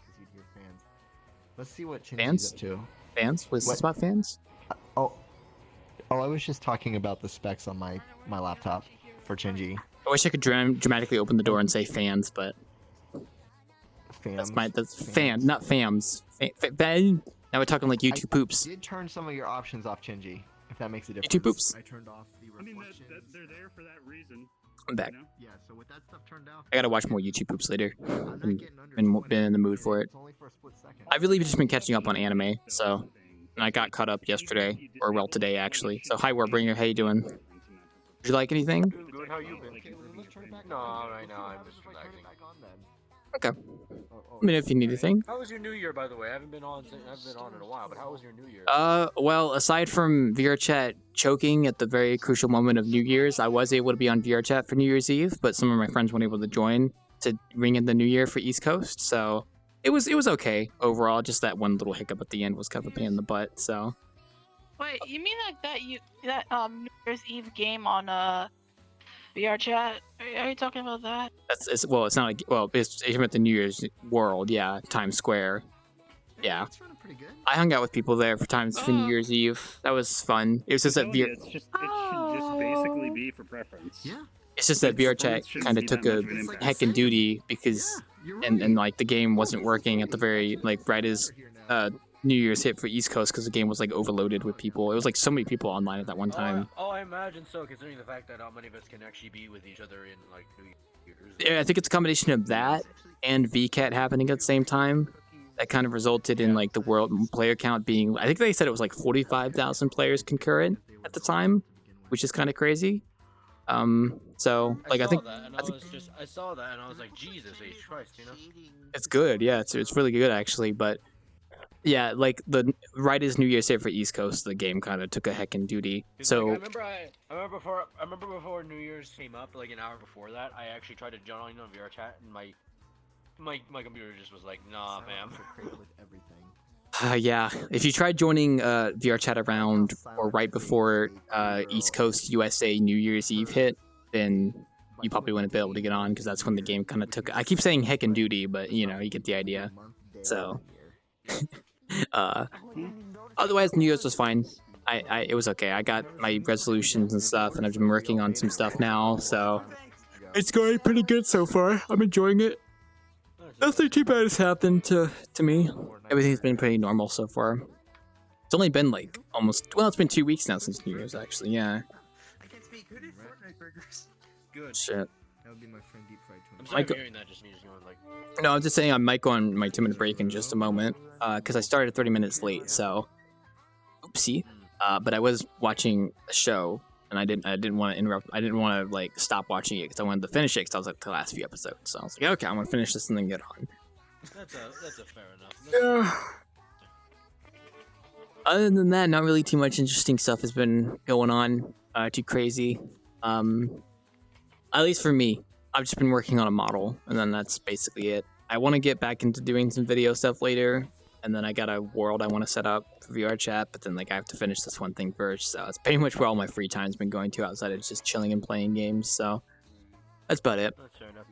Let's see what Chingy's Fans? up to. Fans? Was this about fans? Oh, I was just talking about the specs on my laptop for Chingy. I wish I could dramatically open the door and say fans, but Fans. That's fan, not fams. Now we're talking like YouTube poops. I did turn some of your options off, Chingy, if that makes a difference. YouTube poops. I turned off the reflections. They're there for that reason. I'm back. Yeah, so with that stuff turned off. I gotta watch more YouTube poops later. Been in the mood for it. I've really just been catching up on anime, so and I got caught up yesterday, or well today actually. So hi Warbringer, how you doing? Would you like anything? Good, how you been? No, right now I'm just relaxing. Okay. I mean, if you need anything. How was your New Year, by the way? I haven't been on in a while, but how was your New Year? Well, aside from VRChat choking at the very crucial moment of New Year's, I was able to be on VRChat for New Year's Eve, but some of my friends weren't able to join to ring in the New Year for East Coast, so it was okay overall. Just that one little hiccup at the end was kind of a pain in the butt. So. Wait, you mean like that New Year's Eve game on VRChat? Are you talking about that? It's not like it's at the New Year's World, yeah, Times Square, yeah. I hung out with people there for New Year's Eve. That was fun. It was just that It should just basically be for preference. Yeah. It's just that VRChat kind of took a heckin' duty because and like the game wasn't working at the very right as New Year's hit for East Coast because the game was like overloaded with people. It was like so many people online at that one time. Oh, I imagine so, considering the fact that how many of us can actually be with each other in like New Year's. Yeah, I think it's a combination of that and VRChat happening at the same time that kind of resulted in like the world player count being. I think they said it was like 45,000 players concurrent at the time, which is kind of crazy. So like I think I saw that and I was like, Jesus H Christ, you know. It's good, yeah. It's really good actually, but. Yeah, like right as New Year's hit for East Coast, the game kind of took a heckin' duty. So I remember before New Year's came up, like an hour before that, I actually tried to join on VRChat, and my computer just was like, nah, fam. yeah, if you tried joining VRChat around or right before East Coast USA New Year's Eve hit, then you probably wouldn't be able to get on because that's when the game kind of took. I keep saying heckin' duty, but you know you get the idea. So. Otherwise New Year's was fine. It was okay. I got my resolutions and stuff, and I've been working on some stuff now, so it's going pretty good so far. I'm enjoying it. Nothing too bad has happened to me. Everything's been pretty normal so far. It's only been like it's been 2 weeks now since New Year's actually. Yeah, Good. Shit. That would be my friend Deep Fried I'm 20. sorry Michael- for hearing that. Just me just going like. No, I'm just saying I might go on my 2-minute break in just a moment, because I started 30 minutes late, so oopsie. But I was watching a show, and I didn't want to interrupt. I didn't want to like stop watching it because I wanted to finish it because I was at the last few episodes. So I was like, okay, I'm gonna finish this and then get on. That's a fair enough. Yeah. Other than that, not really too much interesting stuff has been going on. Too crazy. At least for me, I've just been working on a model, and then that's basically it. I want to get back into doing some video stuff later, and then I got a world I want to set up for VRChat, but then like I have to finish this one thing first. So it's pretty much where all my free time's been going to outside of just chilling and playing games. So that's about it. That's fair enough.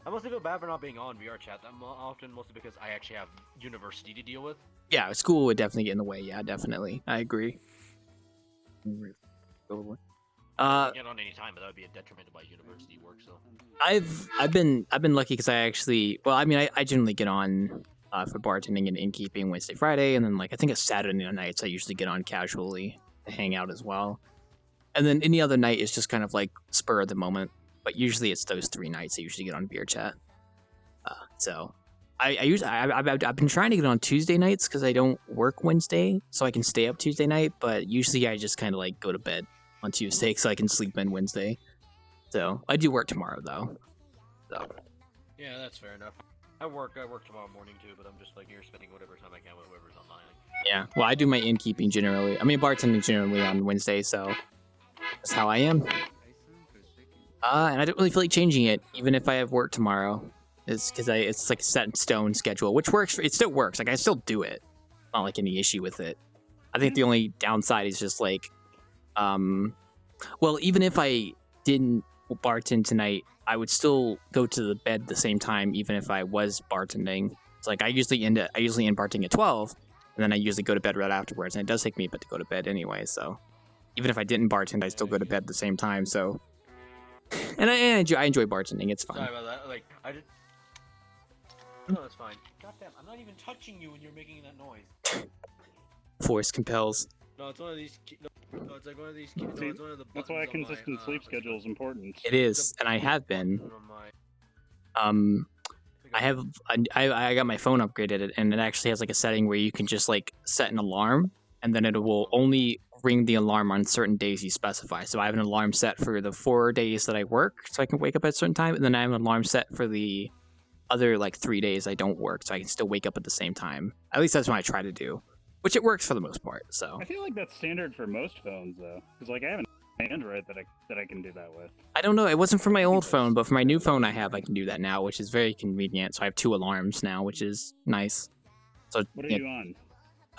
I mostly feel bad for not being on VRChat. I'm often mostly because I actually have university to deal with. Yeah, school would definitely get in the way. Yeah, definitely. I agree. I get on any time, but that would be a detriment to my university work. So I've been lucky because I actually, well, I mean, I generally get on for bartending and innkeeping Wednesday, Friday, and then like I think a Saturday nights I usually get on casually to hang out as well, and then any other night is just kind of like spur of the moment. But usually it's those 3 nights I usually get on VRChat. So I've been trying to get on Tuesday nights because I don't work Wednesday, so I can stay up Tuesday night. But usually I just kind of like go to bed on Tuesday so I can sleep in Wednesday. So I do work tomorrow though. So yeah, that's fair enough. I work tomorrow morning too, but I'm just like here spending whatever time I can with whoever's online. yeah, well I do my innkeeping generally. I mean bartending generally on Wednesday, so that's how I am. And I don't really feel like changing it, even if I have work tomorrow. It's because it's like a set in stone schedule, which works. It still works. Like I still do it. Not like any issue with it. I think the only downside is just like, well, even if I didn't bartend tonight, I would still go to the bed at the same time, even if I was bartending. It's like I usually end bartending at 12, and then I usually go to bed right afterwards. And it does take me a bit to go to bed anyway. So even if I didn't bartend, I still go to bed at the same time. So. And I enjoy bartending. It's fun. Sorry about that. Like I did. No, that's fine. Goddamn, I'm not even touching you when you're making that noise. Force compels. No, it's one of these. No, it's like one of these. No, it's one of the. That's why a consistent sleep schedule is important. It is, and I have been. I got my phone upgraded, and it actually has like a setting where you can just like set an alarm, and then it will only ring the alarm on certain days you specify. So I have an alarm set for the 4 days that I work, so I can wake up at a certain time, and then I have an alarm set for the other like 3 days I don't work, so I can still wake up at the same time. At least that's what I try to do, which it works for the most part. So I feel like that's standard for most phones though, because like I have an Android that I can do that with. I don't know. It wasn't for my old phone, but for my new phone I can do that now, which is very convenient. So I have 2 alarms now, which is nice. So what are yeah. you on?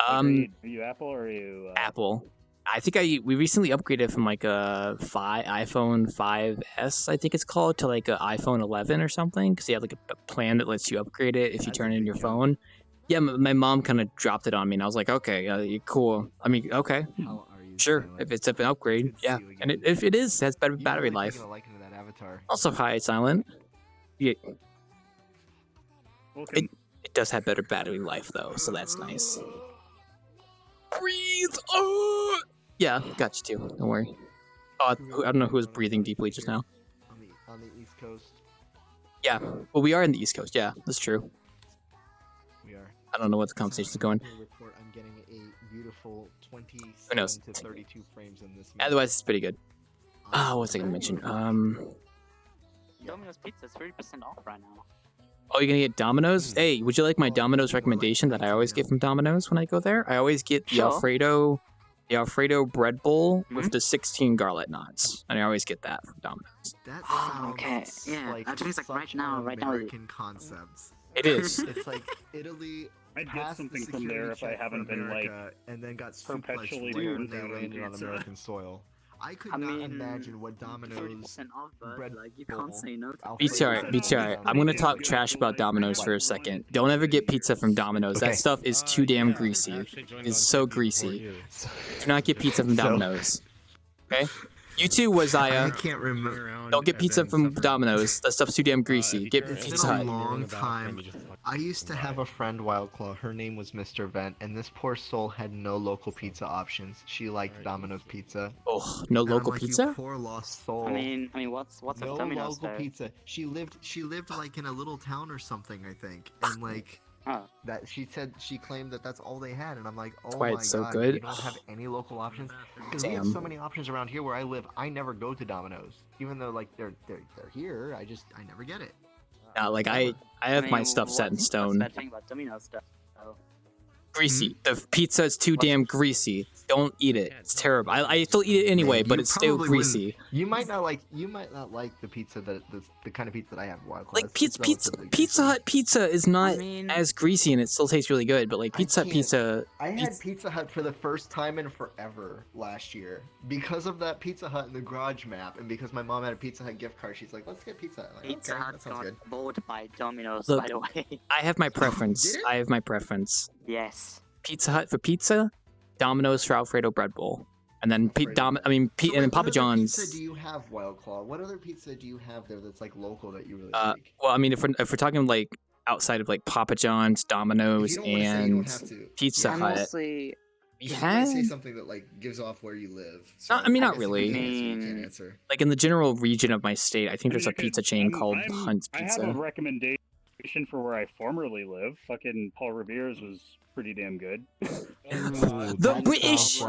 Are you Apple or are you Apple? I think we recently upgraded from like a iPhone 5S, I think it's called, to like an iPhone 11 or something, because they have like a plan that lets you upgrade it if you turn in your phone. Yeah, my mom kind of dropped it on me, and I was like, okay, cool. I mean, okay, sure, if it's an upgrade, yeah. And if it is, it has better battery life. Also, hi, Silent. Yeah. It does have better battery life though, so that's nice. Breathe. Oh. Yeah, got you too. Don't worry. Oh, I don't know who was breathing deeply just now. On the East Coast. Yeah, well, we are in the East Coast. Yeah, that's true. We are. I don't know what the conversation's going. Report, I'm getting a beautiful 27 Who knows? to 32 frames in this. Otherwise, it's pretty good. What was I gonna mention? Domino's Pizza is 30% off right now. Oh, you're gonna get Domino's? Hey, would you like my Domino's recommendation that I always get from Domino's when I go there? I always get the Alfredo bread bowl with the 16 garlic knots, and I always get that from Domino's. That okay, yeah. like I think it's like right now. American concepts. It is. It's like Italy. I'd get something from there if I haven't been like and then got perpetually when doing they that on landed on pizza. American soil. I could not imagine what Domino's bread like you can't say no. BTR, I'm gonna talk trash about Domino's for a second. Don't ever get pizza from Domino's. That stuff is too damn greasy. It's so greasy. Do not get pizza from Domino's. Okay? U2 was I can't remember. don't get pizza from Domino's. That stuff's too damn greasy. Get It's Pizza been a Hut. long time. I used to have a friend, Wildclaw. Her name was Mr. Vent, and this poor soul had no local pizza options. She liked Domino's pizza. Oh, no And I'm local like, pizza? You poor lost soul. I mean, what's no a Domino's local there? pizza. She lived like in a little town or something, I think, and like. That she claimed that that's all they had, and I'm like, oh why my it's so god, good. you don't have any local options because we have Damn. so many options around here where I live. I never go to Domino's, even though like they're here. I never get it. Nah, like I have my stuff set in stone. What's that thing about Domino's stuff? Oh. Greasy. The pizza is too damn greasy. Don't eat it. It's terrible. I still eat it anyway, but it's still probably greasy. You might not like the pizza the kind of pizza that I have. Like Pizza Hut pizza is not as greasy and it still tastes really good, but like Pizza Hut pizza. I had Pizza Hut for the first time in forever last year because of that Pizza Hut in the garage map, and because my mom had a Pizza Hut gift card. She's like, "Let's get Pizza Hut." Like, Pizza okay, Hut that sounds got good. bought by Domino's, Look, by the way. I have my preference. Did it? I have my preference. Yes. Pizza Hut for pizza, Domino's for Alfredo bread bowl, and then and then Papa John's. What other pizza do you have, Wildclaw? What other pizza do you have there that's like local that you really like? Well, I mean, if we're talking like outside of like Papa John's, Domino's, and Pizza Yeah, Hut, mostly- we You might had. say something that like gives off where you live. I mean, not guess if you really. can't answer, you can't answer. Like in the general region of my state, I think there's a pizza chain called Hunt's I have Pizza. a recommendation for where I formerly live. Fucking Paul Revere's was pretty damn good. The British.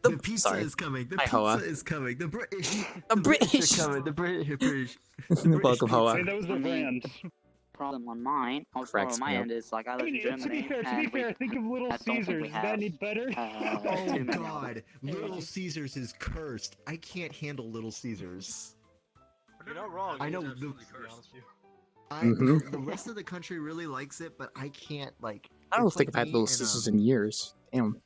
The pizza is coming. The Hi, Hoa. pizza is coming. The British. The British. are coming. The British. Welcome, Hoa. Hey, that was the brand. Problem on mine, also Correct, on my Snoop. end is like I live in To Germany. be fair, and we- think of Little I don't think we Caesars. Is that have, any better? Oh God, Little Caesars is cursed. I can't handle Little Caesars. You're not wrong. I know It is the- absolutely cursed. The rest of the country really likes it, but I can't like. I don't it's think like I've had me Little and, Caesars in years. Damn.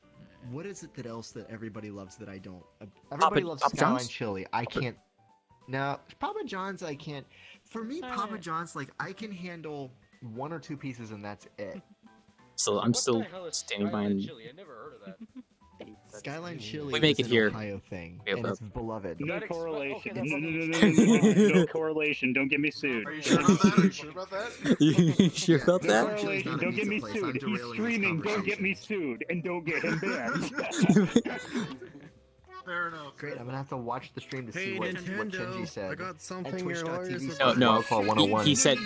What is it that else that everybody loves that I don't? Everybody loves Papa Skyline John's? chili. I can't. No, Papa John's I can't. For me, Papa John's like I can handle 1 or 2 pieces and that's it. So I'm still standing by. I never heard of that. Skyline chili. We make is it an here. Ohio thing, Yeah, and bro. it's beloved. No correlation. okay, No correlation. Don't get me sued. Are you sure about that? Are you sure about that? You sure about No that? correlation. Don't get me sued. He's streaming. Don't get me sued, and don't get him banned. Fair enough. Great, I'm gonna have to watch the stream to Hey, see what Nintendo, Chenji said. I got something at your lawyers twitch.tv/. have- No. Wildclaw 101. He said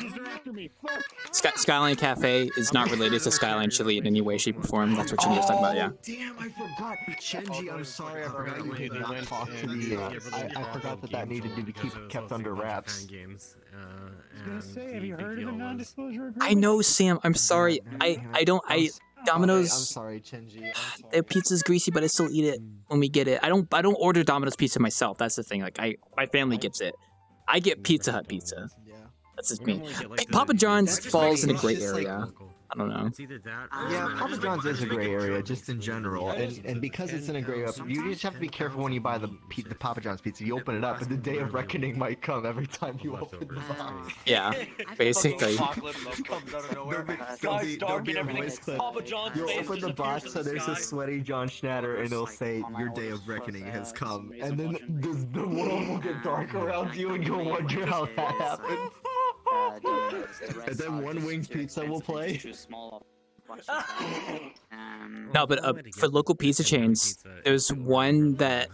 Skyline Cafe is not related to Skyline Chili in any way, shape, or form. That's what Chenji was talking about. Yeah. Damn, I forgot. Chenji, I'm sorry, I forgot you could not talk to the. I forgot that needed to be kept under wraps. Games, Have you heard of the non-disclosure agreement? I know, Sam. I'm sorry. I don't. Domino's. I'm sorry, Chenji. Their pizza's greasy, but I still eat it when we get it. I don't order Domino's pizza myself. That's the thing. Like my family gets it. I get Pizza Hut pizza. That's just me. Hey, Papa John's falls in a gray area. I don't know. It's either that or Yeah, Papa John's is a gray area, just in general, and because it's in a gray area, you just have to be careful when you buy the Papa John's pizza. You open it up, and the day of reckoning might come every time you open the box. Yeah, basically. There'll be a voice clip. You'll open the box, so there's a sweaty John Schnatter, and it'll say, "Your day of reckoning has come," and then the world will get dark around you, and you'll wonder how that happened. And then One Wings Pizza will play. No, but for local pizza chains, there's one that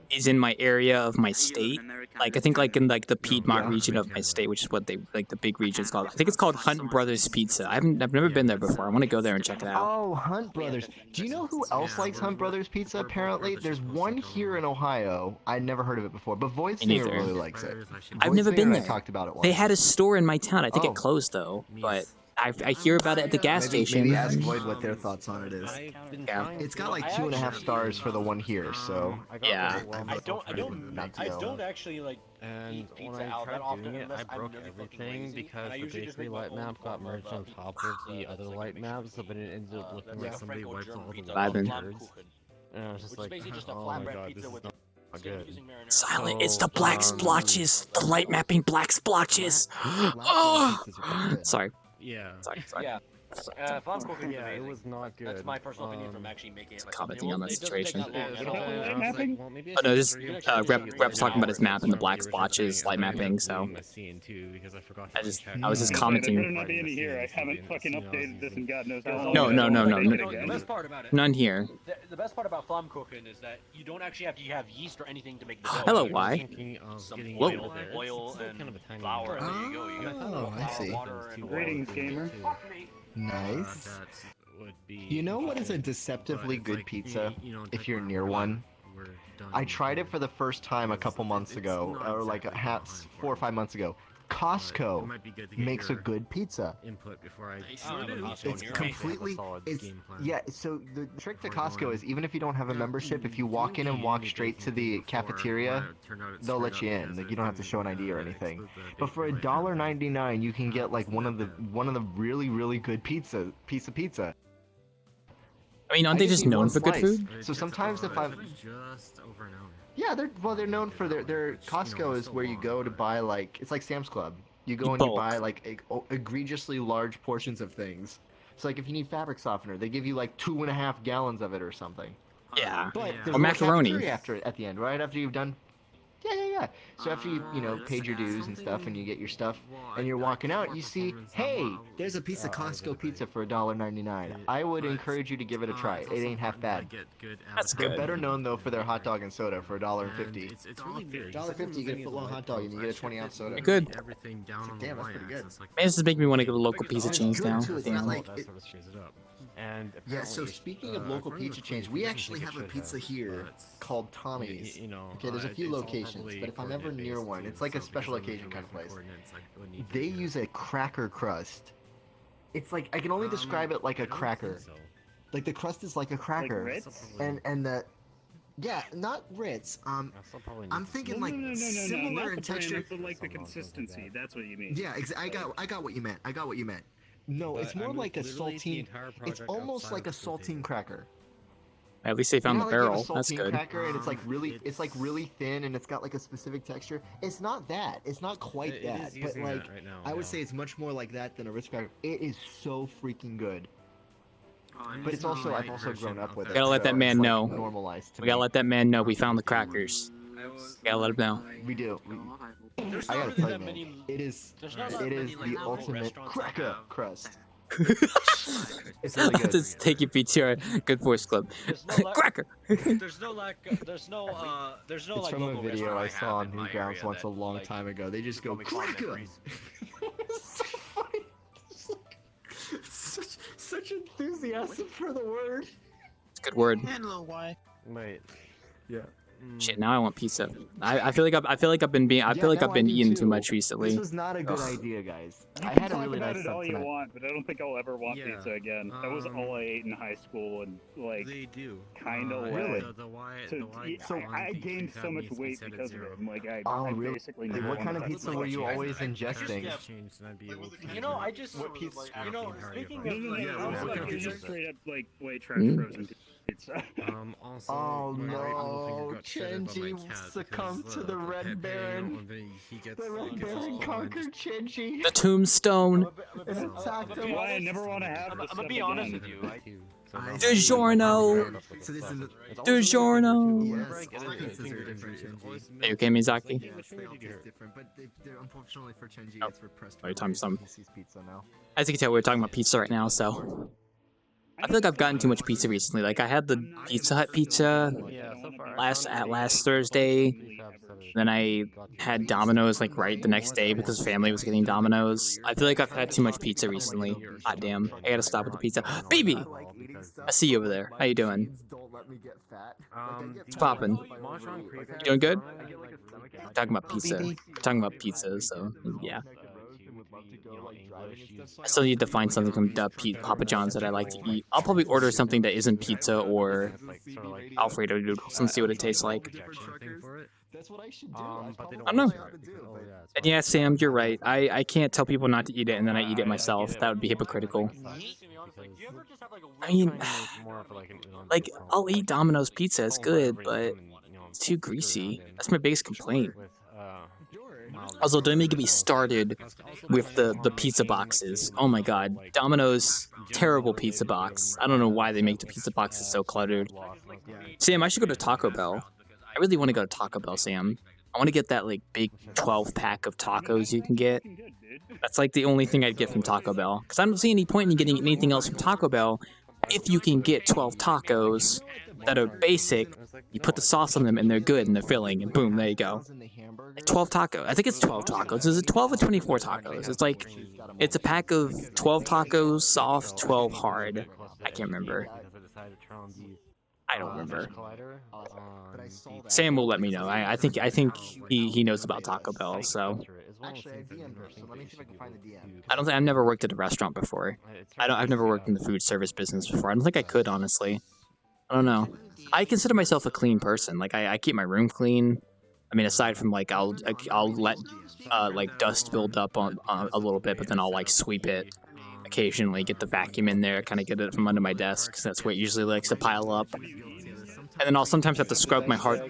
is in my area of my state. Like I think like in like the Piedmont region of my state, which is what they like the big region's called. I think it's called Hunt Brothers Pizza. I've never been there before. I want to go there and check it out. Oh, Hunt Brothers. Do you know who else likes Hunt Brothers Pizza? Apparently, there's one here in Ohio. I'd never heard of it before, but Void Singer neither. really likes it. I've never been Void Singer and there. I talked about it once. They had a store in my town. I think Oh. it closed though, but I hear about it at the gas station. Maybe ask Void what their thoughts on it is. Yeah. It's got like 2.5 stars for the one here, so Yeah. I don't actually like And eat when pizza I out tried that often doing it, unless I I'm broke really fucking everything lazy, because and I the usually just bakery make my light own map got form of, merged on top of the other light maps, so but it ended up looking like somebody wiped all the light Vibing. turds. And I was just which is like, basically just a oh my flatbread god, pizza this is with not good. Silent. It's the black splotches. The light mapping black splotches. Oh, sorry. Yeah. Sorry. Yeah. Flammkuchen, Yeah, it was not good. That's my personal opinion from actually making it myself. Commenting It on that doesn't take situation. that long at all. Well, maybe Oh no, just Rep's talking about his map and the black splotches, light mapping. So I was just commenting. There better not be any here. I haven't fucking updated this in God knows how long. No. The best part about it. None here. The best part about Flammkuchen is that you don't actually have to have yeast or anything to make the dough. Hello, why? Some Whoa. oil and flour. There you go. You got Oh, I see. water and Greetings, gamer. Nice. You know what is a deceptively good pizza if you're near one? I tried it for the first time a couple months ago, or like 4 or 5 months ago. Costco makes a good pizza. Input before I It's completely, yeah, so the trick to Costco is even if you don't have a membership, if you walk in and walk straight to the cafeteria, they'll let you in. Like, you don't have to show an ID or anything. But for $1.99, you can get like one of the really, really good piece of pizza. I mean, aren't they just known for good food? So sometimes if I'm just over an hour. Yeah, they're known for their Costco is where you go to buy, like, it's like Sam's Club. You go and you buy like egregiously large portions of things. So like if you need fabric softener, they give you like 2.5 gallons of it or something. Yeah. But Or macaroni. at the end, right after you've done. Yeah. So after you paid your dues and stuff, and you get your stuff, and you're walking out, you see, hey, there's a piece of Costco pizza for $1.99. I would encourage you to give it a try. It ain't half bad. That's They're good. better known though for their hot dog and soda for $1.50. It's really weird. $1.50, you get a foot-long hot dog and you get a 20-ounce soda. Good. Everything down on Damn, the that's pretty good. y-axis, like, Man, this is making me want to go to local pizza chains now. It's not like that sort of shares it up. And yeah, so speaking of local pizza chains, we actually have a pizza here called Tommy's. Okay, there's a few locations, but if I'm ever near one, it's like a special occasion kind of place. They use a cracker crust. It's like, I can only describe it like a cracker. Like the crust is like a cracker. Like Ritz? And the yeah, not Ritz. I'm thinking like similar in texture. But like the consistency. That's what you mean. Yeah, I got what you meant. No, it's more like a saltine. It's almost like a saltine cracker. At least they found the You know, like you barrel. have a That's saltine good. cracker and it's like really thin and it's got like a specific texture. It's not that. It's not quite It that. is But using like that right now, I would yeah. say it's much more like that than a Ritz cracker. It is so freaking good. But it's also I've also grown up with it. Gotta let that so man it's, like, know. Normalized to We gotta me. let that man know we found the crackers. Gotta let him know. We do. There's I not gotta really tell you, that man, many. it is There's not that it is many, like, the local ultimate restaurants cracker that have- crust. It's really good. Just take your PTR. Good Force Club. Cracker. There's no like. There's no It's like. from a local video I restaurant saw have on in my Newgrounds area once that, a long like, time ago. They just go probably find that cracker. crazy. It's so funny. It's like, such enthusiasm for the word. It's a good word. Hello, why? Wait. Yeah. Shit, now I want pizza. I feel like I've been now eating I do too much This recently. was not a good Ugh. idea, guys. You I can had a talk really about nice it all stuff you tonight. want, but I don't think I'll ever want pizza again. That was all I ate in high school, and like They do. kind of Really? So I gained so much weight because of it. And, like I really? basically Like, never what kind wanted of to pizza touch were it. you always ingesting? You know, I just. What pizza? You know, speaking of. No, like, I I was was like, like, it's just pizza. straight up like white trash Mm. frozen pizza. Oh no, Chenji succumbed to the Red Baron. The Red Baron conquered Chenji. The tombstone. And attacked him. Why I never want to have I'm this gonna stuff be honest again. with you. DiGiorno. So this is DiGiorno. yes, all pizzas are different, Chenji. Are you okay, Miyazaki? Yes, they all taste different, but they're unfortunately for Chenji, Oh. it's repressed. Oh, you're talking some. He's pizza now. As you can tell, we're talking about pizza right now, so I feel like I've gotten too much pizza recently. Like I had the Pizza Hut pizza last Thursday. Then I had Domino's like right the next day because family was getting Domino's. I feel like I've had too much pizza recently. God damn, I gotta stop with the pizza. Baby, I see you over there. How you doing? It's poppin'. You doing good? We're talking about pizza. We're talking about pizza, so yeah. I still need to find something from Papa John's that I like to eat. I'll probably order something that isn't pizza or Alfredo noodles and see what it tastes like. That's what I should do. I don't know. And yeah, Sam, you're right. I can't tell people not to eat it and then I eat it myself. That would be hypocritical. I mean, like, I'll eat Domino's pizza. It's good, but it's too greasy. That's my biggest complaint. Also, don't even get me started with the pizza boxes. Oh my god, Domino's terrible pizza box. I don't know why they make the pizza boxes so cluttered. Sam, I should go to Taco Bell. I really want to go to Taco Bell, Sam. I want to get that like big 12 pack of tacos you can get. That's like the only thing I'd get from Taco Bell. Because I don't see any point in getting anything else from Taco Bell if you can get 12 tacos that are basic. You put the sauce on them and they're good and they're filling, and boom, there you go. 12 tacos. I think it's 12 tacos. Is it 12 or 24 tacos? It's like, it's a pack of 12 tacos, soft, 12 hard. I can't remember. I don't remember. Sam will let me know. I think he knows about Taco Bell, so. Actually, I DM'd her, so let me see if I can find the DM. I don't think I've never worked at a restaurant before. I've never worked in the food service business before. I don't think I could, honestly. I don't know. I consider myself a clean person. Like I keep my room clean. I mean, aside from like I'll let like dust build up on a little bit, but then I'll like sweep it occasionally, get the vacuum in there, kind of get it from under my desk, 'cause that's where it usually likes to pile up. And then I'll sometimes have to scrub my hard.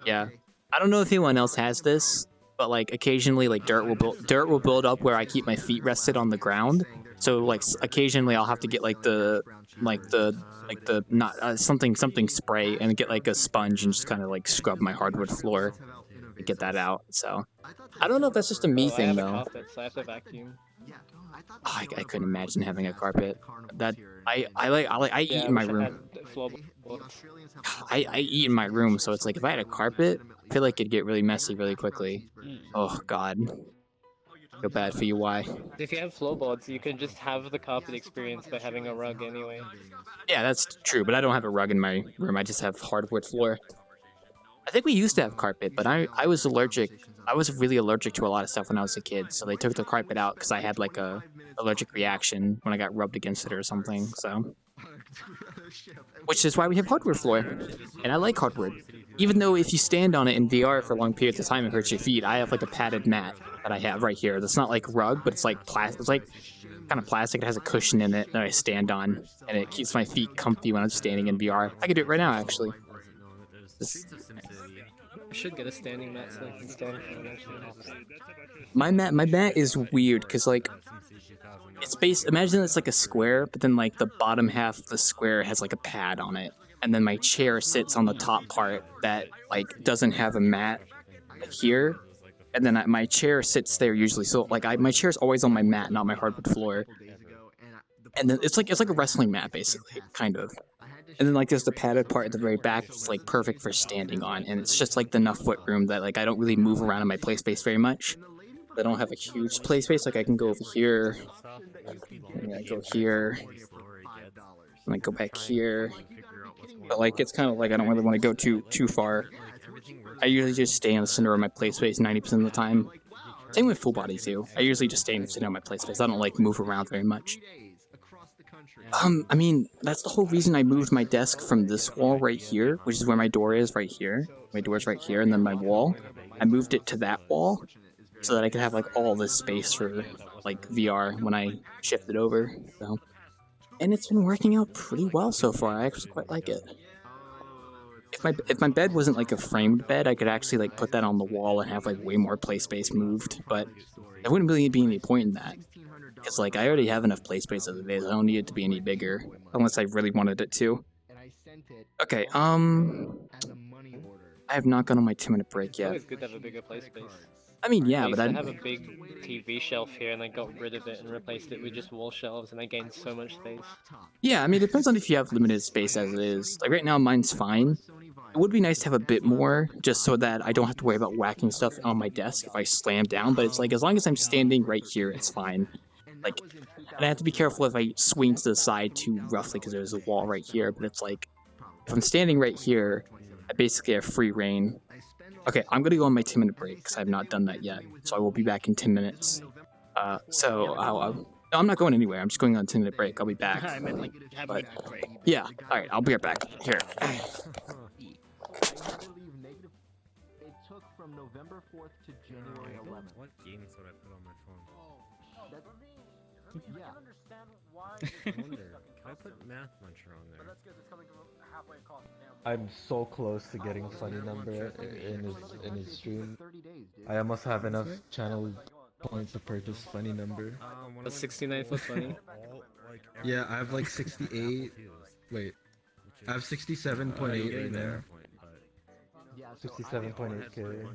Yeah, I don't know if anyone else has this, but like occasionally like dirt will build up where I keep my feet rested on the ground. So like occasionally I'll have to get like the something spray and get like a sponge and just kind of like scrub my hardwood floor and get that out. So I don't know if that's just a me thing though. Carpet, so I have to vacuum. Oh, I couldn't imagine having a carpet. That I eat in my room. I eat in my room, so it's like if I had a carpet, I feel like it'd get really messy really quickly. Oh god. Feel bad for you, why? If you have floorboards, you can just have the carpet experience by having a rug anyway. Yeah, that's true, but I don't have a rug in my room. I just have hardwood floor. I think we used to have carpet, but I was allergic. I was really allergic to a lot of stuff when I was a kid, so they took the carpet out because I had like a allergic reaction when I got rubbed against it or something. So, which is why we have hardwood floor, and I like hardwood. Even though if you stand on it in VR for long periods of time, it hurts your feet. I have like a padded mat that I have right here. That's not like rug, but it's like plastic. It's like kind of plastic. It has a cushion in it that I stand on, and it keeps my feet comfy when I'm standing in VR. I can do it right now, actually. I should get a standing mat so I can stand for My mat is weird because like it's based. Imagine it's like a square, but then like the bottom half of the square has like a pad on it, and then my chair sits on the top part that like doesn't have a mat here, and then my chair sits there usually. So like my chair's always on my mat, not my hardwood floor. And then it's like a wrestling mat basically, kind of. And then like there's the padded part at the very back that's like perfect for standing on, and it's just like the enough foot room that like I don't really move around in my play space very much. I don't have a huge play space. Like I can go over here, and I go here, and I go back here. But like it's kind of like I don't really want to go too far. I usually just stay in the center of my play space 90% of the time. Same with full body too. I usually just stay in the center of my play space. I don't like move around very much. I mean, that's the whole reason I moved my desk from this wall right here, which is where my door is right here. My door's right here, and then my wall. I moved it to that wall so that I could have like all this space for like VR when I shift it over. So, and it's been working out pretty well so far. I actually quite like it. If my bed wasn't like a framed bed, I could actually like put that on the wall and have like way more play space moved. But there wouldn't really be any point in that. Because, like, I already have enough play space as it is. I don't need it to be any bigger. Unless I really wanted it to. Okay, I have not gone on my 2-minute break yet. It's always good to have a bigger play space. I mean, yeah, but I have a big TV shelf here, and I got rid of it and replaced it with just wall shelves, and I gained so much space. Yeah, I mean, it depends on if you have limited space as it is. Like, right now, mine's fine. It would be nice to have a bit more, just so that I don't have to worry about whacking stuff on my desk if I slam down, but it's like, as long as I'm standing right here, it's fine. Like, and I have to be careful if I swing to the side too roughly because there's a wall right here, but it's like, if I'm standing right here, I basically have free reign. Okay, I'm gonna go on my 2-minute break because I have not done that yet, so I will be back in 10 minutes. No, I'm not going anywhere, I'm just going on a 10-minute break, I'll be back. I meant like having a break. Yeah, alright, I'll be right back. Here. It took from November 4th to January 11th. What games would I put on my phone? Yeah. I wonder, can I put Math Muncher on there? halfway across the damn I'm so close to getting funny number in his stream. I almost have enough channel points to purchase funny number. A 69 for funny. Yeah, I have like 68. Wait, I have 67.8 right now. Yeah, so 67.8k.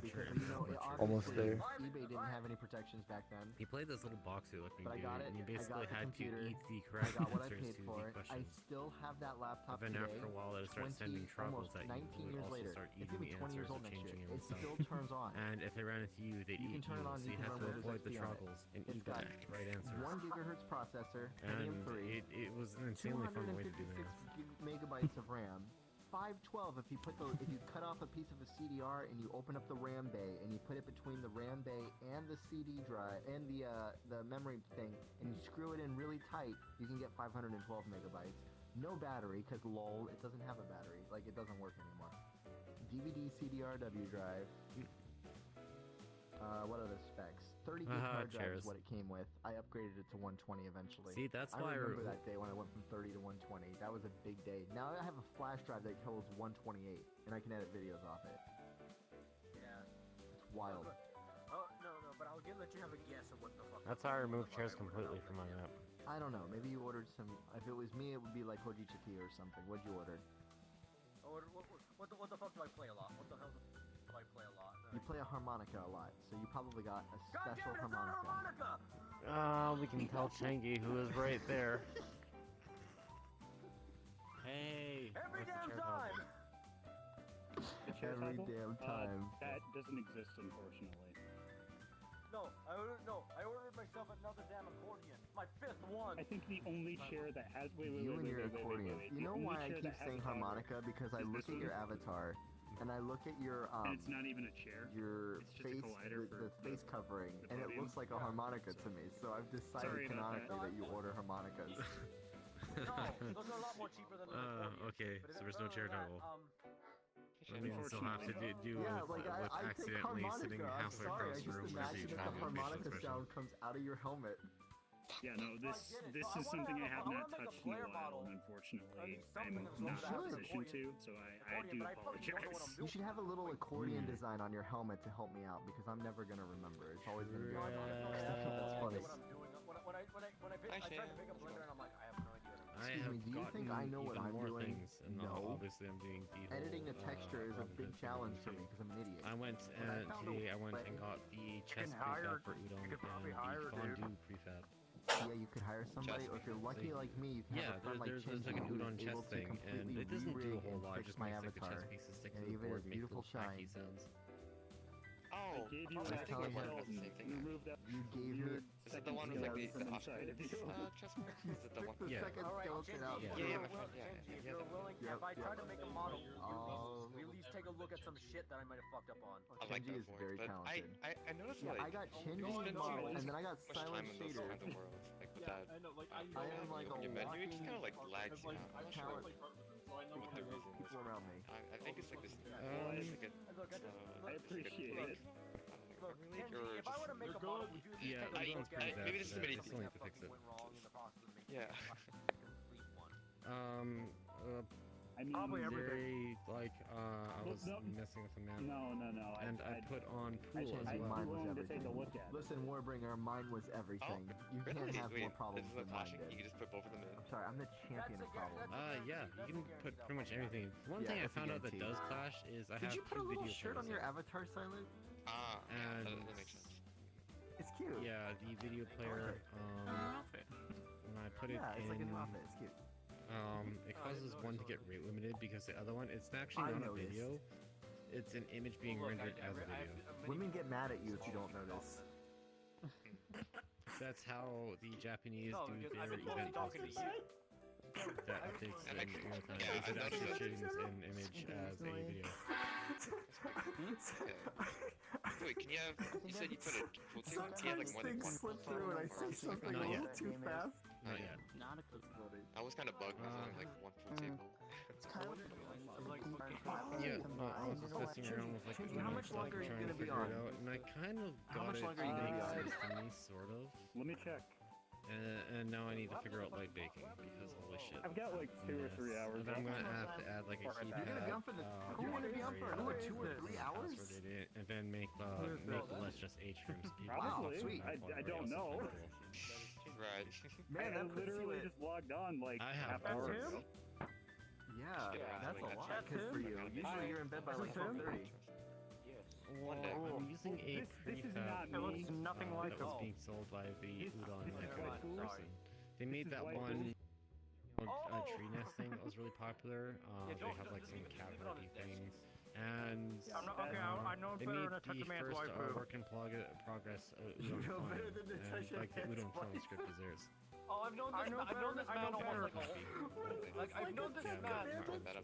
Almost there. eBay didn't have any protections back then. He played this little boxy looking But I dude, got it. and you I basically got the had computer. to eat the I correct got what I answers paid to for the it. I questions. still have that laptop But then today. after a while, it started 20, sending troubles almost that you 19 would years also later. start It's eating gonna be the 20 years answers old or next year. changing them It and stuff. still turns on. And if they ran into you, they'd You eat can turn you, it on, so you you can had run to Windows avoid the XP on it. troggles and It's eat the got right answers. 1 gigahertz processor, Pentium And 3, it was an insanely fun way to do 256 that. megabytes of RAM. 512 if you cut off a piece of a CDR and you open up the RAM bay and you put it between the RAM bay and the CD drive and the memory thing and you screw it in really tight, you can get 512 megabytes. No battery, because lol, it doesn't have a battery. Like, it doesn't work anymore. DVD CDRW drive. What other specs? 30 gig hard drive is what it came with. I upgraded it to 120 eventually. See, that's I why remember that day when I went from 30 to 120. That was a big day. Now I have a flash drive that holds 128, and I can edit videos off it. Yeah. It's wild. Oh no, but I'll let you have a guess of what the fuck. That's how I removed chairs completely from my map. I don't know. Maybe you ordered some. If it was me, it would be like Hojicha tea or something. What'd you order? What the fuck do I play a lot? What the hell do I play a lot? You play a harmonica a lot, so you probably got a God special damn it, it's not a harmonica. We can tell Changi who is right there. Hey! Every what's the damn chair time! The chair Every toggle? damn time. That doesn't exist, unfortunately. No, I ordered myself another damn accordion. My 5th one. I think the only chair that has You and your accordion. You know why I keep saying harmonica? Because I look at your avatar, and I look at your and it's not even a chair. your It's just a face, collider the for face covering, the and it podium. looks like a harmonica to me. So I've decided Sorry about that. canonically that you order harmonicas. No, those are a lot more cheaper than an accordion. Okay, But so if there's no other chair than that, toggle. That means they'll have to do Yeah, with, like I with think accidentally harmonica. sitting I'm halfway sorry, across I the just room with imagine the that the facial harmonica expression. sound comes out of your helmet. Yeah, no, this is something I have not touched in a while, and unfortunately, I'm not in a position to, so I do apologize. You should have a little accordion design on your helmet to help me out because I'm never gonna remember. It's always gonna be on That's funny. When I tried to pick up Blender and I'm like, I have no idea what I'm I Excuse have me, do you think I know what even I'm more doing? things, and No. obviously I'm doing the whole, Editing a texture is a big challenge for me because I'm an idiot. I went and today I went and got the chest prefab for Udon and the fondue prefab. Yeah, you could hire somebody, or if you're lucky like me, you can Yeah, have a friend like there's Chingy like an who's Udon able chest to thing, and completely it doesn't do a re-rig whole and lot. It fix just my makes like the avatar chest pieces stick and to the give it board, its make beautiful little tacky shine. sounds. Oh, gave you I an think telling it you. was the same thing. You gave me. Is it the one with like the inside of options you. chest mark? Is it the one? The second skeleton out. Yeah, yeah, my friend. Yeah, If yeah. you're willing, if I try to make a model, we at least take a look at some shit that I might have fucked up on. I like Chingy that is voice, very but talented. I noticed Yeah, like I got you Chingy's spend model, so and then I got much time Silent in those Shader. kind of worlds, like with that. I am like a when you menu, it just walking kind of like lags you out. I'm not sure talent what the reason is. people around me. I think it's like this. Um, It's like I appreciate it. Look, Really, Kenji, or if I were to make a model, would you at least Yeah, take a Udon's look at pretty it? bad maybe for this is that. maybe It's only to fix it. Went wrong in the process of making Yeah. a complete one. I mean, Probably They everything. like I was no. messing with the map. No. And I put on pool as I'd be well. willing to take a look at it. Listen, Warbringer, mine was everything. You can't Really? have more Wait, problems this is than not mine clashing? did. You can just put both of them in. I'm sorry, I'm the champion of problems. Yeah, you can put pretty much everything. One Yeah, thing I that's a found out that guarantee. does clash is I Did have you put a two little video shirt on players your up. avatar, Silent? Ah, yeah, And that makes sense. It's cute. yeah, the video player when I put it Yeah, it's in like a new outfit. It's cute. it causes one to get rate limited because the other one it's actually I not a noticed. video. It's an image being rendered as a video. Women get mad at you if you don't notice. That's how the Japanese No, do because their I've been mostly event talking to posters. you. That updates in real time. Yeah, Instead of I actually noticed shooting this in image as a video. Wait, can you have? You said you put a full table. Can you have like more than one? slip through and I say something Not a little yet. too fast. Not yet. I was kind of bugged. There's only like one full table. Yeah, I was just messing around with like Chingy, how much stuff, longer are you trying to gonna be figure it on? out, and I kind of How got much it longer are you gonna to be make on? sense to me, sort of. Let me check. And now I need to figure out light baking because holy shit. I've got like 2 or 3 hours. And I'm gonna have to add like a keypad. You're gonna be on for another 2 or 3 hours? And then make the list just H rooms. Probably. sweet. I don't know. Right. Man, I literally just logged on like half hour ago. Yeah, that's a lot. Because for you, usually you're in bed by like 12:30. Well, I'm using a prefab It looks nothing like that was being sold by the Udon person. They made that one tree nest thing that was really popular. They have like some cavity things. And they made the first work in progress Udon clone. And like the Udon clone script is theirs. Oh, I've known this man almost like a week. Like, I've known this man.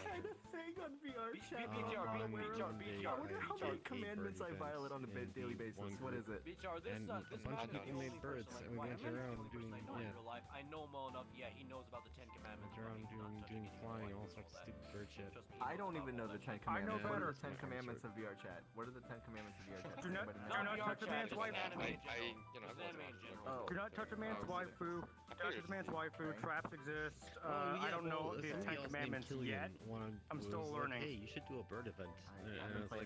kind of thing on VRChat. I wonder how many commandments I violate on a daily basis. What is it? And a bunch of people made birds, and we went around doing, I know him well enough, he knows about the 10 Commandments. Went around doing flying, all sorts of stupid bird shit. I don't even know the 10 Commandments. What are the 10 Commandments of VRChat? What are the 10 Commandments of VRChat? Do not touch a man's wife. Do not touch a man's waifu. Touch a man's waifu. Traps exist. I don't know the 10 Commandments yet. I'm still learning. Hey, you should do a bird event.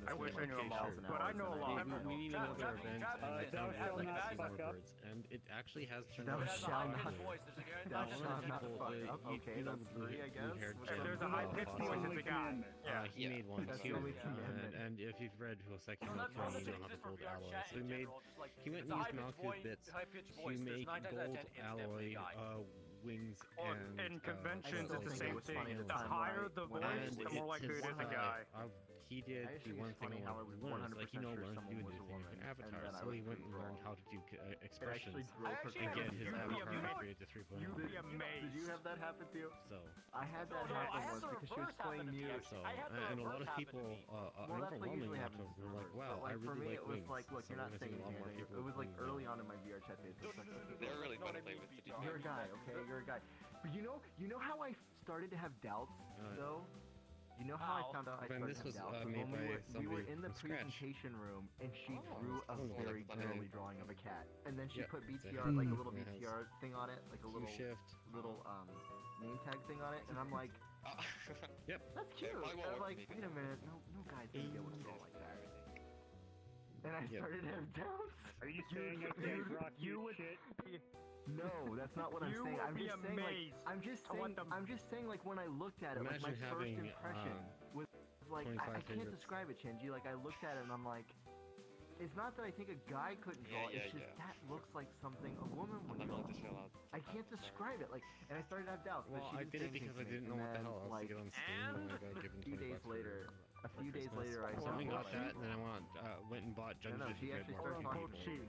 I wish I knew a lot, but I know a lot. We need another event that has like a few more birds, and it actually has turned out. Thou shalt not fuck up. Okay, that's 3, I guess. There's a high-pitched voice at the guy. He made one That's too, the only commandment. and if you've read Hoseki no Kyojin, you know how to build alloys. So he went and used Malkuth bits to make gold alloy wings In conventions, it's the same thing. The higher the voice, the more likely it is a guy. He did the one thing I learned, like learned to do anything with an avatar, so he went and learned how to do expressions and get his avatar created to 3.0. You'd be amazed. Did you have that happen to you? So I had that happen once because she was playing mute. So and a lot of people, an overwhelming amount of them were like, "Wow, I really like wings." For me, it was like, look, you're not saying anything. It was like early on in my VRChat days. They're really fun to play with. You're a guy, okay? You're a guy. But you know how I started to have doubts, though? You know how I found out I started to have doubts? We were in the presentation room, and she drew a very girly drawing of a cat. And then she put BTR, like a little BTR thing on it, like a little name tag thing on it, and I'm like, that's cute. And I'm like, wait a minute, no guy's gonna be able to draw like that. And I started to have doubts. Are you saying I can't rock you shit? No, that's not what I'm saying. I'm just saying like when I looked at it, like my first impression was like I can't describe it, Shinji. Like I looked at it and I'm like, it's not that I think a guy couldn't draw. It's just that looks like something a woman would draw. I can't describe it. Like, and I started to have doubts. Well, I did it because I didn't know what the hell else to get on Steam when I got given 20 bucks. A few days later, I got that, and then I went and bought Dungeons and she actually started talking to me.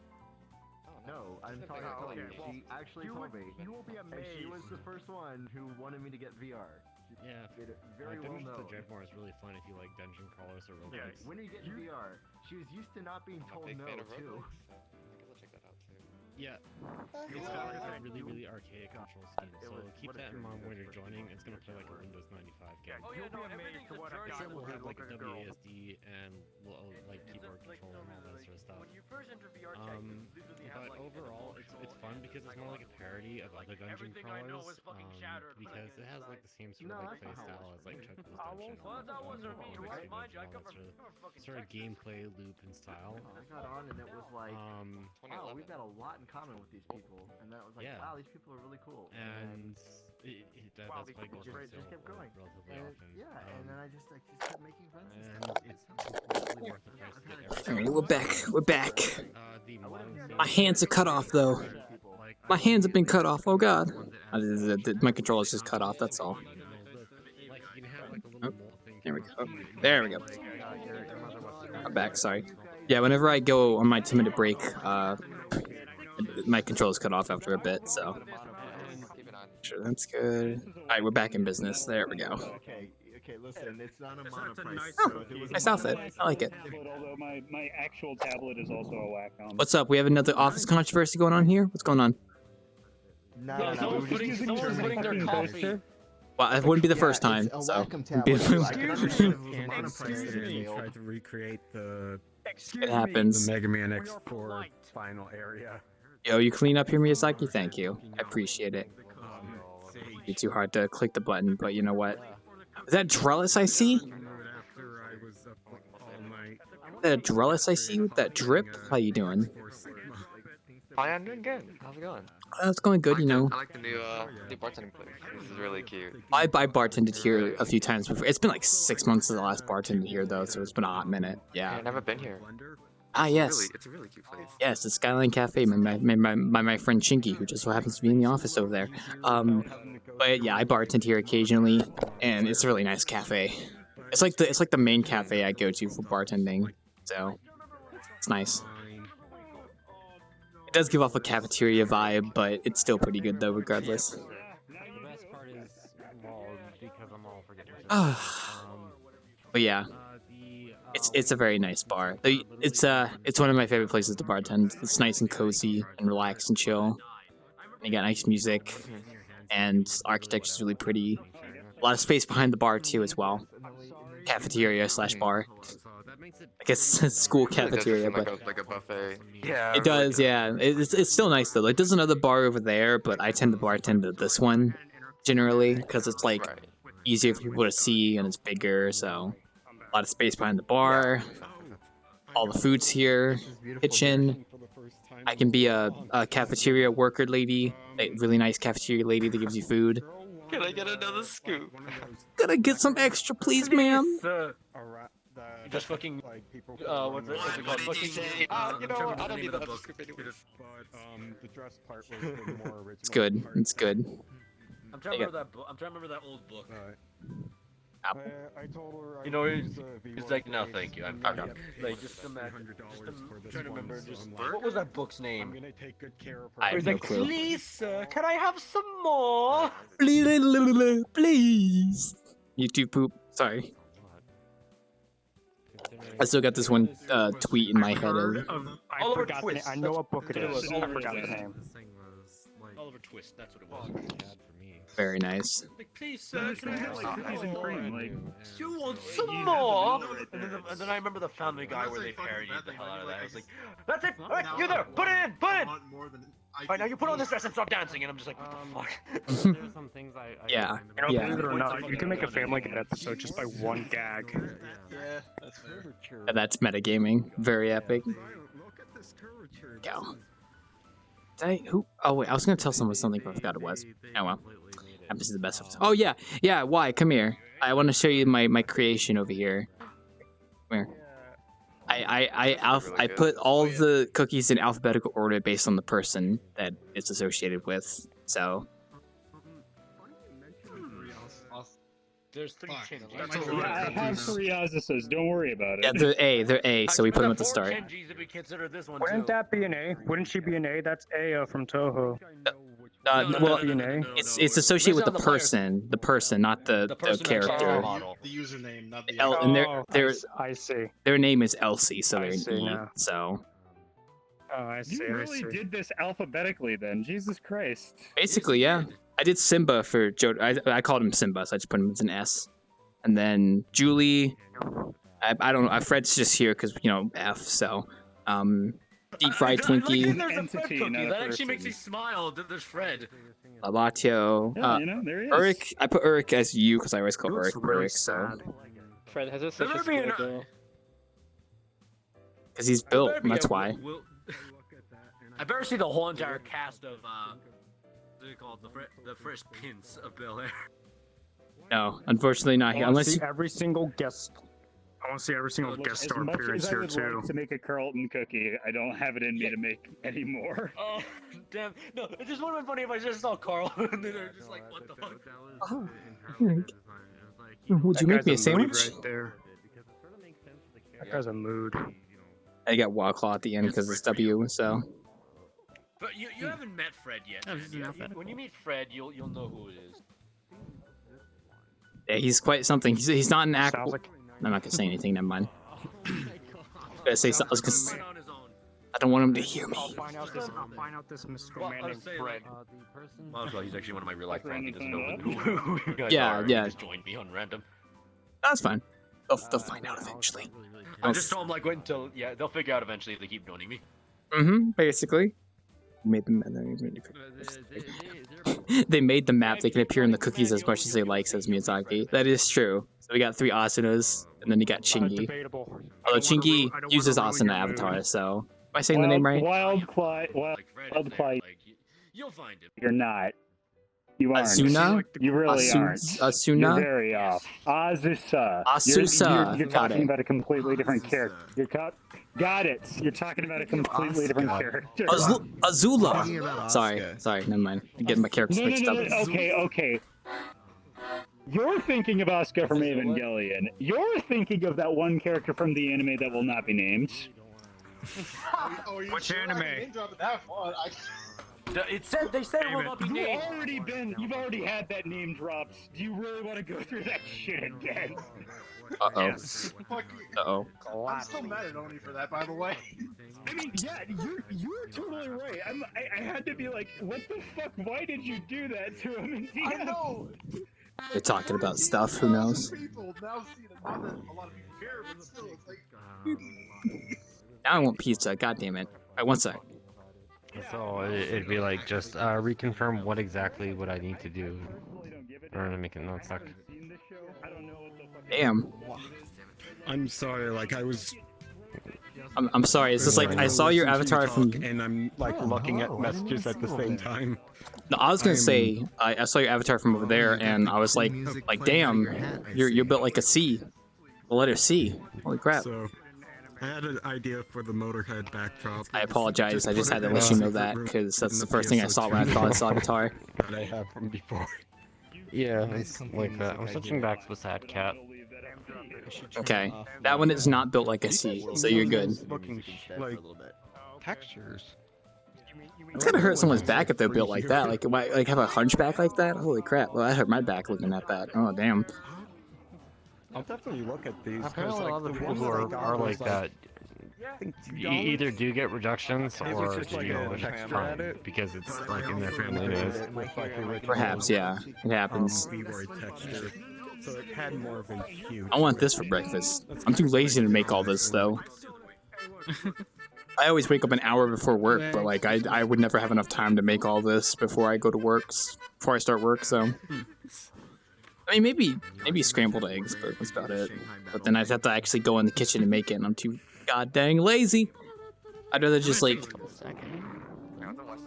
No, I'm talking to you. She actually told me. You will be amazed. And she was the first one who wanted me to get VR. She made it very well known. Dungeons & Dragons is really fun if you like dungeon crawlers or roguelikes. When you get VR, she was used to not being told no, too. Check that out too. Yeah. It's got a really, really archaic control scheme, so keep that in mind when you're joining. It's gonna play like a Windows 95 game. You'll be amazed to what a guy We'll have like a look at a girl. WASD and like keyboard control and all that sort of stuff. When you first enter VRChat, you literally have but overall, it's fun because it's more like a parody of other dungeon crawlers. Because it has like the same sort of like play style as like Chuckle's Dungeon. Well, that wasn't me. Mind you, I come from fucking sort of gameplay loop and style. I got on and it was like, wow, we've got a lot in common with these people, and that was like, wow, these people are really cool. And that's why it goes just kept going. Relatively often. Yeah, and then I just kept making friends. And it's completely worth the price to get everything. Alright, we're back. My hands are cut off though. My hands have been cut off. Oh god. My controller's just cut off. That's all. Oh, there we go. There we go. I'm back. Sorry. Yeah, whenever I go on my 2-minute break, my controller's cut off after a bit. So. Sure, that's good. Alright, we're back in business. There we go. Okay, listen, it's not a monoprice. Oh, nice outfit. I like it. Although my actual tablet is also a Wacom. What's up? We have another office controversy going on here? What's going on? No, someone's putting their coffee. Well, it wouldn't be the first time, so. Excuse me. Tried to recreate the It happens. the Mega Man X4 final area. Yo, you clean up here, Miyazaki? Thank you. I appreciate it. Be too hard to click the button, but you know what? Is that Drellis I see? Is that Drellis I see with that drip? How you doing? Hi, I'm doing good. How's it going? It's going good, you know. I like the new bartending place. This is really cute. I bartended here a few times before. It's been like 6 months since the last bartended here, though, so it's been a hot minute. Yeah. I've never been here. Ah, yes. It's a really cute place. Yes, the Skyline Cafe, my friend Chinky, who just so happens to be in the office over there. But yeah, I bartend here occasionally, and it's a really nice cafe. It's like the main cafe I go to for bartending, so it's nice. It does give off a cafeteria vibe, but it's still pretty good though, regardless. But yeah, it's a very nice bar. It's one of my favorite places to bartend. It's nice and cozy and relaxed and chill. And you got nice music, and architecture is really pretty. A lot of space behind the bar too, as well. Cafeteria / bar. I guess it's school cafeteria, but like a buffet. Yeah, it does. Yeah, it's still nice though. Like there's another bar over there, but I tend to bartend at this one generally because it's like easier for people to see and it's bigger. So a lot of space behind the bar. All the food's here. Kitchen. I can be a cafeteria worker lady, a really nice cafeteria lady that gives you food. Can I get another scoop? Could I get some extra, please, ma'am? Just fucking what's it called? Fucking you know what? I don't need that book. But the dress part was the more original. It's good. It's good. I'm trying to remember that book. I'm trying to remember that old book. I told her. You know, he's like, no, thank you. I'm not. Like, just imagine. I'm trying to remember. What was that book's name? I'm gonna take good care of her. I have no clue. Please, sir, can I have some more? Please. YouTube poop. Sorry. I still got this one tweet in my head. I forgot the name. I know what book it is. I forgot the name. Oliver Twist. That's what it was. Very nice. Like, please, sir, can I have like cookies and cream? Like, you want some more? And then I remember the Family Guy where they parodied the hell out of that. I was like, that's it. All right, you there. Put it in. Put it in. All right, now you put on this dress and stop dancing. And I'm just like, what the fuck? There's some things I Yeah. You know, Yeah. believe it or not, you can make a Family Guy episode just by one gag. Yeah, that's fair. That's metagaming. Very epic. Go. Who? Oh wait, I was gonna tell someone something, but I forgot it was. Oh well. Happens to the best of us. Oh yeah, yeah. Why? Come here. I want to show you my creation over here. Come here. I put all the cookies in alphabetical order based on the person that it's associated with. So. There's 3 Chinjis. yeah, I have 3 Azuses. Don't worry about it. Yeah, they're A, so we put them at the start. Wouldn't that be an A? Wouldn't she be an A? That's Ao from Toho. Well, an A? it's associated with the person, not the character. The username, not the. And I see. Their name is Elsie, so they're an E. now. So. Oh, I see. You really did this alphabetically, then? Jesus Christ. Basically, yeah. I did Simba for Joe. I called him Simba, so I just put him as an S. And then Julie, I don't know. Fred's just here because F. So, deep fried Twinkie. That actually makes me smile. There's Fred. Lavatio. Yeah, there he is. Uric. I put Uric as you because I always call Uric. So. Fred has a such a square though. Because he's built. That's why. I better see the whole entire cast of what do you call it? The Fresh Prince of Bel-Air. No, unfortunately not here. Unless you... every single guest. I want to see every single guest star appearance here too. Like to make a Carlton cookie, I don't have it in me to make any more. Oh, damn! No, it just would have been funny if I just saw Carl and they're just like, "What the fuck?" Oh. Would you make me a sandwich? Right there. That guy's a mood. I got Wildclaw at the end because it's W. So. But you haven't met Fred yet. When you meet Fred, you'll know who it is. Yeah, he's quite something. He's not an actor. I'm not gonna say anything. Never mind. I was gonna say something. I don't want him to hear me. I'll find out this mystical man named Fred. Well, he's actually one of my real life friends. He doesn't know who you guys are. Yeah. He just joined me on random. That's fine. They'll find out eventually. I just told him wait until they'll figure out eventually if they keep joining me. Basically. Made them. They made the map. They can appear in the cookies as much as they like, says Miyazaki. That is true. So we got 3 Asunas, and then you got Chingy. Although Chingy uses Asuna avatar, so am I saying the name right? Wildfly. You'll find him. You're not. You aren't. Asuna? You really aren't. Asuna? You're very off. Azusa. Asusa. You're talking about a completely different character. Got it. You're talking about a completely different character. Azula. Sorry, never mind. I'm getting my characters mixed up. Okay. You're thinking of Asuka from Evangelion. You're thinking of that one character from the anime that will not be named. Which anime? They said it will not be named. You've already had that name dropped. Do you really want to go through that shit again? Uh-oh. I'm still mad at Oni for that, by the way. I mean, yeah, you're totally right. I had to be like, what the fuck? Why did you do that to him? I know. They're talking about stuff. Who knows? People now see that not that a lot of people care, but still, it's like. Now I want pizza. God damn it! Alright, one sec. So it'd be like just reconfirm what exactly would I need to do in order to make it not suck. Damn. I'm sorry. Like I was. I'm sorry. It's just like I saw your avatar from. And I'm like looking at messages at the same time. No, I was gonna say I saw your avatar from over there, and I was like damn, you're built like a C, the letter C. Holy crap. So, I had an idea for the Motorhead backdrop. I apologize. I just had to let you know that because that's the first thing I saw when I thought I saw avatar. That I have from before. Yeah, it's like that. I'm switching back to the sad cat. Okay, that one is not built like a C, so you're good. Like textures. It's gonna hurt someone's back if they're built like that. Like have a hunchback like that? Holy crap! Well, that hurt my back looking at that. Oh damn. I'll definitely look at these. Apparently, a lot of the people who are like that either do get rejections or just go fine because it's like in their family knows. Perhaps, yeah, it happens. So it had more of a huge. I want this for breakfast. I'm too lazy to make all this though. I always wake up an hour before work, but like I would never have enough time to make all this before I go to before I start work. So, I mean, maybe scrambled eggs, but that's about it. But then I'd have to actually go in the kitchen and make it, and I'm too god dang lazy. I'd rather just like,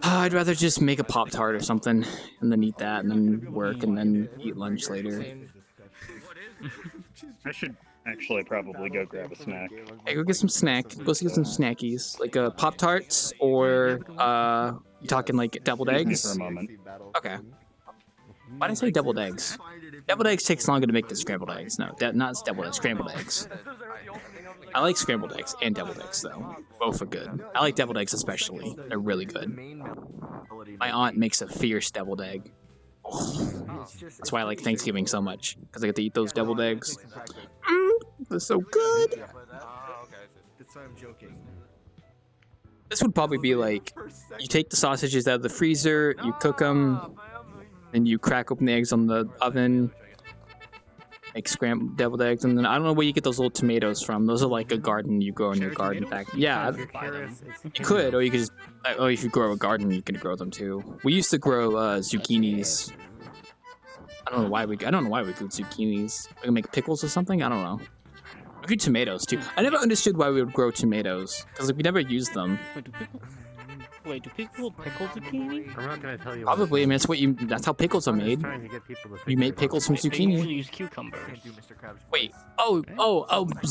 I'd rather just make a Pop-Tart or something, and then eat that, and then work, and then eat lunch later. I should actually probably go grab a snack. Hey, go get some snack. Go get some snackies, like Pop-Tarts, or you talking like deviled eggs? For a moment. Okay. Why did I say deviled eggs? Deviled eggs takes longer to make than scrambled eggs. No, not deviled eggs, scrambled eggs. I like scrambled eggs and deviled eggs though. Both are good. I like deviled eggs especially. They're really good. My aunt makes a fierce deviled egg. Oh, that's why I like Thanksgiving so much, because I get to eat those deviled eggs. They're so good. That's why I'm joking. This would probably be like, you take the sausages out of the freezer, you cook them, and you crack open the eggs on the oven, make scrambled deviled eggs, and then I don't know where you get those little tomatoes from. Those are like a garden you grow in your garden back. Yeah, you could, or you could just, oh, if you grow a garden, you can grow them too. We used to grow zucchinis. I don't know why we grew zucchinis. We can make pickles or something. I don't know. We grew tomatoes too. I never understood why we would grow tomatoes because we never used them. Wait, do people pickle zucchini? I'm not gonna tell you. Probably. I mean, that's how pickles are made. You make pickles from They zucchini. usually use cucumbers. Wait. Oh.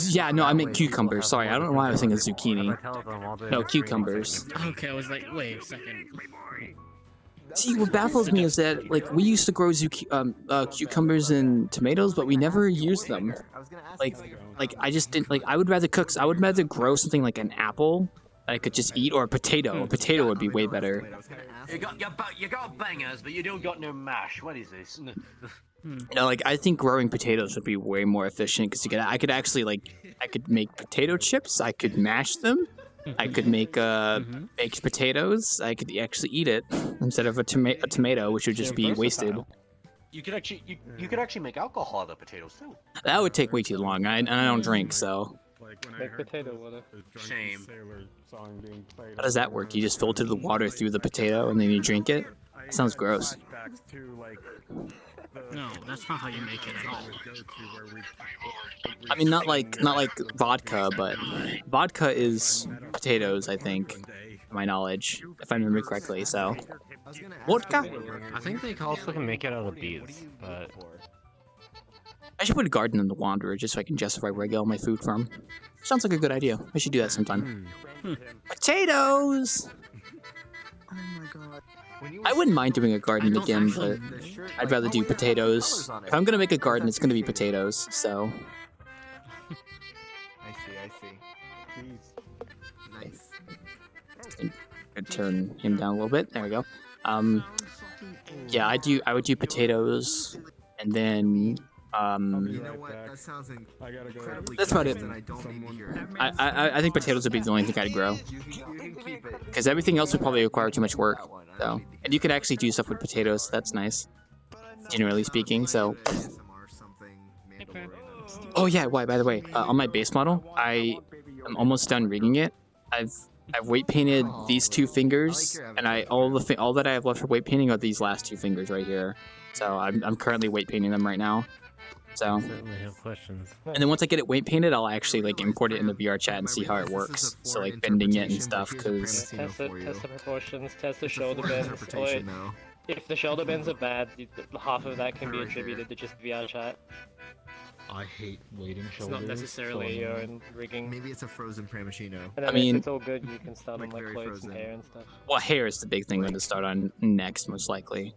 Yeah. No, I meant cucumbers. Sorry, I don't know why I was thinking zucchini. No, cucumbers. Okay, I was like, wait a second. See, what baffles me is that like we used to grow cucumbers and tomatoes, but we never used them. Like I just didn't like. I would rather grow something like an apple that I could just eat, or a potato. A potato would be way better. You got bangers, but you don't got no mash. What is this? No, like I think growing potatoes would be way more efficient because I could make potato chips. I could mash them. I could make baked potatoes. I could actually eat it instead of a tomato, which would just be wasted. You could actually make alcohol out of potatoes too. That would take way too long. I don't drink, so Like when I Make heard potato water. the Drunken Shame. Sailor song being played. How does that work? You just filter the water through the potato and then you drink it? That sounds gross. Flashbacks to like No, that's not how you make it at all. I mean, not like vodka, but vodka is potatoes, I think, to my knowledge, if I remember correctly. So, vodka. I think they also can make it out of beets, but I should put a garden in the Wanderer just so I can justify where I get all my food from. Sounds like a good idea. I should do that sometime. Potatoes. Oh my god. I wouldn't mind doing a garden again, but I'd rather do potatoes. If I'm gonna make a garden, it's gonna be potatoes. So. I see. Nice. I'd turn him down a little bit. There we go. Yeah, I would do potatoes, and then You know what? That sounds incredibly. That's about it. and I don't need to hear it. I think potatoes would be the only thing I'd grow, You can keep it. because everything else would probably require too much work. So, and you could actually do stuff with potatoes. That's nice, generally speaking. So. Oh yeah. Why? By the way, on my base model, I am almost done rigging it. I've weight painted these two fingers, and all that I have left for weight painting are these last two fingers right here. So I'm currently weight painting them right now. So. certainly have questions. And then once I get it weight painted, I'll actually like import it into VRChat and see how it works. So like bending it and stuff, because Test the proportions, test the shoulder bends. If the shoulder bends are bad, half of that can be attributed to just VRChat. I hate waiting It's shoulders. not necessarily your own rigging. Maybe it's a frozen Pramachino. And I then mean- if it's all good, you can start on like very clothes frozen. and hair and stuff. well, hair is the big thing I'm going to start on next, most likely.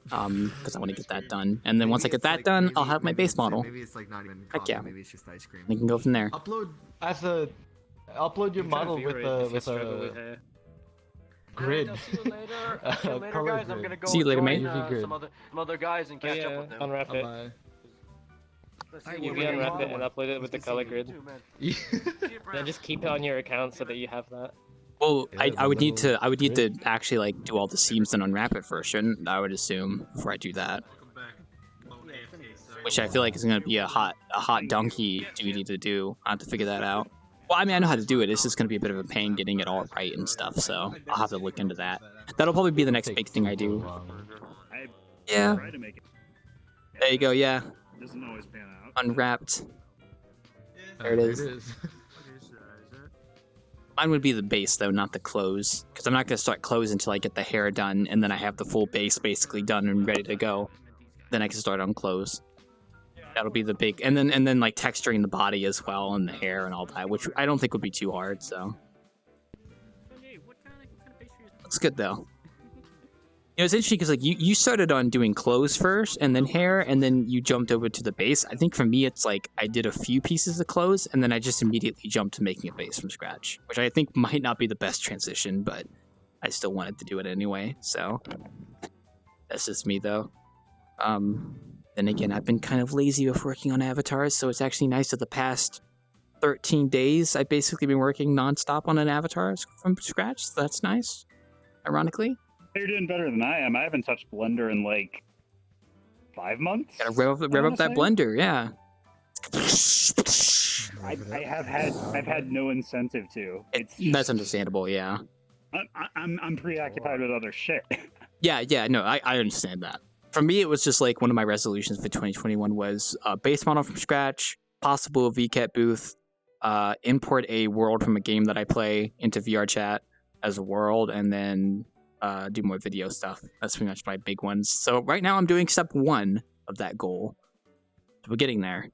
Because I want to get that done. And then once I get that done, I'll have my base model. Maybe it's like not even Heck coffee, yeah. maybe it's just ice cream. We can go from there. Upload your model with a grid. See you later. See you later, Color guys. I'm grid. gonna go See you later, join, mate. UV some other guys and catch up with them. Unwrap it. Bye. UV unwrap it and upload it with the color grid. Then just keep it on your account so that you have that. Well, I would need to actually like do all the seams and unwrap it first, shouldn't I? Would assume before I do that. Which I feel like is going to be a hot donkey duty to do. I have to figure that out. Well, I mean, I know how to do it. It's just going to be a bit of a pain getting it all right and stuff. So I'll have to look into that. That'll probably be the next big thing I do. Yeah. Try to make it. There you go. Yeah. Doesn't always pan out. Unwrapped. There it is. Mine would be the base though, not the clothes, because I'm not gonna start clothes until I get the hair done, and then I have the full base basically done and ready to go. Then I can start on clothes. That'll be the big, and then like texturing the body as well and the hair and all that, which I don't think would be too hard. So that's good though. You know, it's interesting because like you started on doing clothes first and then hair, and then you jumped over to the base. I think for me it's like I did a few pieces of clothes and then I just immediately jumped to making a base from scratch, which I think might not be the best transition, but I still wanted to do it anyway. So that's just me though. Then again, I've been kind of lazy with working on avatars, so it's actually nice that the past 13 days I've basically been working nonstop on an avatar from scratch. So that's nice, ironically. You're doing better than I am. I haven't touched Blender in like 5 months. Gotta rev up that blender, yeah. I've had no incentive to. That's understandable, yeah. I'm preoccupied with other shit. Yeah, no, I understand that. For me, it was just like one of my resolutions for 2021 was base model from scratch, possible VCat booth, import a world from a game that I play into VRChat as a world, and then do more video stuff. That's pretty much my big ones. So right now I'm doing step 1 of that goal. So we're getting there.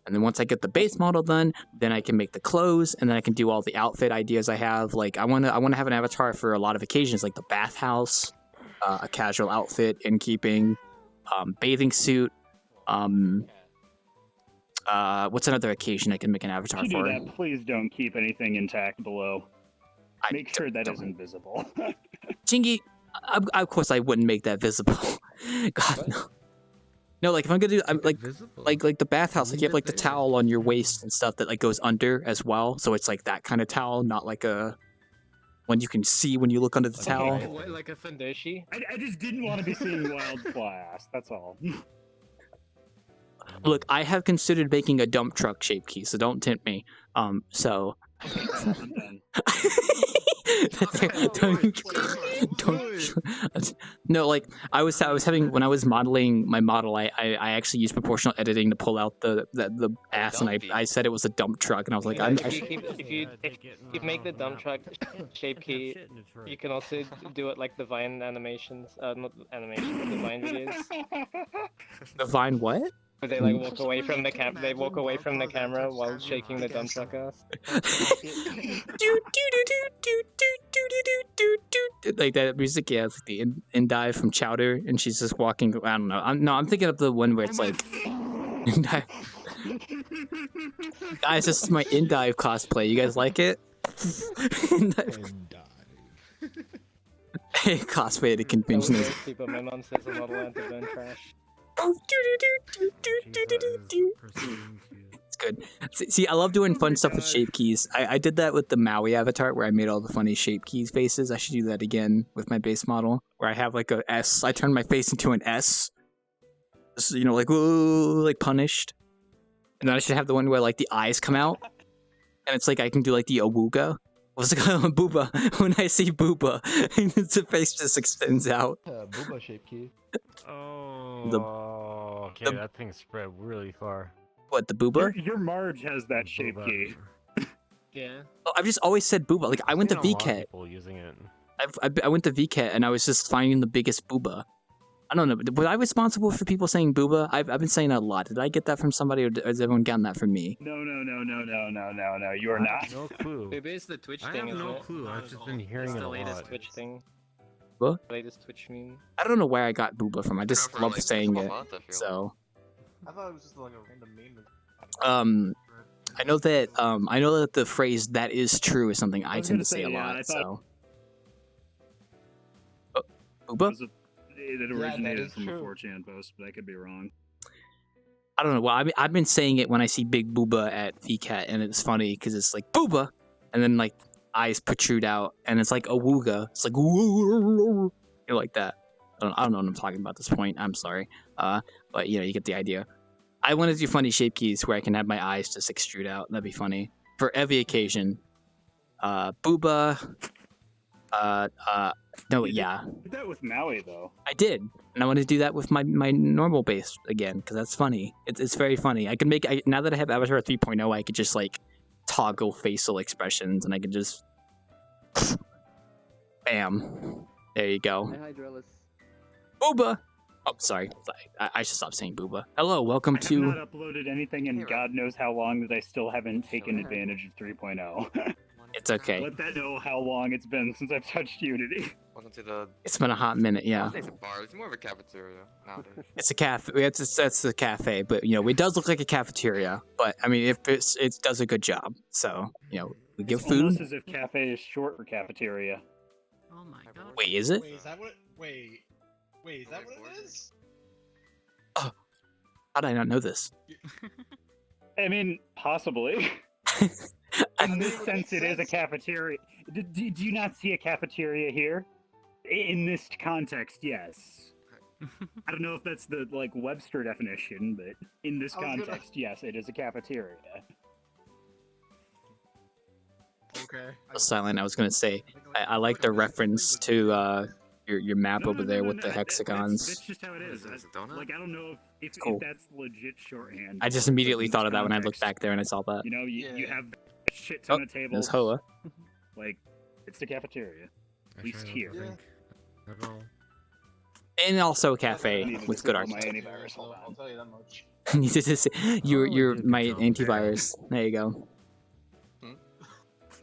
And then once I get the base model done, then I can make the clothes, and then I can do all the outfit ideas I have. Like I wanna have an avatar for a lot of occasions, like the bathhouse, a casual outfit in keeping, bathing suit. What's another occasion I can make an avatar If you for? do that, please don't keep anything intact below. Make sure that isn't visible. Chingy, of course I wouldn't make that visible. God no. No, like if I'm gonna do, I'm like the bathhouse, like you have like the towel on your waist and stuff that like goes under as well. So it's like that kind of towel, not like a one you can see when you look under the towel. Like a fundoshi? I just didn't want to be seeing wild class. That's all. Look, I have considered making a dump truck shaped key, so don't tempt me. So. I'm done. No, like I was having when I was modeling my model, I actually used proportional editing to pull out the ass, and I said it was a dump truck, and I was like, If you make the dump truck shape key, you can also do it like the Vine animations, not animations, the Vine videos. The Vine what? Where they like walk away from the they walk away from the camera while shaking the dump truck ass. Like that music, yeah, it's like the Endive from Chowder, and she's just walking. I don't know. I'm thinking of the one where it's like. Guys, this is my Endive cosplay. You guys like it? Cosplay at a convention is. My mom says a lot of burn trash. It's good. See, I love doing fun stuff with shape keys. I did that with the Maui avatar where I made all the funny shape keys faces. I should do that again with my base model where I have like a S. I turn my face into an S. So, you know, like, whoa, like punished. And then I should have the one where like the eyes come out. And it's like I can do like the awooga. What's it called? Booba. When I see Booba, the face just extends out. Booba shape key. Okay, that thing spread really far. What, the Booba? Your Marge has that shape key. Yeah. Oh, I've just always said Booba. Like I went to I've seen a lot of VCat. people using it. I went to VCat and I was just finding the biggest Booba. I don't know. Was I responsible for people saying Booba? I've been saying that a lot. Did I get that from somebody, or has everyone gotten that from me? No. You are not. No clue. Booba is the Twitch I thing, have isn't no it? clue. I've just been hearing It's it the a latest lot. Twitch thing. What? The latest Twitch meme. I don't know where I got Booba from. I just love saying it. So. I thought it was just like a random meme. I know that the phrase "that is true" is something I tend to say a lot. So. Oh, Booba? It originated from a 4chan post, but I could be wrong. I don't know. Well, I've been saying it when I see Big Booba at VCat, and it's funny because it's like Booba, and then like eyes protrude out, and it's like a wooga. It's like you know, like that. I don't know what I'm talking about at this point. I'm sorry. But you know, you get the idea. I want to do funny shape keys where I can have my eyes just extrude out. That'd be funny for every occasion. Booba. No, yeah. You did that with Maui though. I did, and I want to do that with my normal base again because that's funny. It's very funny. I can now that I have Avatar 3.0, I could just like toggle facial expressions, and I could just bam. There you go. Booba. Oh, sorry. I should stop saying Booba. Hello, welcome I have to. not uploaded anything in God knows how long that I still haven't taken advantage of 3.0. It's okay. Let that know how long it's been since I've touched Unity. Welcome to the. It's been a hot minute, I yeah. don't think it's a bar. It's more of a cafeteria nowadays. It's a cafe. It's a cafe, but you know it does look like a cafeteria. But I mean, if it does a good job. So you know, we give It's food. almost as if cafe is short for cafeteria. Oh my god. Wait, is it? Wait, is that what? Wait, is that what it is? Oh, how did I not know this? I mean, possibly. In this sense, it is a cafeteria. Do you not see a cafeteria here? In this context, yes. I don't know if that's the like Webster definition, but in this context, yes, it is a cafeteria. Okay. Skyline, I was gonna say, I like the reference to your map over there with the hexagons. That's just how it is. Like, I don't know if cool. that's legit shorthand. I just immediately In thought this of that when I looked context, back there and I saw that. You know, you have a shit ton of tables. There's Hoa. Like, it's the cafeteria. At least here. And also a cafe I need to with good disable my architecture. antivirus. Hold on. I'll tell you that much. You're my antivirus. There you go.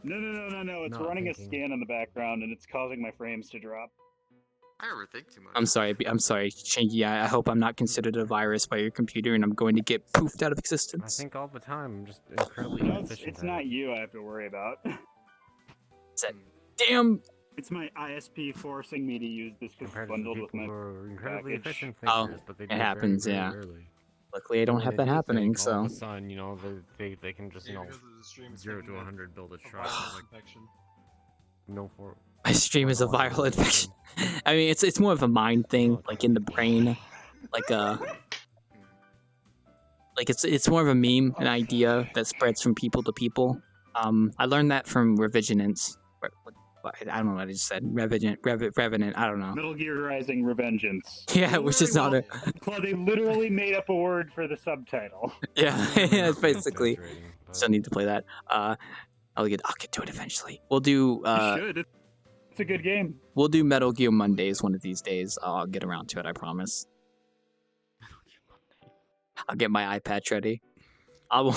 No. It's running a scan in the background and it's causing my frames to drop. I overthink too much. I'm sorry, Shanky. I hope I'm not considered a virus by your computer and I'm going to get poofed out of I existence. think all the time. I'm just incredibly No, inefficient. it's not you I have to worry about. Damn. It's my ISP forcing me to use this because it's bundled with my incredibly package. efficient Oh, thinkers, but they it do it happens, very, yeah. very rarely. Luckily, I don't When have they that do happening, think, all of so. a sudden, you know, they can just, you know, 0 to 100 build a truck. Like, no for. My stream is a viral infection. I mean, it's more of a mind thing, like in the brain, like like it's more of a meme, an idea that spreads from people to people. I learned that from Revisionance. I don't know what I just said. Revenant. I don't know. Metal Gear Rising Revengeance. Yeah, which is not a. Well, they literally made up a word for the subtitle. Yeah, yeah, basically. Still need to play that. I'll get to it eventually. We'll do. You should. It's a good game. We'll do Metal Gear Mondays one of these days. I'll get around to it. I promise. I'll get my iPad ready. I'll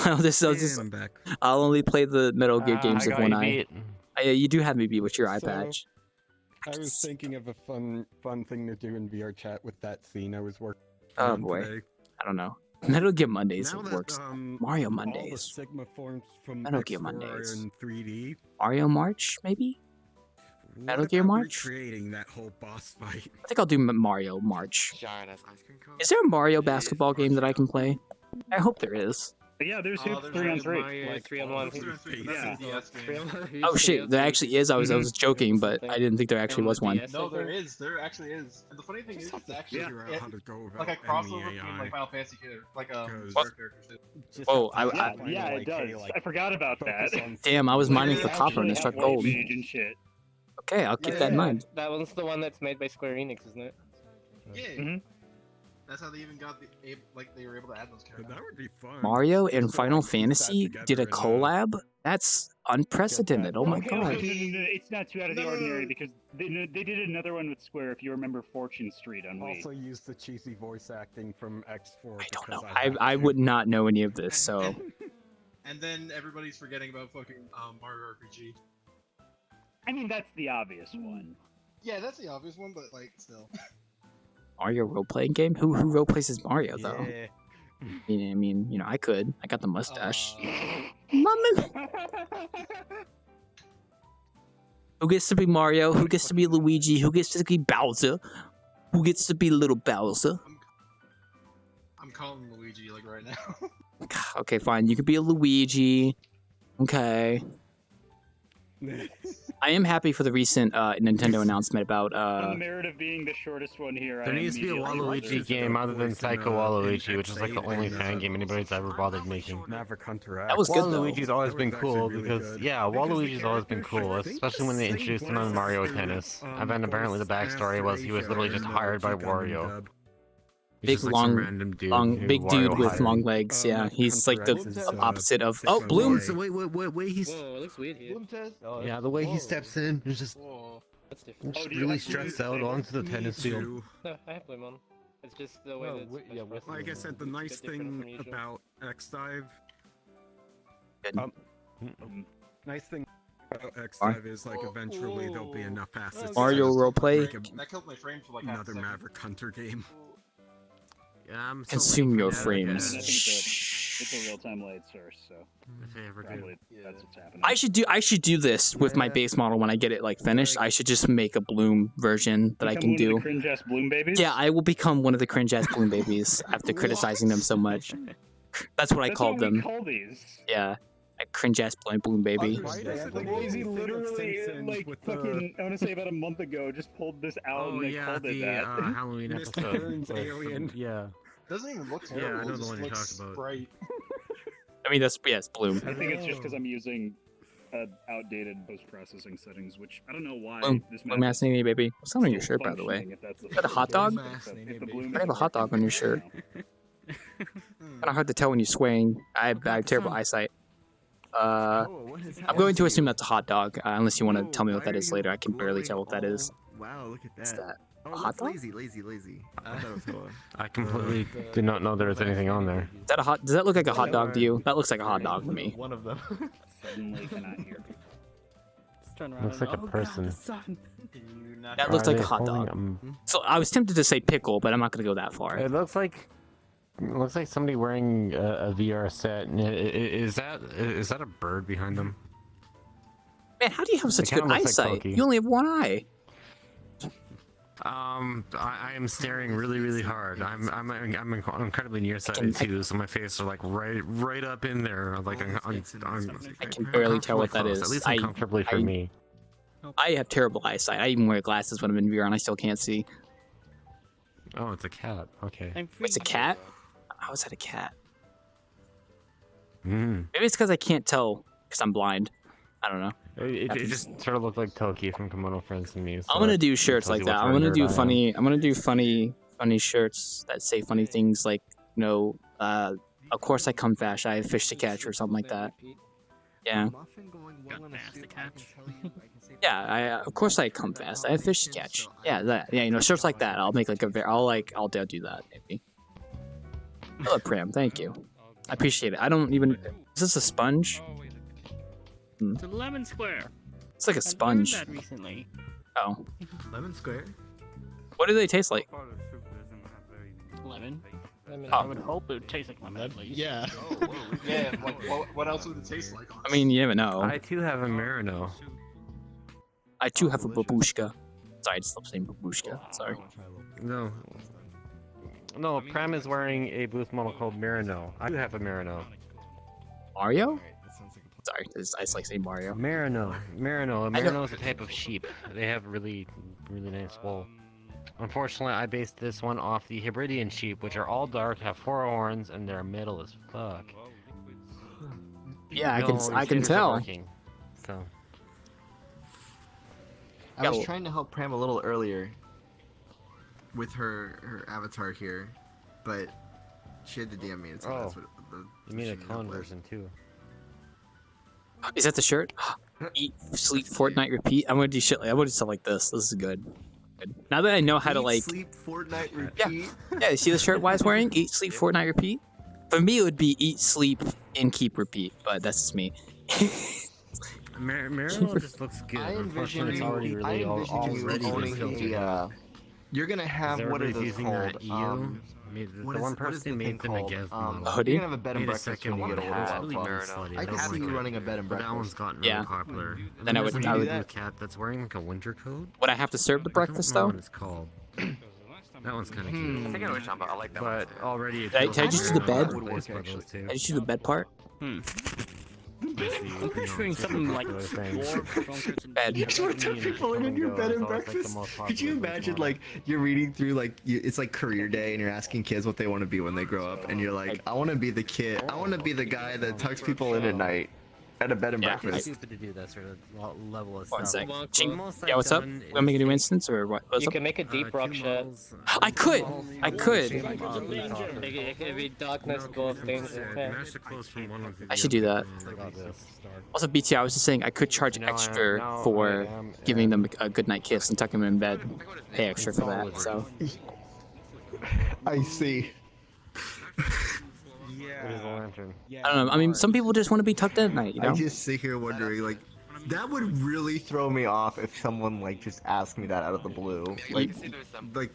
only play the Metal Gear games with one eye. You do have me beat with your iPad. I was thinking of a fun thing to do in VRChat with that scene I was working Oh on boy, today. I don't know. Metal Gear Mondays Now works. that, Mario all the Mondays. Sigma forms from Metal Gear X4 Mondays. in 3D. Mario March, maybe? Metal What Gear about March? recreating that whole boss fight? I think I'll do Mario March. Giant ass ice cream cone. Is there a Mario basketball game that I can play? I hope there is. Yeah, there's hoops 3-on-3. Like 3-on-1. Yeah. Oh shit, there actually is. I was joking, but I didn't think there actually was one. No, there is. There actually is. And the funny thing is, it's actually like a crossover between like Final Fantasy, like characters too. Whoa, Yeah, it does. I forgot about that. Damn, I was mining for They copper and it actually struck have gold. White Mage and shit. Okay, I'll keep that in mind. That one's the one that's made by Square Enix, isn't it? Yeah. That's how they even got they were able to add those characters. That would be fun. Mario and Final Fantasy did a collab? That's unprecedented. Oh my No, god. it's not too out of the ordinary because they did another one with Square. If you remember Fortune Street on Wii. Also use the cheesy voice acting from X4. I don't know. I would not know any of this, so. And then everybody's forgetting about fucking Mario RPG. I mean, that's the obvious one. Yeah, that's the obvious one, but like still. Mario role-playing game? Who role-plays as Mario, though? I mean, you know, I could. I got the mustache. Mama. Who gets to be Mario? Who gets to be Luigi? Who gets to be Bowser? Who gets to be little Bowser? I'm calling Luigi like right now. Okay, fine. You could be a Luigi. Okay. I am happy for the recent Nintendo announcement about On the merit of being the shortest one here, There needs to be a Waluigi game other than Psycho Waluigi, which is like the only fan game anybody's ever bothered making. Maverick Hunter. That was good though. Waluigi's always been cool because Waluigi's always been cool, especially when they introduced him on Mario Tennis. And then apparently the backstory was he was literally just hired by Wario. Big long big dude with long legs. Yeah, he's like the opposite of. Oh, Bloom. So wait, he's. Whoa, it looks weird here. Yeah, the way he steps in is just That's different. really stressed out onto the tennis field. No, I have Bloom on. It's just the way that Like I said, the nice thing about X-Dive. Nice thing about X-Dive is like eventually there'll be enough assets. Mario roleplay. That killed my frame for like Another Maverick Hunter game. Consume your frames. It's a real-time light source, so probably that's what's happening. I should do this with my base model when I get it like finished. I should just make a Bloom version that I can do. Cringe-ass Bloom babies? Yeah, I will become one of the cringe-ass Bloom babies after criticizing them so much. That's what I called them. We call these. Yeah, a cringe-ass Bloom baby. Lazy literally, like, fucking, I want to say about a month ago, just pulled this out and they called it that. Halloween episode. Alien. Yeah. Doesn't even look Yeah, terrible. I know it the just one you looks talked about. bright. I mean, that's it's Bloom. I think it's just because I'm using outdated post-processing settings, which I don't know why. Bloom, This Bloom assing me, baby. What's on your shirt, by the way? Is Is that a hot dog? I have a hot dog on your shirt. Kind of hard to tell when you're swaying. I have terrible eyesight. I'm going to assume that's a hot dog, unless you want to tell me what that is later. I can barely tell what that is. Wow, look at that. What's that? Oh, hot dog? Lazy. I thought it was hello. I completely did not know there was anything on there. Is that a hot? Does that look like a hot dog to you? That looks like a hot dog to me. One of them. Suddenly cannot hear people. Just turn around. Looks like a person. That looks like a hot dog. So I was tempted to say pickle, but I'm not gonna go that far. It looks like somebody wearing a VR set. Is that a bird behind them? Man, how do you have such good kinda looks like eyesight? Pokey. You only have one eye. I am staring really hard. I'm incredibly nearsighted too, so my face are like right up in there. Like I can barely tell what that is. At least uncomfortably for me. I have terrible eyesight. I even wear glasses when I'm in VR and I still can't see. Oh, it's a cat. Okay. It's a cat? How is that a cat? Mm. Maybe it's because I can't tell because I'm blind. I don't know. It just sort of looked like Toki from Kimono Friends to me. So I'm gonna that do shirts tells like you that. what I'm sort of gonna nerd do I am. funny. I'm gonna do funny shirts that say funny things like, you know, of course I come fast. I have fish to catch or something like that. Yeah. Yeah. Of course I come fast. I have fish to catch. Yeah. That. Yeah. You know, shirts like that. I'll make like I'll do that maybe. Hello, Pram. Thank you. I appreciate it. I don't even. Is this a sponge? It's a lemon square. It's like a sponge. I've learned that recently. Oh. Lemon square. What do they taste like? Lemon. Oh. I would hope it would taste like lemon at least. Yeah. Yeah, like, what else would it taste like? I mean, you never know. I too have a Marino. I too have a babushka. Sorry, I just stopped saying babushka. Sorry. No. No, Pram is wearing a booth model called Marino. I do have a Marino. Mario? Sorry, I just like saying Mario. Marino. Marino. A Marino is a type of sheep. They have really nice wool. Unfortunately, I based this one off the Hebridean sheep, which are all dark, have 4 horns, and they're metal as fuck. Yeah, No, I can shaders are tell. working, so. I was trying to help Pram a little earlier with her avatar here, but she had to DM me and so that's what You mean a clone version too? Is that the shirt? Eat, sleep, Fortnite, repeat. I'm gonna do shit. I'm gonna do stuff like this. This is good. Now that I know how to like. Sleep, Fortnite, repeat. Yeah. You see the shirt Wise wearing? Eat, sleep, Fortnite, repeat. For me, it would be eat, sleep, and keep, repeat. But that's just me. Marino just looks good. Unfortunately, it's already really already You're gonna have what are those called? The one person who made them a gift You're gonna have a bed and breakfast when you get older. I can see you running a bed and breakfast. That one's gotten really popular. Then I would. A cat that's wearing like a winter coat. Would I have to serve the breakfast though? What it's called. That one's kind of cute. I think I know which one, but I like that one. But already. Did I just do the bed? Did I just do the bed part? I'm picturing something like bed. You just want to tell people in your bed and breakfast. Could you imagine like you're reading through like it's like career day and you're asking kids what they want to be when they grow up and you're like, I want to be the kid. I want to be the guy that tucks people in at night at a bed and breakfast. It's stupid to do that sort of level of One stuff. sec. Yeah, what's up? We gonna make a new instance or what? What's You up? can make a deep rock chat. I could. It could be darkness, both things. Yeah. I should do that. Also, BT, I was just saying I could charge extra for giving them a good night kiss and tucking them in bed. Pay extra for that. So. I see. I don't know. I mean, some people just want to be tucked in at night, you know? I just sit here wondering, like, that would really throw me off if someone like just asked me that out of the blue. Like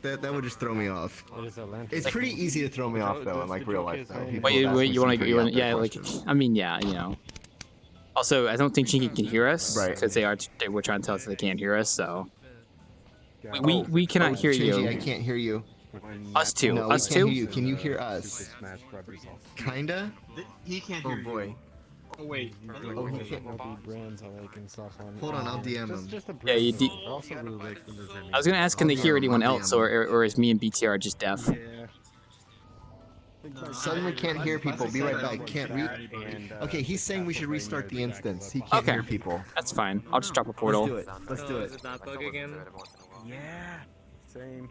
that would just throw me off. It's pretty easy to throw me off though in like real life though. Wait, you want to? Yeah, like, I mean, yeah, you know. Also, I don't think Chinky can hear us, right? Because they were trying to tell us they can't hear us, so we cannot hear you. I can't hear you. Us too. No, us we can't too. hear you. Can you hear us? Kinda. He can't hear you. Oh boy. Oh wait. Oh, he can't. Hold on, I'll DM him. Yeah, you. I was gonna ask, can they hear anyone else, or is me and BTR just deaf? Suddenly can't hear people. Be right back. Can't read. Okay, he's saying we should restart the instance. He can't hear people. That's fine. I'll just drop a portal. Let's do it. Let's do it. Yeah. Same.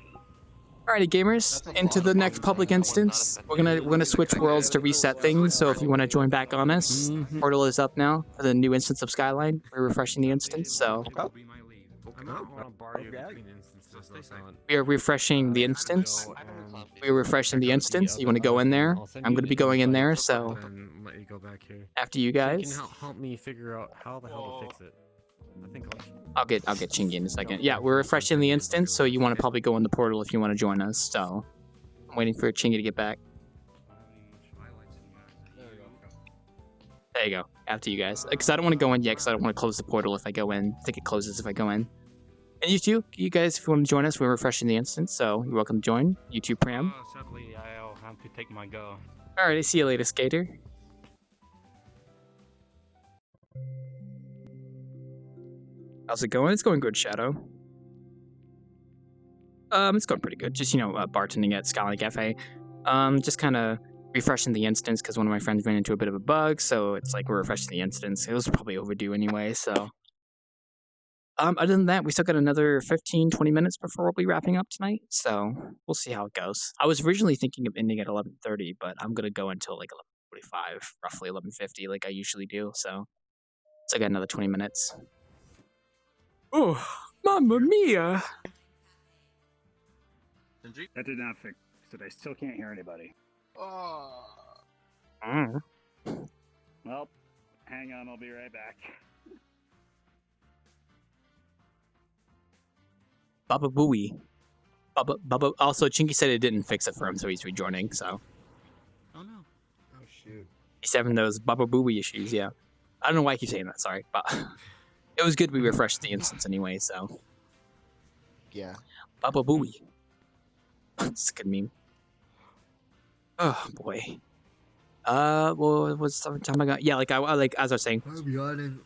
Alrighty, gamers, into the next public instance. We're gonna switch worlds to reset things. So if you want to join back on us, portal is up now for the new instance of Skyline. We're refreshing the instance, so we are refreshing the instance. We are refreshing the instance. You want to go in there? I'm gonna be going in there. So after you guys. You can help me figure out how the hell to fix it. I think I'll get Chingy in a second. Yeah, we're refreshing the instance, so you want to probably go in the portal if you want to join us. So I'm waiting for Chingy to get back. There you go. After you guys, because I don't want to go in yet, because I don't want to close the portal if I go in. I think it closes if I go in. And you two, you guys, if you want to join us, we're refreshing the instance, so you're welcome to join. You two, Pram. Sadly, I'll have to take my go. Alrighty, see you later, Skater. How's it going? It's going good, Shadow. It's going pretty good. Just, you know, bartending at Skyline Cafe. Just kind of refreshing the instance because one of my friends ran into a bit of a bug, so it's like we're refreshing the instance. It was probably overdue anyway, so. Other than that, we still got another 15, 20 minutes before we'll be wrapping up tonight, so we'll see how it goes. I was originally thinking of ending at 11:30, but I'm gonna go until like 11:45, roughly 11:50, like I usually do, so. I got another 20 minutes. Oh, Mamma Mia! That did not fix it. I still can't hear anybody. Mm. Well, hang on, I'll be right back. Baba Booey. Baba. Also, Chinky said it didn't fix it for him, so he's rejoining, so. Oh no. Oh shoot. He's having those Baba Booey issues, yeah. I don't know why I keep saying that, sorry, but it was good we refreshed the instance anyway, so. Yeah. Baba Booey. It's a good meme. Oh boy. Well, what's the time I got? Yeah, like as I was saying. I'm yawning.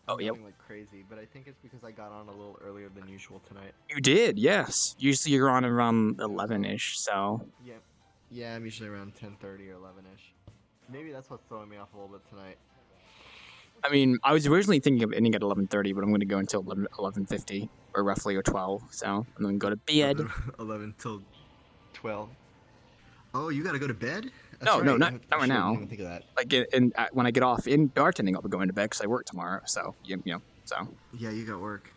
Oh yeah. Like crazy, but I think it's because I got on a little earlier than usual tonight. You did, yes. Usually you're on around 11-ish, so. Yeah. Yeah, I'm usually around 10:30 or 11-ish. Maybe that's what's throwing me off a little bit tonight. I mean, I was originally thinking of ending at 11:30, but I'm going to go until 11:50, or roughly, or 12. So I'm going to go to bed. 11 till 12. Oh, you gotta go to bed? That's No, no, right. not right Shit, I now. didn't even think of that. Like, when I get off in bartending, I'll be going to bed because I work tomorrow. So so. Yeah, you got work.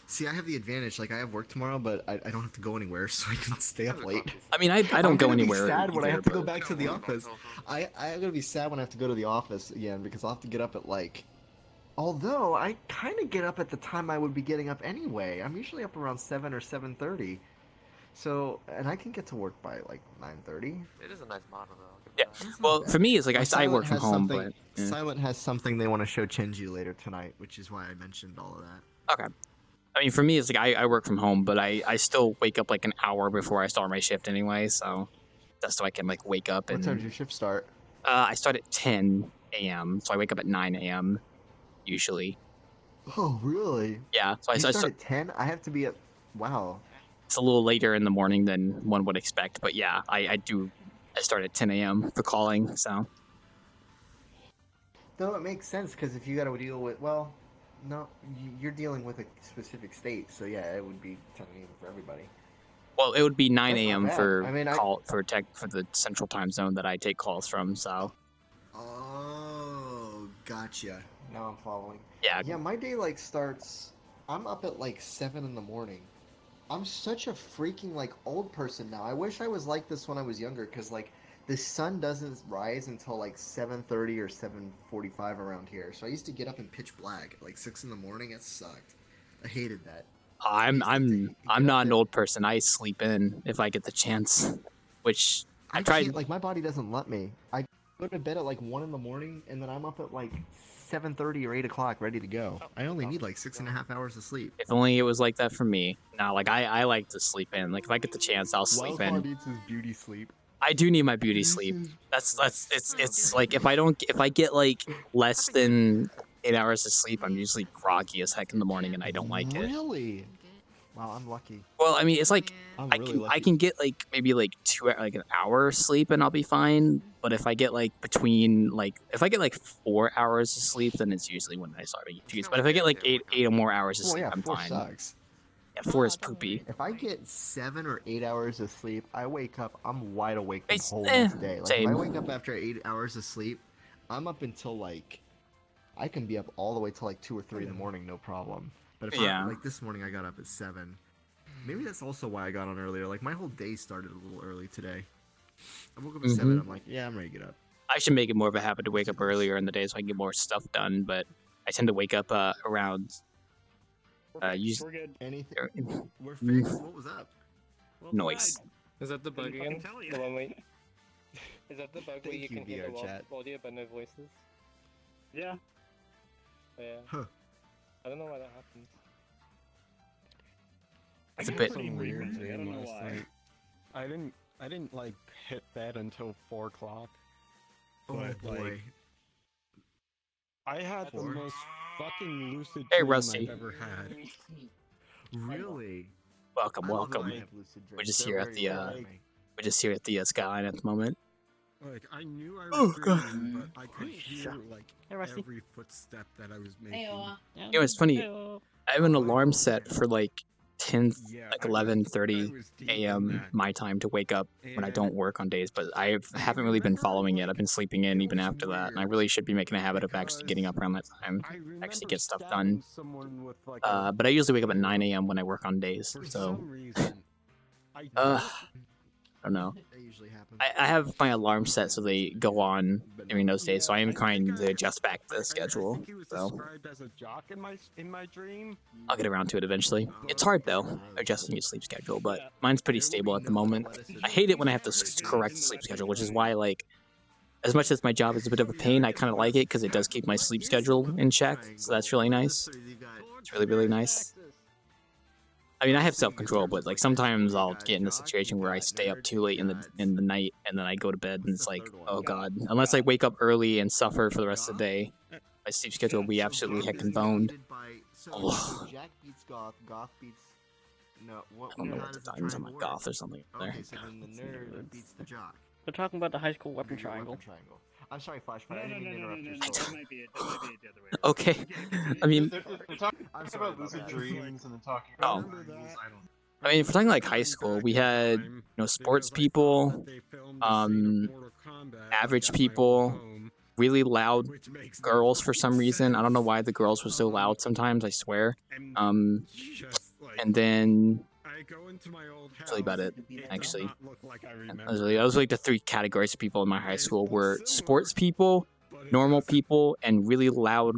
See, I have the advantage. Like, I have work tomorrow, but I don't have to go anywhere, so I can stay up late. I mean, I don't go anywhere. I'm gonna be sad when I either, have to go but- back to the office. I'm gonna be sad when I have to go to the office again because I'll have to get up at like. Although I kind of get up at the time I would be getting up anyway. I'm usually up around 7 or 7:30. So, and I can get to work by like 9:30. It is a nice model though. Yeah. Well, for me, it's like I work from home, but yeah. Silent has something they want to show Chenji later tonight, which is why I mentioned all of that. Okay. I mean, for me, it's like I work from home, but I still wake up like an hour before I start my shift anyway, so that's so I can like wake up and. What time does your shift start? I start at 10 a.m., so I wake up at 9 a.m. usually. Oh, really? Yeah. So You I start at 10? I have to be at. Wow. It's a little later in the morning than one would expect, but yeah, I start at 10 a.m. for calling, so. Though it makes sense because if you got to deal with, well, no, you're dealing with a specific state, so yeah, it would be 10 a.m. for everybody. Well, it would be 9 That's not a.m. bad. for I mean, for the central time zone that I take calls from, so. Oh, gotcha. Now I'm following. Yeah. Yeah, my day like starts. I'm up at like 7 in the morning. I'm such a freaking like old person now. I wish I was like this when I was younger, because like the sun doesn't rise until like 7:30 or 7:45 around here. So I used to get up in pitch black at like 6 in the morning. It sucked. I hated that. I'm not an old person. I sleep in if I get the chance, which I tried. Can't, like my body doesn't let me. I go to bed at like 1 in the morning, and then I'm up at like 7:30 or 8 o'clock ready to go. I only need like 6.5 hours of sleep. If only it was like that for me. No, like I like to sleep in. Like if I get the chance, I'll sleep in. needs his beauty sleep. I do need my beauty sleep. That's it's like if I get like less than 8 hours of sleep, I'm usually groggy as heck in the morning, and I don't like it. Really? Wow, I'm lucky. Well, I mean, it's like I'm I really can lucky. get like maybe like an hour sleep and I'll be fine. But if I get like if I get like 4 hours of sleep, then it's usually when I start making juice. But if I get like eight or more hours of Well, sleep, yeah, I'm 4 fine. sucks. Yeah, 4 is poopy. If I get 7 or 8 hours of sleep, I wake up, I'm wide awake the It's- whole eh, next day. Like, if same. I wake up after 8 hours of sleep, I'm up until like, I can be up all the way till like 2 or 3 in the morning, no problem. But if Yeah. like this morning I got up at 7. Maybe that's also why I got on earlier. Like my whole day started a little early today. I woke up at 7, Mhm. I'm like, yeah, I'm ready to get up. I should make it more of a habit to wake up earlier in the day so I can get more stuff done. But I tend to wake up around. We're good. Anything? We're fixed? What was up? Noise. Is that the bug Didn't again? fucking tell you. The one where... Is that the bug where you Thank you, can hear the VRChat. audio but no voices? Yeah. Yeah. Huh. I don't know why that happens. It's a I bit. got pretty Some weird frequently, I dream don't know last why. night. I didn't like hit bed until 4 o'clock. Oh But, boy. like, I had the 4? most fucking lucid Hey, dream Rusty. I've ever had. Really? Welcome, I love when welcome. I have lucid We're dreams. just They're here at very the rare for me. Skyline at the moment. Like I knew I Oh, was God. dreaming, but I could hear like every footstep that I was making. You know, it's funny. I have an alarm set for like 10, like 11:30 a.m. my time to wake up when I don't work on days, but I haven't really been following it. I've been sleeping in even after that, and I really should be making a habit of actually getting up around that time, actually get stuff done. But I usually wake up at 9 a.m. when I work on days, so I don't know. That usually happens. I have my alarm set so they go on during those days, so I am trying to adjust back the schedule. So Described as a jock in my dream. I'll get around to it eventually. It's hard though, adjusting your sleep schedule, but mine's pretty stable at the moment. I hate it when I have to correct the sleep schedule, which is why, like, as much as my job is a bit of a pain, I kind of like it because it does keep my sleep schedule in check, so that's really nice. It's really, really nice. I mean, I have self-control, but like sometimes I'll get in a situation where I stay up too late in the night, and then I go to bed, and it's like, oh god. Unless I wake up early and suffer for the rest of the day, my sleep schedule will be absolutely heckin' boned. So Jack beats Goth, Goth beats... No, what? I don't know what the times on my Goth or something there. Okay, so then the nerd beats the jock. We're talking about the high school weapon triangle. I'm sorry, Flashpoint. I didn't mean to interrupt your That story. might be the other way. Okay, I mean, They're talking about lucid dreams and then talking Oh. about triangles. I don't. I mean, if we're talking like high school, we had, you know, sports people, average people, really loud girls for some reason. I don't know why the girls were so loud sometimes, I swear. And then that's really about it, actually. Those were like the three categories of people in my high school were sports people, normal people, and really loud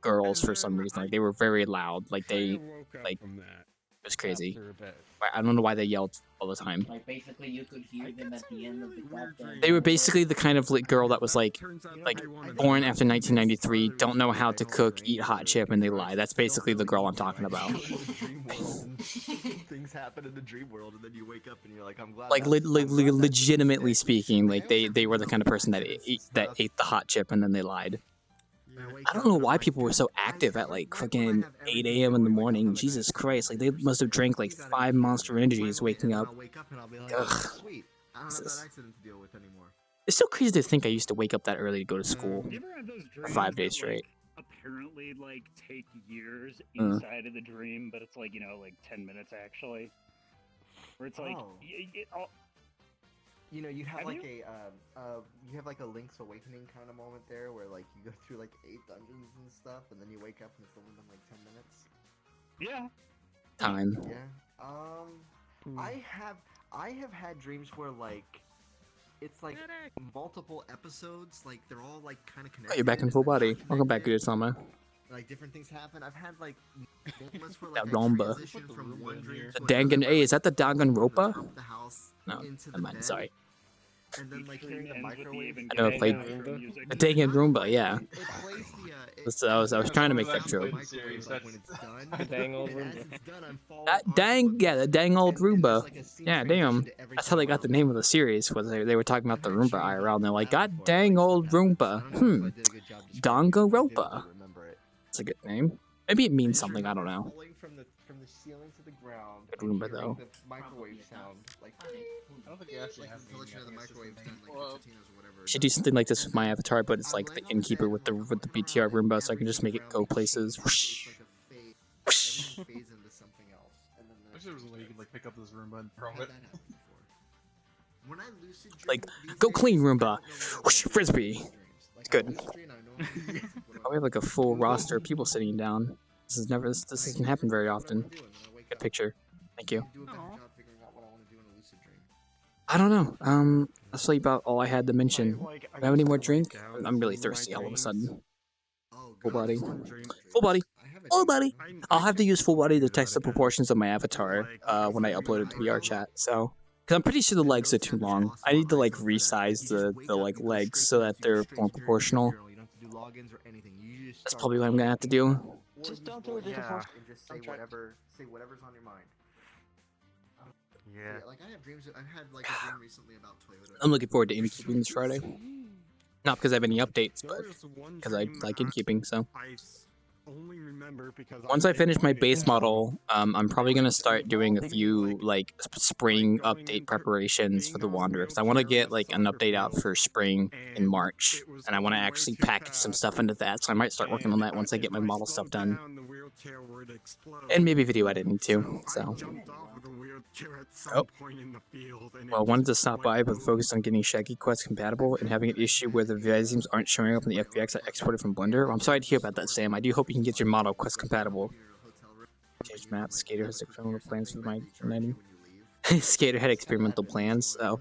girls for some reason. Like they were very loud. Like they, like, it was crazy. I don't know why they yelled all the time. Like basically, you could hear them at the end of the goddamn. They were basically the kind of girl that was like born after 1993, don't know how to cook, eat hot chip, and they lie. That's basically the girl I'm talking about. Things happen in the dream world, and then you wake up and you're like, I'm glad. Like legitimately speaking, like they were the kind of person that ate the hot chip and then they lied. I don't know why people were so active at like fucking 8 a.m. in the morning. Jesus Christ, like they must have drank like 5 Monster Energies waking up. Ugh. Sweet. I don't have that accident to deal with anymore. It's so crazy to think I used to wake up that early to go to school You ever have those for dreams 5 days that, straight. like, apparently, like, take years inside of the dream, but it's like, you know, like 10 minutes actually. Where it's like, You know, you have Have like you? you have like a Link's Awakening kind of moment there, where like you go through like 8 dungeons and stuff, and then you wake up and it's only been like 10 minutes. Yeah. Time. Yeah. I have had dreams where like it's like multiple episodes, like they're all like kind of Oh, connected. you're back in full body. Welcome back, good Sama. Like different things happen. I've had like moments where That like I Romba. transition from one dream The to Dangan. Hey, is that the Danganronpa? the house No, into never the mind. bed, Sorry. and then like hearing the microwave. I never played the Danganronpa. Yeah. I was trying to make that joke. The dang old Roomba. That dang, yeah, the dang old Roomba. Yeah, damn. That's how they got the name of the series. Was they were talking about the Roomba IRL, and they're like, God dang old Roomba. Danganronpa. That's a good name. Maybe it means something. I don't know. Falling from the ceiling to the ground. Good Roomba, hearing though. The microwave sound, like I don't think you actually like have the television of the microwave done, like Totino's or whatever. Should do something like this with my avatar, but it's like the innkeeper with the BTR Roomba, so I can just make it go places. Whoosh. Whoosh. Phase into something else, and then I wish there was a way you could like pick up this Roomba and throw it. when I lucid dream, Like, go clean Roomba. Whoosh, Frisbee. It's good. Oh, we have like a full roster of people sitting down. This doesn't happen very often. Good picture. Thank you. I don't know. That's like about all I had to mention. Do I have any more drink? I'm really thirsty all of a sudden. Full body. Full body. Full body. I'll have to use full body to text the proportions of my avatar when I upload it to VRChat. So, because I'm pretty sure the legs are too long. I need to like resize the like legs so that they're more proportional. That's probably what I'm gonna have to do. Just don't do it. Yeah. And just say whatever's on your mind. Yeah. Like I have dreams. I've had like a dream recently about Toyota. I'm looking forward to innkeeping this Friday. Not because I have any updates, but because I like innkeeping. So only remember because Once I finish my base model, I'm probably gonna start doing a few like spring update preparations for the Wanderer, because I want to get like an update out for spring in March, and I want to actually package some stuff into that. So I might start working on that once I get my model stuff done, and maybe video editing too. So. Oh. Well, wanted to stop by, but focused on getting Shaggy Quest compatible and having an issue where the Viziums aren't showing up in the FBX I exported from Blender. Well, I'm sorry to hear about that, Sam. I do hope you can get your model Quest compatible. Change map. Skater has experimental plans for my nighting. Skater had experimental plans, so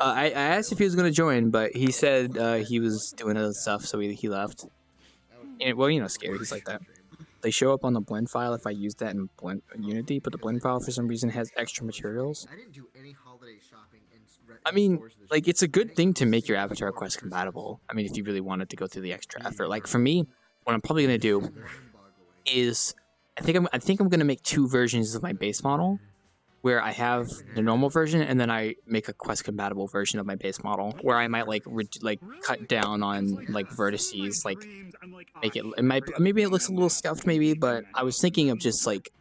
I asked if he was going to join, but he said he was doing other stuff, so he left. And, well, you know, Skater, he's like that. They show up on the blend file if I use that in Unity, but the blend file for some reason has extra materials. I didn't do any holiday shopping in I mean, like, it's a good thing to make your avatar Quest compatible. I mean, if you really wanted to go through the extra effort. Like, for me, what I'm probably going to do is, I think I'm going to make 2 versions of my base model, where I have the normal version, and then I make a Quest compatible version of my base model, where I might like cut down on like vertices, like make it maybe it looks a little scuffed maybe, but I was thinking of just like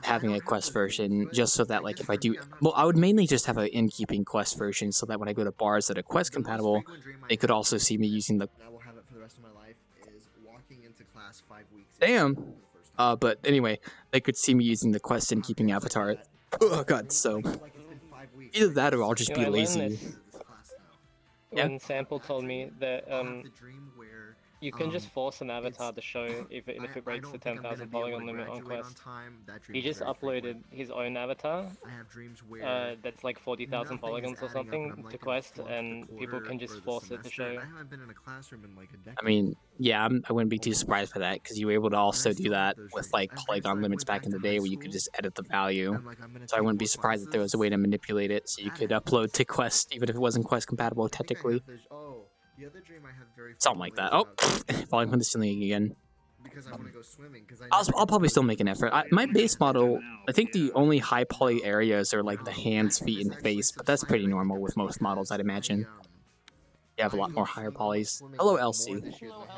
having a Quest version just so that like if I do, well, I would mainly just have an in-keeping Quest version so that when I go to bars that are Quest compatible, they could also see me using the. I will have it for the rest of my life is walking into class 5 weeks. Damn. But anyway, they could see me using the Quest in-keeping avatar. Oh god, so either that or I'll just be lazy. When Sample told me that you can just force an avatar to show if it breaks the 10,000 polygon limit on Quest. He just uploaded his own avatar that's like 40,000 polygons or something to Quest, and people can just force it to show. I mean, yeah, I wouldn't be too surprised by that, because you were able to also do that with like polygon limits back in the day where you could just edit the value. So I wouldn't be surprised if there was a way to manipulate it so you could upload to Quest even if it wasn't Quest compatible technically. The other dream I have very Something like that. Oh, falling from the ceiling again. Because I want to go swimming. I'll probably still make an effort. My base model, I think the only high poly areas are like the hands, feet, and face, but that's pretty normal with most models, I'd imagine. You have a lot more higher polys. Hello, Elsie. Hello,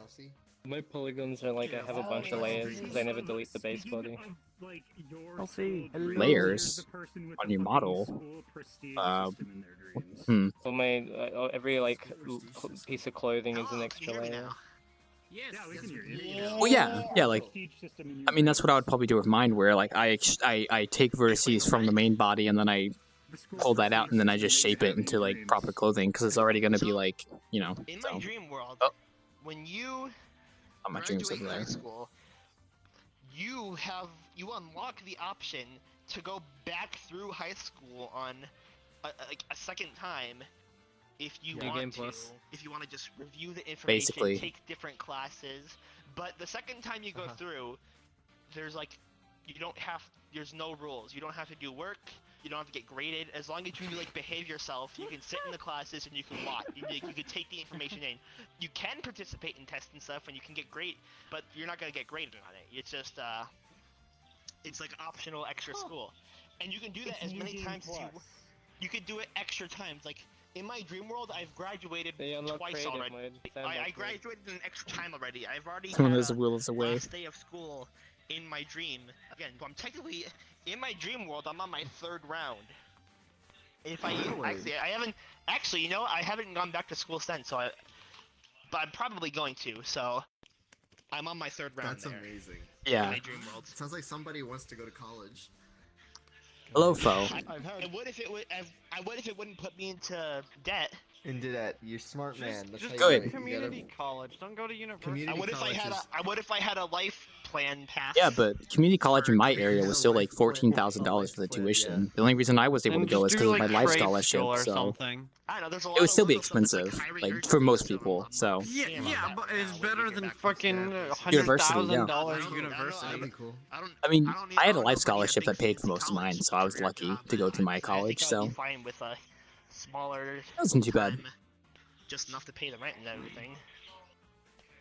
Elsie. My polygons are like I have a bunch of layers because I never delete the base body. Layers on your model. Well, my every like piece of clothing is an extra layer. Well, yeah, like, I mean, that's what I would probably do with mine, where like I take vertices from the main body and then I pull that out and then I just shape it into like proper clothing because it's already gonna be like, you know. In my dream world, when you my dreams over graduate high there. school, you unlock the option to go back through high school on a second time if you want to. If you want to just review the information, Basically. take different classes. But the second time you go through, there's like there's no rules. You don't have to do work. You don't have to get graded. As long as you like behave yourself, you can sit in the classes and you can watch. You can take the information in. You can participate in tests and stuff, and you can get grade, but you're not gonna get graded on it. It's just it's like optional extra school, and you can do that as many times as you could do it extra times. Like in my dream world, I've graduated twice already. I graduated an extra time already. I've already Someone had has a will is away. last day of school in my dream. Again, I'm technically in my dream world. I'm on my 3rd round. If I haven't gone back to school since. But I'm probably going to. So I'm on my 3rd round. That's amazing. Yeah. In my dream world. Sounds like somebody wants to go to college. Hello, foe. What if it wouldn't put me into debt? Into that, you're smart man. That's Just how go you to do it. Community college. Don't go to university. What if I had a life plan pass? Yeah, but community college in my area was still like $14,000 for the tuition. The only reason I was able to go is because of my life scholarship, so I know, there's a lot it would still be of expensive, like for most people. So Yeah, but it's better than fucking University, $100,000 university. I mean, I had a life scholarship that paid for most of mine, so I was lucky to go to my college. So be fine with a smaller. That wasn't too bad. Just enough to pay the rent and everything.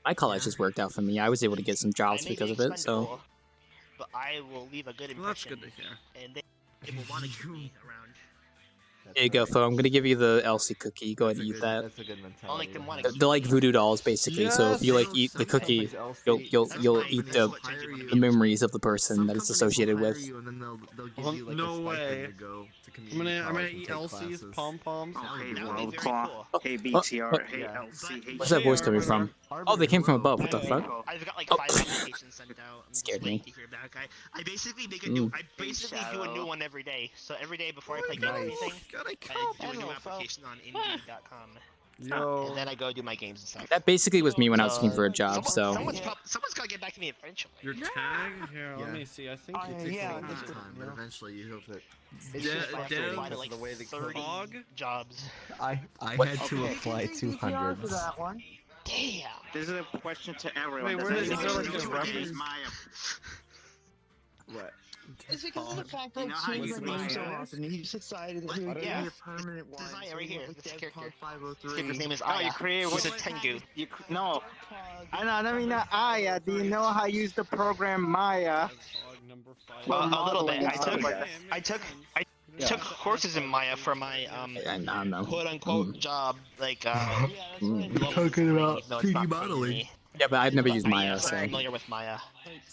My college just worked out for me. I was able to get some jobs because of it. So But I will leave a good impression. Well, that's good to hear. And they will want to keep me around. Here you go, Fo. I'm gonna give you the Elsie cookie. Go ahead and eat that. That's a good I'll mentality. make them want They're like voodoo dolls, basically. So if you like eat the cookie, you'll eat the memories of the person that it's associated with. No way. I'm gonna eat Elsie's pom poms. Oh, hey, World Claw. Hey, BTR. Hey, LC. Hey, Where's that voice coming from? Oh, they came from above. What the fuck? I've got like 5 applications sent out. I'm Scared just me. waiting to hear back. I basically make a new. I basically do a new one every day. So every day before I play games or anything, I do a new application on Indeed.com. Yo. And then I go do my games and stuff. That basically was me when I was looking for a job. So Someone's gotta get back to me eventually. Your tag? Here, let me see. I think It takes a long time, but eventually you hope that. It's just like Dev, apply to like 30 jobs. I had to apply to hundreds. Damn. This is a question to everyone. Wait, where is there like a reference? What? It's because of the fact that I changed my name so often. He just decided that he would give me a permanent one. This is right here. This character. 503. His name is Oh, Aya. you created He's what? a Tengu. No. I mean not Aya. Do you know how to use the program Maya? A little bit. I took courses in Maya for my quote unquote job. Like Talking about no, it's 3D not modeling. me. yeah, but I've never used Maya. I'm So familiar with Maya.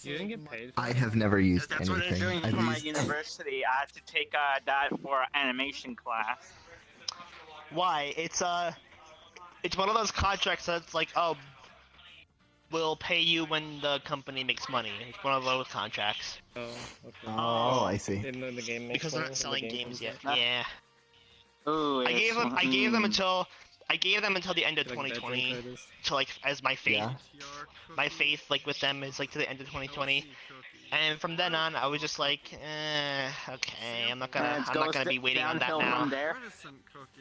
You didn't get paid. I have never used That's what I'm anything. doing I've for my used- university. I had to take that for animation class. Why? It's one of those contracts that's like, oh, we'll pay you when the company makes money. It's one of those contracts. Oh, okay. Oh, I see. Didn't know the game makes Because they're money, not the selling game games comes yet. out. Yeah. Ooh, I gave them until the end of 2020 to like as my faith. Yeah. My faith like with them is like to the end of 2020. And from then on, I was just like, okay, I'm not gonna be waiting on that now.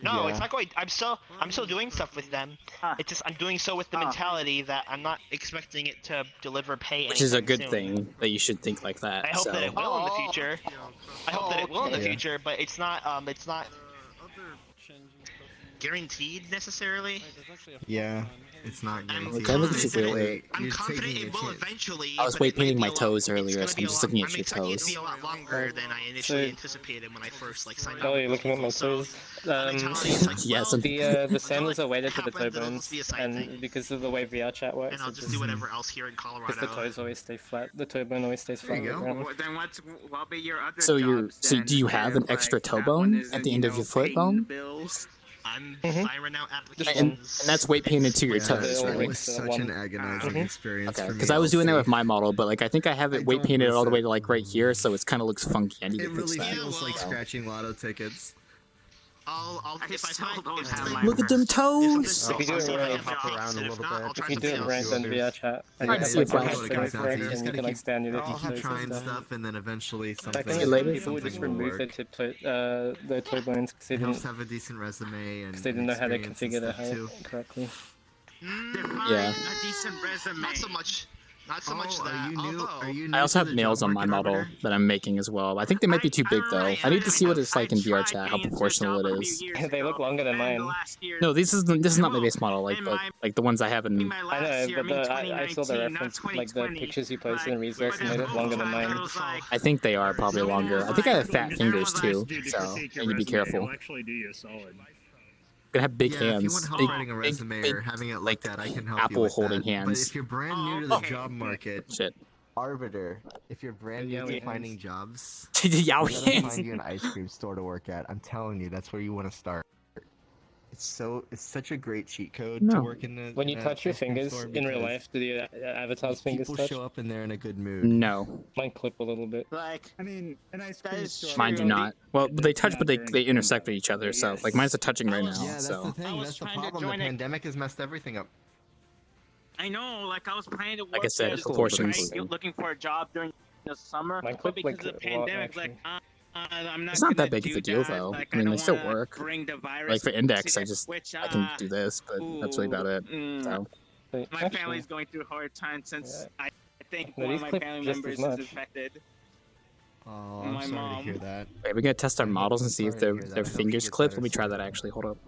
No, Yeah. it's not going. I'm still doing stuff with them. It's just I'm doing so with the mentality that I'm not expecting it to deliver pay. which is a anytime good soon. thing that you should think like that. I hope so. that it will in the future. I hope that it will in the Yeah. future, but it's not guaranteed necessarily. Yeah, it's not guaranteed. Okay, look at you, wait. I'm confident it will eventually. I was but weight it might painting be my a lot- toes it's earlier, gonna so be I'm a just lot- looking at I'm your expecting it to toes. be a lot longer than I initially anticipated when I first like signed up. Oh, you're looking at my toes. Yeah, some The sandals are weighted to the toe happen, then it'll bones, just be a side and thing. because of the way VRChat works, And I'll just do whatever else here in Colorado. because the toes always stay flat. The toe bone always stays flat. There you on the go. ground. Well, then what'll be your other So jobs then? do you have an If, extra like, toe that one bone isn't, at the end of your foot paying the bone? bills? I'm Mhm. firing out Just applications. And that's weight painted to your Yeah, toes, all it right? right? was So such one- an agonizing Mhm. experience Okay, for me. because I was doing that I'll with say. my model, but like I think I have I it weight don't painted miss all the way it. to like right here, so it kind of looks funky. I need It to fix really that. feels like So. scratching lotto tickets. I'll I if I still find don't if have something- my Look at them toes! If you do it right, hop around a little bit. If you do it right, then VRChat, and Alright, you see have you, like bye. the settings correct, and you can like stand your I'll keep toes trying and stuff. stuff, and then eventually something. See you later. People would just something will remove work. the toe bones because they It helps didn't to have a decent resume and they didn't know how to experience and configure the stuff, height too. correctly. Define Yeah. a decent resume. Not so much. Not so much Oh, that. are you new? Although, Are you new I also to have the nails job on my market, model Arbiter? that I'm making as well. I think they might be too big though. I need to see what it's like in VRChat, how proportional it is. They look longer than mine. No, this is not my base model, like the ones I have in. I know, but I saw the reference, like the pictures you posted in Resource, and they look longer than mine. I think they are probably longer. I think I have fat fingers too, Dude, so critique I your need to be resume, careful. it'll actually do you a solid. Gonna have big Yeah, if you hands, want help big, writing a big, resume big, or having it like looked at, I can help you apple with holding that. hands. But if you're brand new to the job market, Shit. Arbiter, if you're brand new Yowie to hands. finding jobs, Yowie we gotta hands. find you an ice cream store to work at. I'm telling you, that's where you want to start. It's such a great cheat code to No. work in the. When you in a touch your ice cream fingers store in real because life, do the avatar's fingers people touch? show up in there in a good mood. No, Mine clip a little bit. Like, I mean, an ice That cream is store. mine do not. Well, they touch, but they intersect with each other. So Yes. like mine's touching right now. Yeah, that's the So thing. was That's the trying to problem. The join a- pandemic has messed everything up. I know, like I was planning to work Like I said, at a proportions. store, right, looking for a job during the summer, Mine but clip, because like, of the a lot, pandemic, like I'm not it's not gonna that big of do a deal that. though. Like, I mean, don't they still wanna work. Bring the virus Like for index, to I it, just which, I can do this, but that's really about it. So Wait, My actually, family's going through a hard time since I think No, one these of my clip family just as members much. is infected. Oh, My I'm sorry mom. to hear that. wait, we gotta test our models and see if Sorry to their hear that. their I hope she fingers gets clip. better Let me try soon. that actually. Hold up.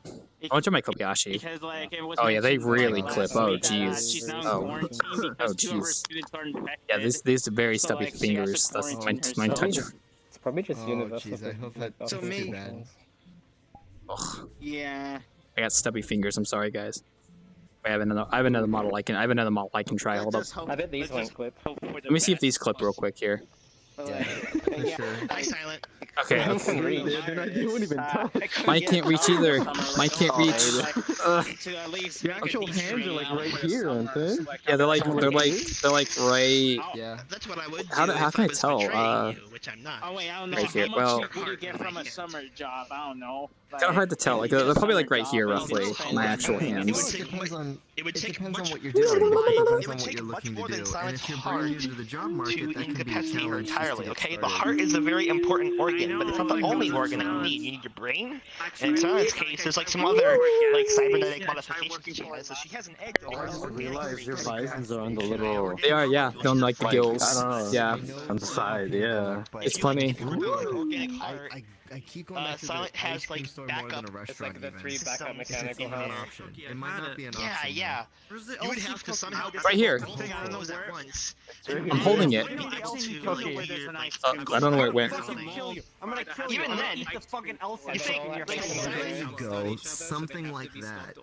I want to my Kobayashi. Because like it was Oh yeah, they mentioned, really like, clip. last Oh week that, jeez. she's now in Oh. quarantine Oh because two of her jeez. students are infected. Yeah, these are very So, stubby like, she has to fingers. That's quarantine mine herself. touch. It's probably just Oh, universal. jeez, I hope that like, so opposite too things. bad. Ugh, Yeah. I got stubby fingers. I'm sorry, guys. I have another model I can try. Hold up. I bet these won't clip. Let me see if these clip real quick here. Yeah, for sure. Hi, Silent. Okay. They're not doing even tough. Mine can't reach either. Mine can't reach. Your actual hands are like right here, aren't they? Yeah, they're like right. Yeah. That's what I would do. How can I tell? Which I'm not. Oh wait, I don't know. Right here. How Well, much do you get from a summer job? I don't know. it's kind of hard to tell. Like they're probably like right here, roughly. My actual hands. It depends on much what you're doing. It depends on what you're much looking more to than do. And Silent's if you're heart brand new to the job market, to that can be a incapacitate her challenge just to entirely. get Okay, the started. heart is a very important organ, but it's not the only organ that you need. You need your brain, and in Silent's case, there's like some other like cybernetic modifications she has. So she has an egg. I just realized your visors are on the little. They are, yeah. They're on like the gills. I don't know. Yeah. On the side, yeah. It's funny. I keep going back to Silent the has ice cream like store more than backup. a restaurant. It's like the 3 even. backup It's mechanical even an heart. option. It might not be an option. Yeah. You would have to somehow Right here. thing out of those at once. I'm holding it. I don't know where it went. I'm gonna kill you. Even I'm gonna then, eat the fucking elephant. you think in your There face. you go. Something like that.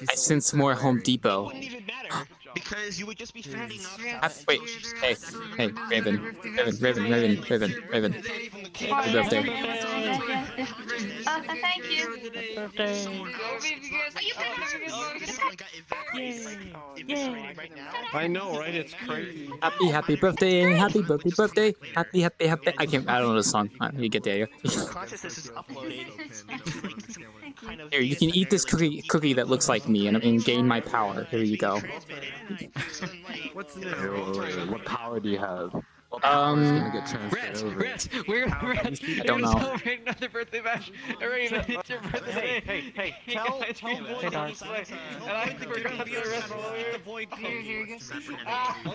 I sense more Home Depot. Wouldn't even matter because you would just be fending off. Wait. Hey, Raven. Happy birthday. Thank you. I know, right? It's crazy. Happy birthday. I don't know the song. You get the idea. Consciousness is uploaded. Here, you can eat this cookie that looks like me and gain my power. Here you go. What power do you have? Gonna get transferred over. We're gonna I don't know. celebrate another birthday bash. Alright, it's your birthday. Hey, tell Void to Darth. And I forgot the rest of the Void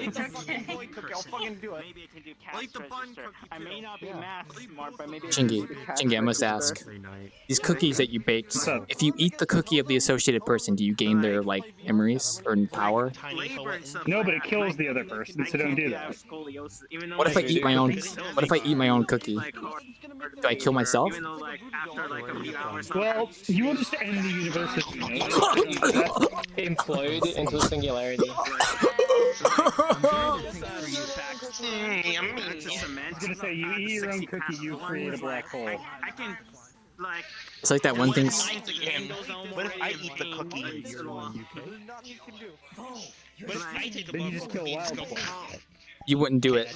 eat the fucking Void cookie. I'll fucking do it. Maybe I can do cash register. I may not be math smart, but maybe Chingy, I must ask. These cookies that you baked, if you eat the cookie of the associated person, do you gain their like memories or power? No, but it kills the other person, so don't do that. What if I eat my own? What if I eat my own cookie? Do I kill myself? Well, you will just end the university. Implode into a singularity. I was gonna say, you eat your own cookie, you create a black hole. I can, like... It's like that one thing. What if I eat the cookie? What if I take the Then you just kill wildfire. You wouldn't do it.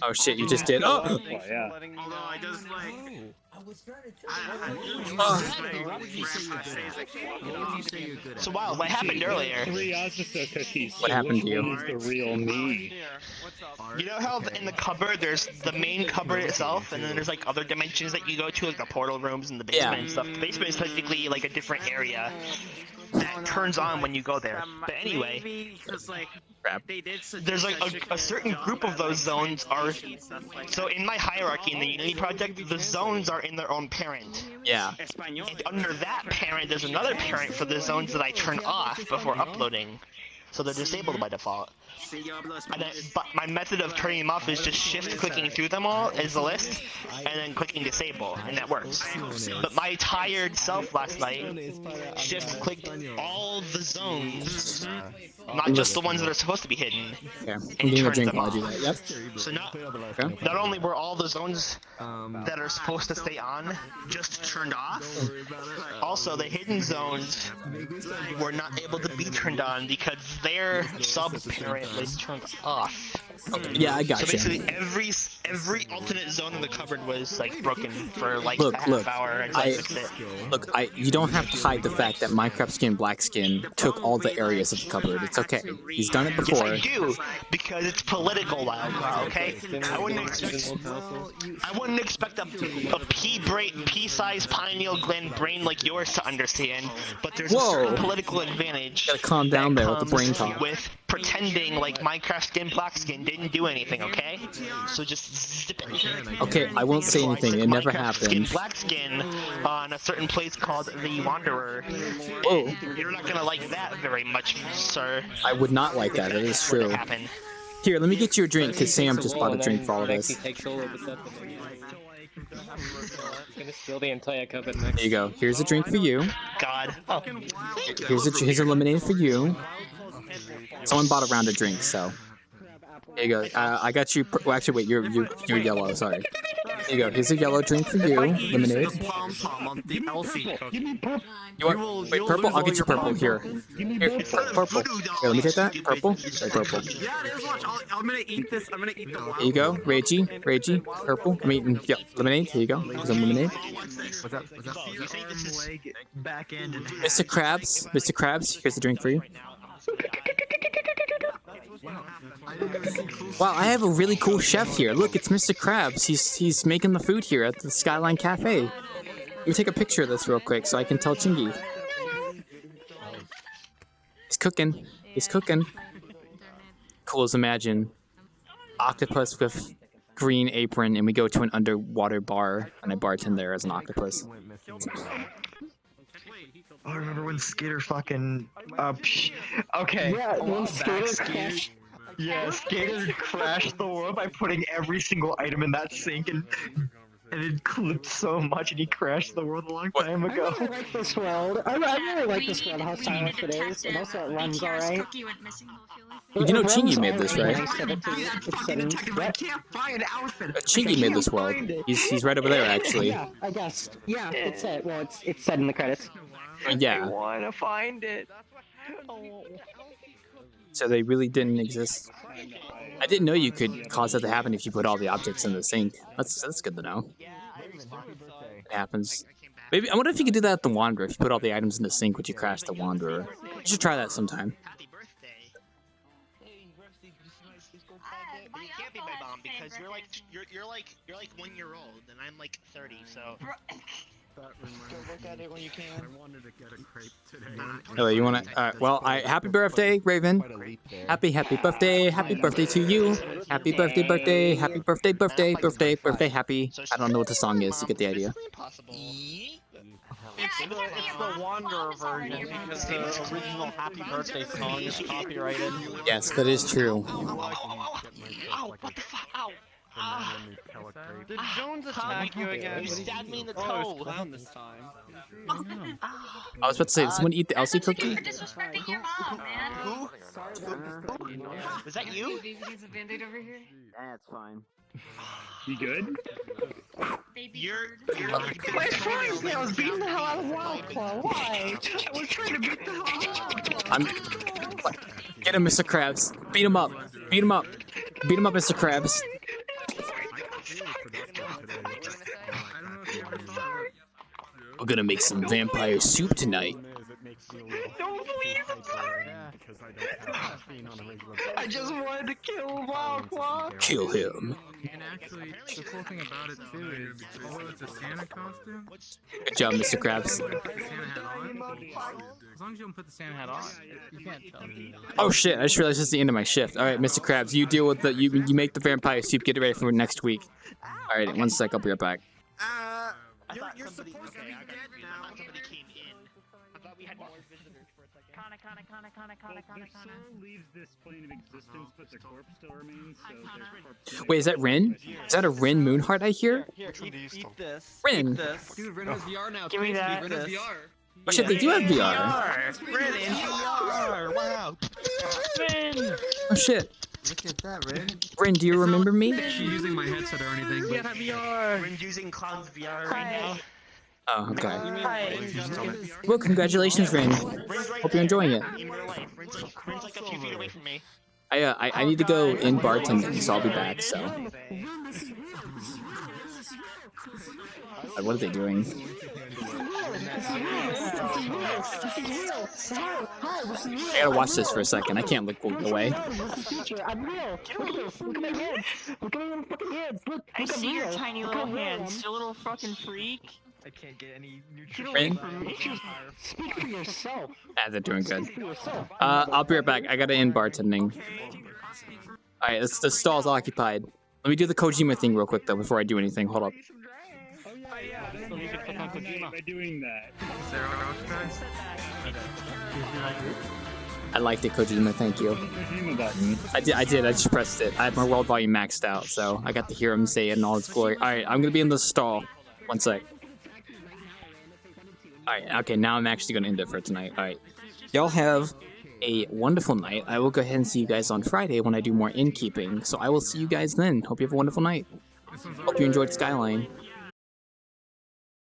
Oh shit, you just did. Oh! Yeah. Although I just, like... So wow, what happened earlier? 3 Osmosa cookies. What happened to you? One is the real me. You know how in the cupboard there's the main cupboard itself, and then there's like other dimensions that you go to, like the portal rooms and the basement and stuff. The basement is technically like a different area that turns on when you go there. But anyway, there's like a certain group of those zones are. So in my hierarchy in the Unity project, the zones are in their own parent. Yeah. And under that parent, there's another parent for the zones that I turn off before uploading. So they're disabled by default. And then, but my method of turning them off is just shift clicking through them all as a list, and then clicking disable, and that works. But my tired self last night shift clicked all the zones, not just the ones that are supposed to be hidden, and turned them off. Yep. So not only were all the zones that are supposed to stay on just turned off, also the hidden zones were not able to be turned on because their sub-parent was turned off. Yeah, I got So you. basically, every alternate zone in the cupboard was like broken for like Look, a half hour until I fixed it. You don't have to hide the fact that Minecraft Skin Black Skin took all the areas of the cupboard. It's okay. He's done it before. Yes, I do, because it's political WildClaw, okay? I wouldn't expect a pea-sized pineal gland brain like yours to understand, but there's a certain political advantage. Gotta calm down there with the brain talk. With pretending like Minecraft Skin Black Skin didn't do anything, okay? So just zip it. Okay, I won't say anything. It never Minecraft Skin happened. Black Skin on a certain place called the Wanderer. Oh. You're not gonna like that very much, sir. I would not like that. It is true. Here, let me get you a drink, because Sam just bought a drink for all of us. gonna steal the entire cupboard next. There you go. Here's a drink for you. God. Oh. Here's a lemonade for you. Someone bought a round of drinks, so. There you go. I got you. Well, actually, wait. You're yellow. Sorry. There you go. Here's a yellow drink for you. Lemonade. You want? Wait, purple. I'll get you purple. Here. Here, purple. Here, let me take that. Purple. Right, purple. Yeah, it is. Watch. I'm gonna eat this. I'm gonna eat the. There you go. Reggie. Purple. I'm eating. Yeah, lemonade. Here you go. Here's some lemonade. What's up? Back end. Mr. Krabs. Here's the drink for you. Wow, I have a really cool chef here. Look, it's Mr. Krabs. He's making the food here at the Skyline Cafe. Let me take a picture of this real quick so I can tell Chingy. He's cooking. Cool as imagine. Octopus with green apron, and we go to an underwater bar, and I bartend there as an octopus. Oh, I remember when Skater fucking okay. Yeah, when Skater crashed. Yeah, Skater crashed the world by putting every single item in that sink, and it clipped so much, and he crashed the world a long time ago. I really like this world. I really like this world, how silent it is, and also it runs alright. You know Chingy made this, right? Chingy made this world. He's right over there, actually. Yeah, I guess. Yeah, it's it. Well, it's said in the credits. Yeah. I wanna find it. So they really didn't exist. I didn't know you could cause that to happen if you put all the objects in the sink. That's good to know. It happens. Maybe I wonder if you could do that at the Wanderer. If you put all the items in the sink, would you crash the Wanderer? You should try that sometime. But you can't be my mom because you're like 1 year old and I'm like 30, so. Go look at it when you can. I wanted to get a crepe today. Oh, you wanna? Well, happy birthday, Raven. Happy birthday to you. Happy birthday, happy. I don't know what the song is. You get the idea. It's the Wanderer version because the original Happy Birthday song is copyrighted. Yes, that is true. Ow, what the fuck? Ow. Did Jones attack you again? You stabbed me in the Oh, toe. it was Clown this time. I was about to say, did someone eat the Elsie cookie? Disrespecting your mom, man. Was that you? Needs a band-aid over here. That's fine. You good? You're Quite frankly, I was beating the hell out of Wildclaw. Why? I was trying to beat the hell out of him. Get him, Mr. Krabs. Beat him up, Mr. Krabs. We're gonna make some vampire soup tonight. Don't please, I'm sorry. I just wanted to kill Wildclaw. Kill him. And actually, the cool thing about it too is, although it's a Santa costume, Good job, Mr. Krabs. Santa hat on. As long as you don't put the Santa hat on, you can't tell. Oh shit! I just realized it's the end of my shift. All right, Mr. Krabs, you deal with the you make the vampire soup. Get it ready for next week. All right, one sec. I'll be right back. You're supposed to be dead now. Somebody came in. I thought we had more visitors for a second. Their soul leaves this plane of existence, but their corpse still remains. So their corpse. Wait, is that Rin? Is that a Rin Moonheart I hear? Here, eat this. Rin. Eat this. Dude, Rin has VR now. Give me that. Rin has VR. Oh shit, they do have VR. Rin in VR. Wow. Rin. Oh shit. Look at that, Rin. Rin, do you remember me? She using my headset or anything. We have VR. Rin's using Clown's VR right now. Oh, okay. Hi. Well, congratulations, Rin. Hope you're enjoying it. In real life. Rin's like a few feet away from me. I need to go in bartending, so I'll be back. So. What are they doing? I gotta watch this for a second. I can't look away. I'm real. Look at this. Look at my hands. Look at my fucking hands. Look. I see your tiny little hands, you little fucking freak. I can't get any nutrition Rin? from me. Speak for yourself. They're doing good. I'll be right back. I gotta end bartending. Alright, the stall's occupied. Let me do the Kojima thing real quick though before I do anything. Hold up. By doing that. I liked it, Kojima. Thank you. I did. I just pressed it. I have my world volume maxed out, so I got to hear him say it in all its glory. All right, I'm gonna be in the stall. One sec. All right. Okay. Now I'm actually gonna end it for tonight. All right. Y'all have a wonderful night. I will go ahead and see you guys on Friday when I do more innkeeping. So I will see you guys then. Hope you have a wonderful night. Hope you enjoyed Skyline.